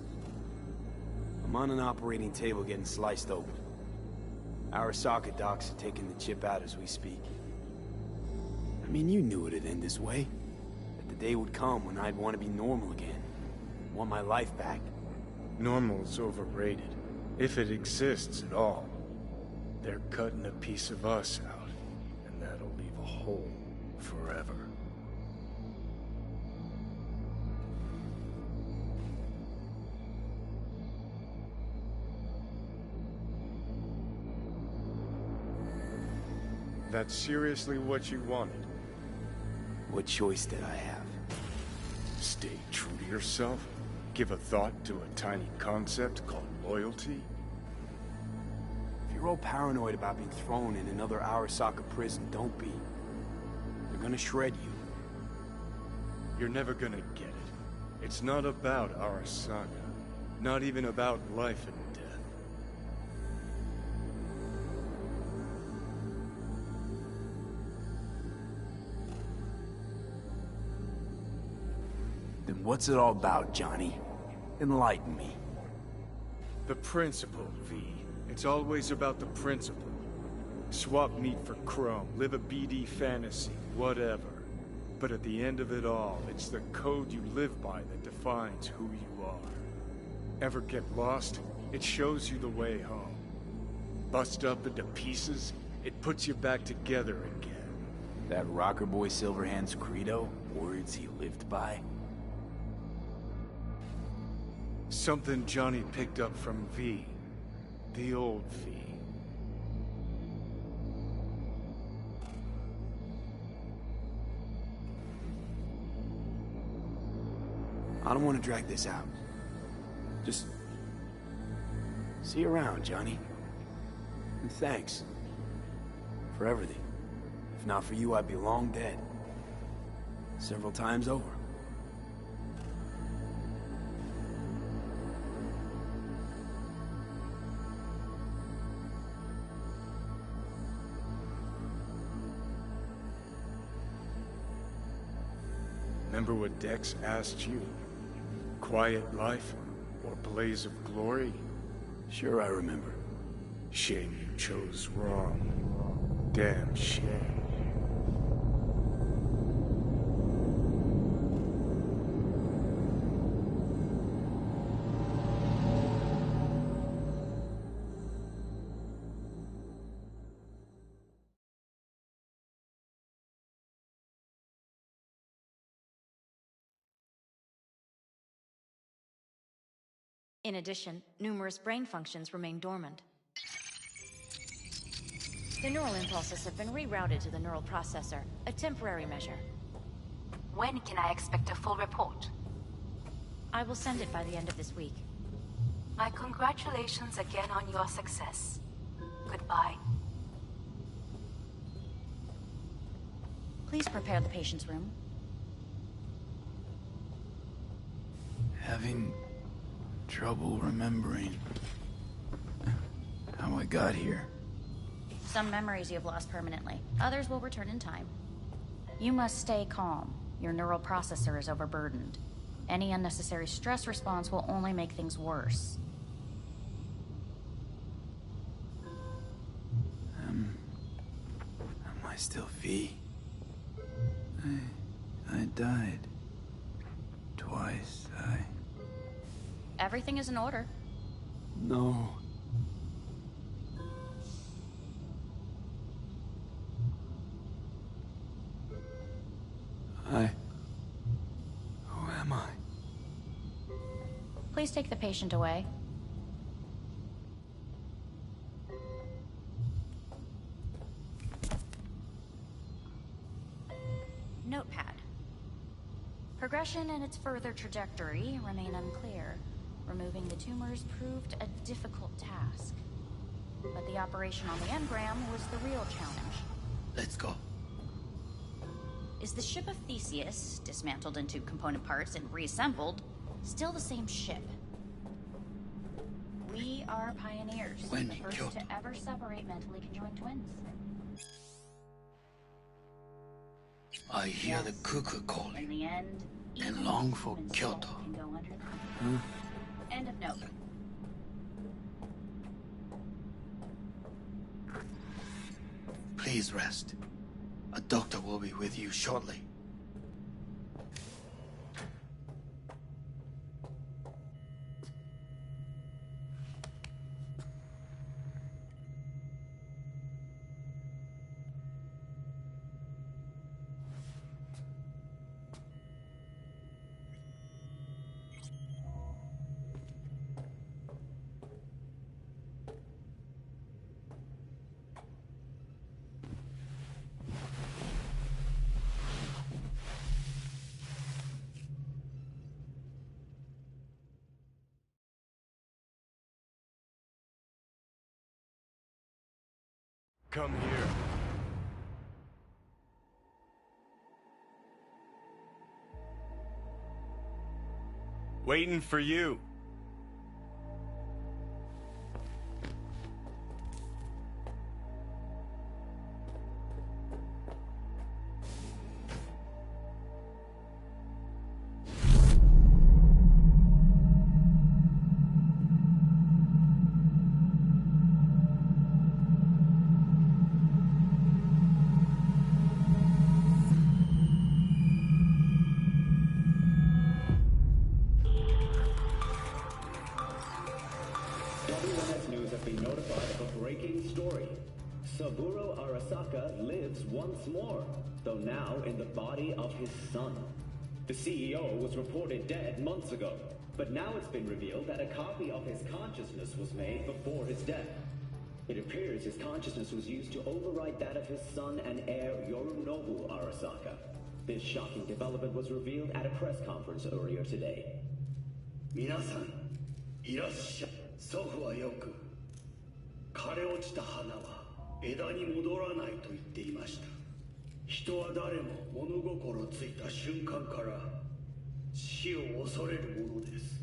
S16: I'm on an operating table getting sliced open. Arasaka docs are taking the chip out as we speak. I mean, you knew it'd end this way. That the day would come when I'd want to be normal again. Want my life back.
S3: Normal's overrated. If it exists at all. They're cutting a piece of us out. And that'll leave a hole forever. That's seriously what you wanted?
S16: What choice did I have?
S3: Stay true to yourself? Give a thought to a tiny concept called loyalty?
S16: If you're all paranoid about being thrown in another Arasaka prison, don't be. They're gonna shred you.
S3: You're never gonna get it. It's not about Arasaka. Not even about life and death.
S16: Then what's it all about, Johnny? Enlighten me.
S3: The principle, V. It's always about the principle. Swap meat for chrome, live a BD fantasy, whatever. But at the end of it all, it's the code you live by that defines who you are. Ever get lost? It shows you the way home. Bust up into pieces, it puts you back together again.
S16: That rocker boy Silverhand's credo? Words he lived by?
S3: Something Johnny picked up from V. The old V.
S16: I don't want to drag this out. Just... see you around, Johnny. And thanks. For everything. If not for you, I'd be long dead. Several times over.
S3: Remember what Dex asked you? Quiet life or blaze of glory?
S16: Sure I remember.
S3: Shame you chose wrong. Damn shame.
S2: In addition, numerous brain functions remain dormant. The neural impulses have been rerouted to the neural processor, a temporary measure.
S10: When can I expect a full report?
S2: I will send it by the end of this week.
S10: My congratulations again on your success. Goodbye.
S2: Please prepare the patient's room.
S1: Having trouble remembering how I got here.
S2: Some memories you have lost permanently. Others will return in time. You must stay calm. Your neural processor is overburdened. Any unnecessary stress response will only make things worse.
S1: Am I still V? I died. Twice,
S2: Everything is in order.
S1: No. Who am I?
S2: Please take the patient away. Notepad. Progression and its further trajectory remain unclear. Removing the tumors proved a difficult task. But the operation on the engram was the real challenge.
S6: Let's go.
S2: Is the ship of Theseus, dismantled into component parts and reassembled, still the same ship? We are pioneers,
S6: When
S2: the first
S6: Kyoto.
S2: to ever separate mentally conjoined twins.
S6: I hear the cuckoo calling
S2: In the end,
S6: and long for Kyoto.
S2: can go under the... End of note.
S6: Please rest. A doctor will be with you shortly.
S3: Come here. Waiting for you.
S14: WNS News have been notified of a breaking story. Saburo Arasaka lives once more, though now in the body of his son. The CEO was reported dead months ago, but now it's been revealed that a copy of his consciousness was made before his death. It appears his consciousness was used to override that of his son and heir Yorinobu Arasaka. This shocking development was revealed at a press conference earlier today.
S23: 皆さん、いらっしゃい。祖父はよく、枯れ落ちた花は枝に戻らないと言っていました。人は誰も物心ついた瞬間から死を恐れるものです。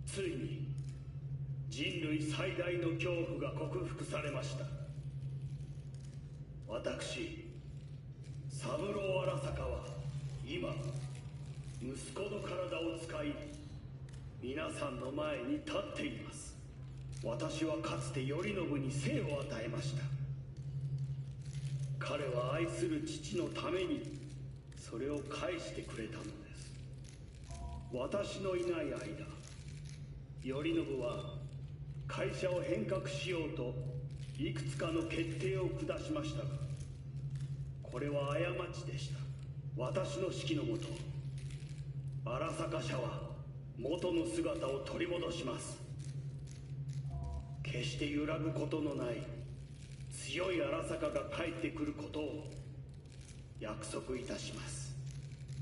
S23: ついに人類最大の恐怖が克服されました。私、三郎荒坂は今、息子の体を使い、皆さんの前に立っています。私はかつて頼信に生を与えました。彼は愛する父のためにそれを返してくれたのです。私のいない間、頼信は会社を変革しようといくつかの決定を下しましたが、これは過ちでした。私の指揮のもと、荒坂社は元の姿を取り戻します。決して揺らぐことのない強い荒坂が帰ってくることを約束いたします。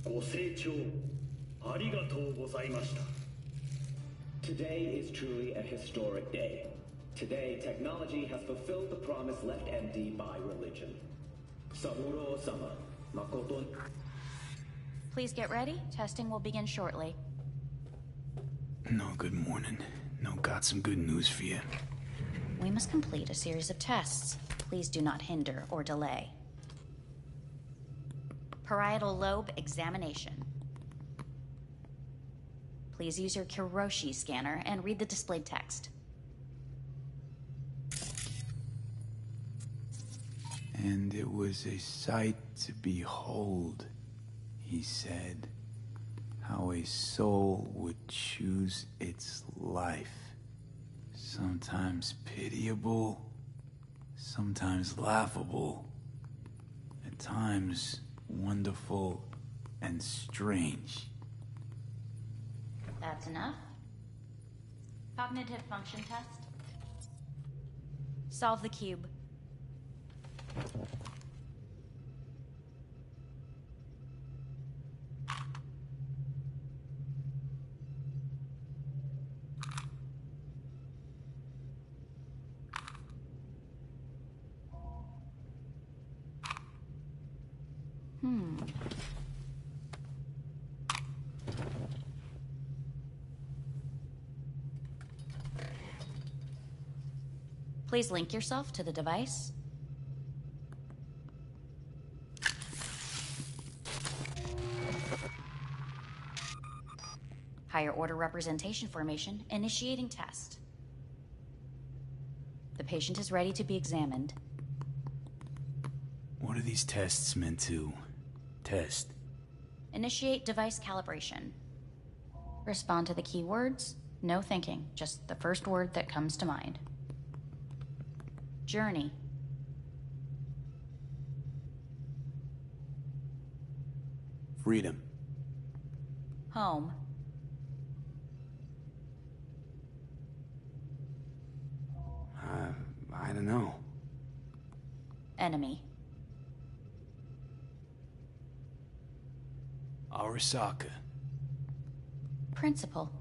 S23: ご清聴ありがとうございました。
S14: Today is truly a historic day. Today, technology has fulfilled the promise left empty by religion. Saburo-sama, makoto.
S2: Please get ready. Testing will begin shortly.
S1: No, good morning. No, got some good news for you.
S2: We must complete a series of tests. Please do not hinder or delay. Parietal lobe examination. Please use your Kiroshi scanner and read the displayed text.
S1: And it was a sight to behold, he said, how a soul would choose its life. Sometimes pitiable, sometimes laughable, at times wonderful and strange.
S2: That's enough. Cognitive function test. Solve the cube. Please link yourself to the device. Higher order representation formation, initiating test. The patient is ready to be examined.
S1: What are these tests meant to test?
S2: Initiate device calibration. Respond to the keywords. No thinking, just the first word that comes to mind. Journey.
S1: Freedom.
S2: Home.
S1: I don't know.
S2: Enemy.
S1: Arasaka.
S2: Principal.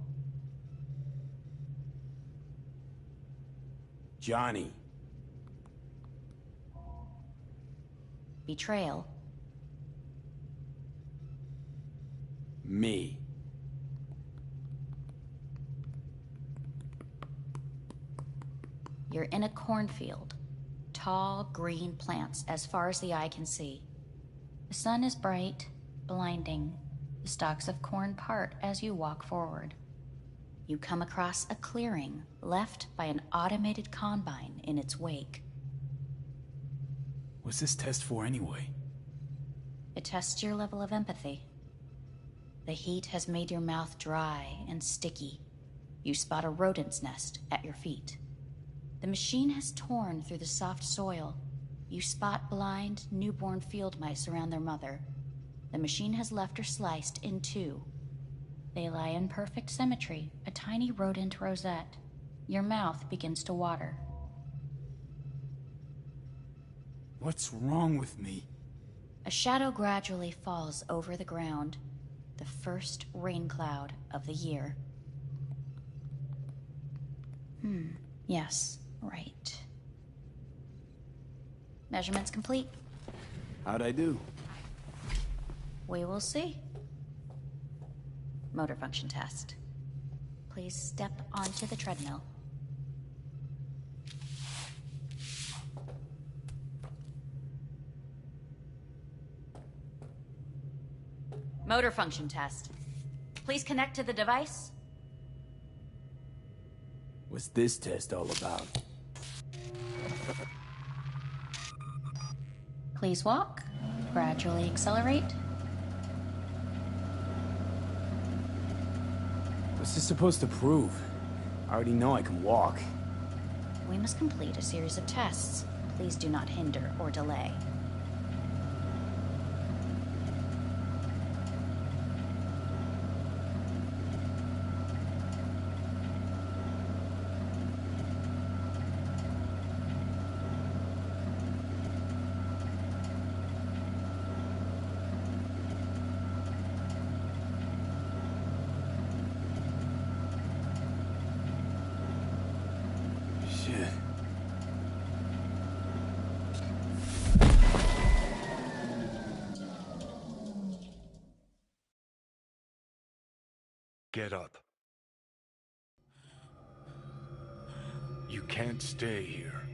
S1: Johnny.
S2: Betrayal.
S1: Me.
S2: You're in a cornfield. Tall, green plants as far as the eye can see. The sun is bright, blinding. The stalks of corn part as you walk forward. You come across a clearing left by an automated combine in its wake.
S1: What's this test for anyway?
S2: It tests your level of empathy. The heat has made your mouth dry and sticky. You spot a rodent's nest at your feet. The machine has torn through the soft soil. You spot blind, newborn field mice around their mother. The machine has left her sliced in two. They lie in perfect symmetry, a tiny rodent rosette. Your mouth begins to water.
S1: What's wrong with me?
S2: A shadow gradually falls over the ground. The first rain cloud of the year. Yes, right. Measurements complete.
S1: How'd I do?
S2: We will see. Motor function test. Please step onto the treadmill. Motor function test. Please connect to the device.
S1: What's this test all about?
S2: Please walk. Gradually accelerate.
S1: What's this supposed to prove? I already know I can walk.
S2: We must complete a series of tests. Please do not hinder or delay.
S1: Shit.
S3: Get up. You can't stay here.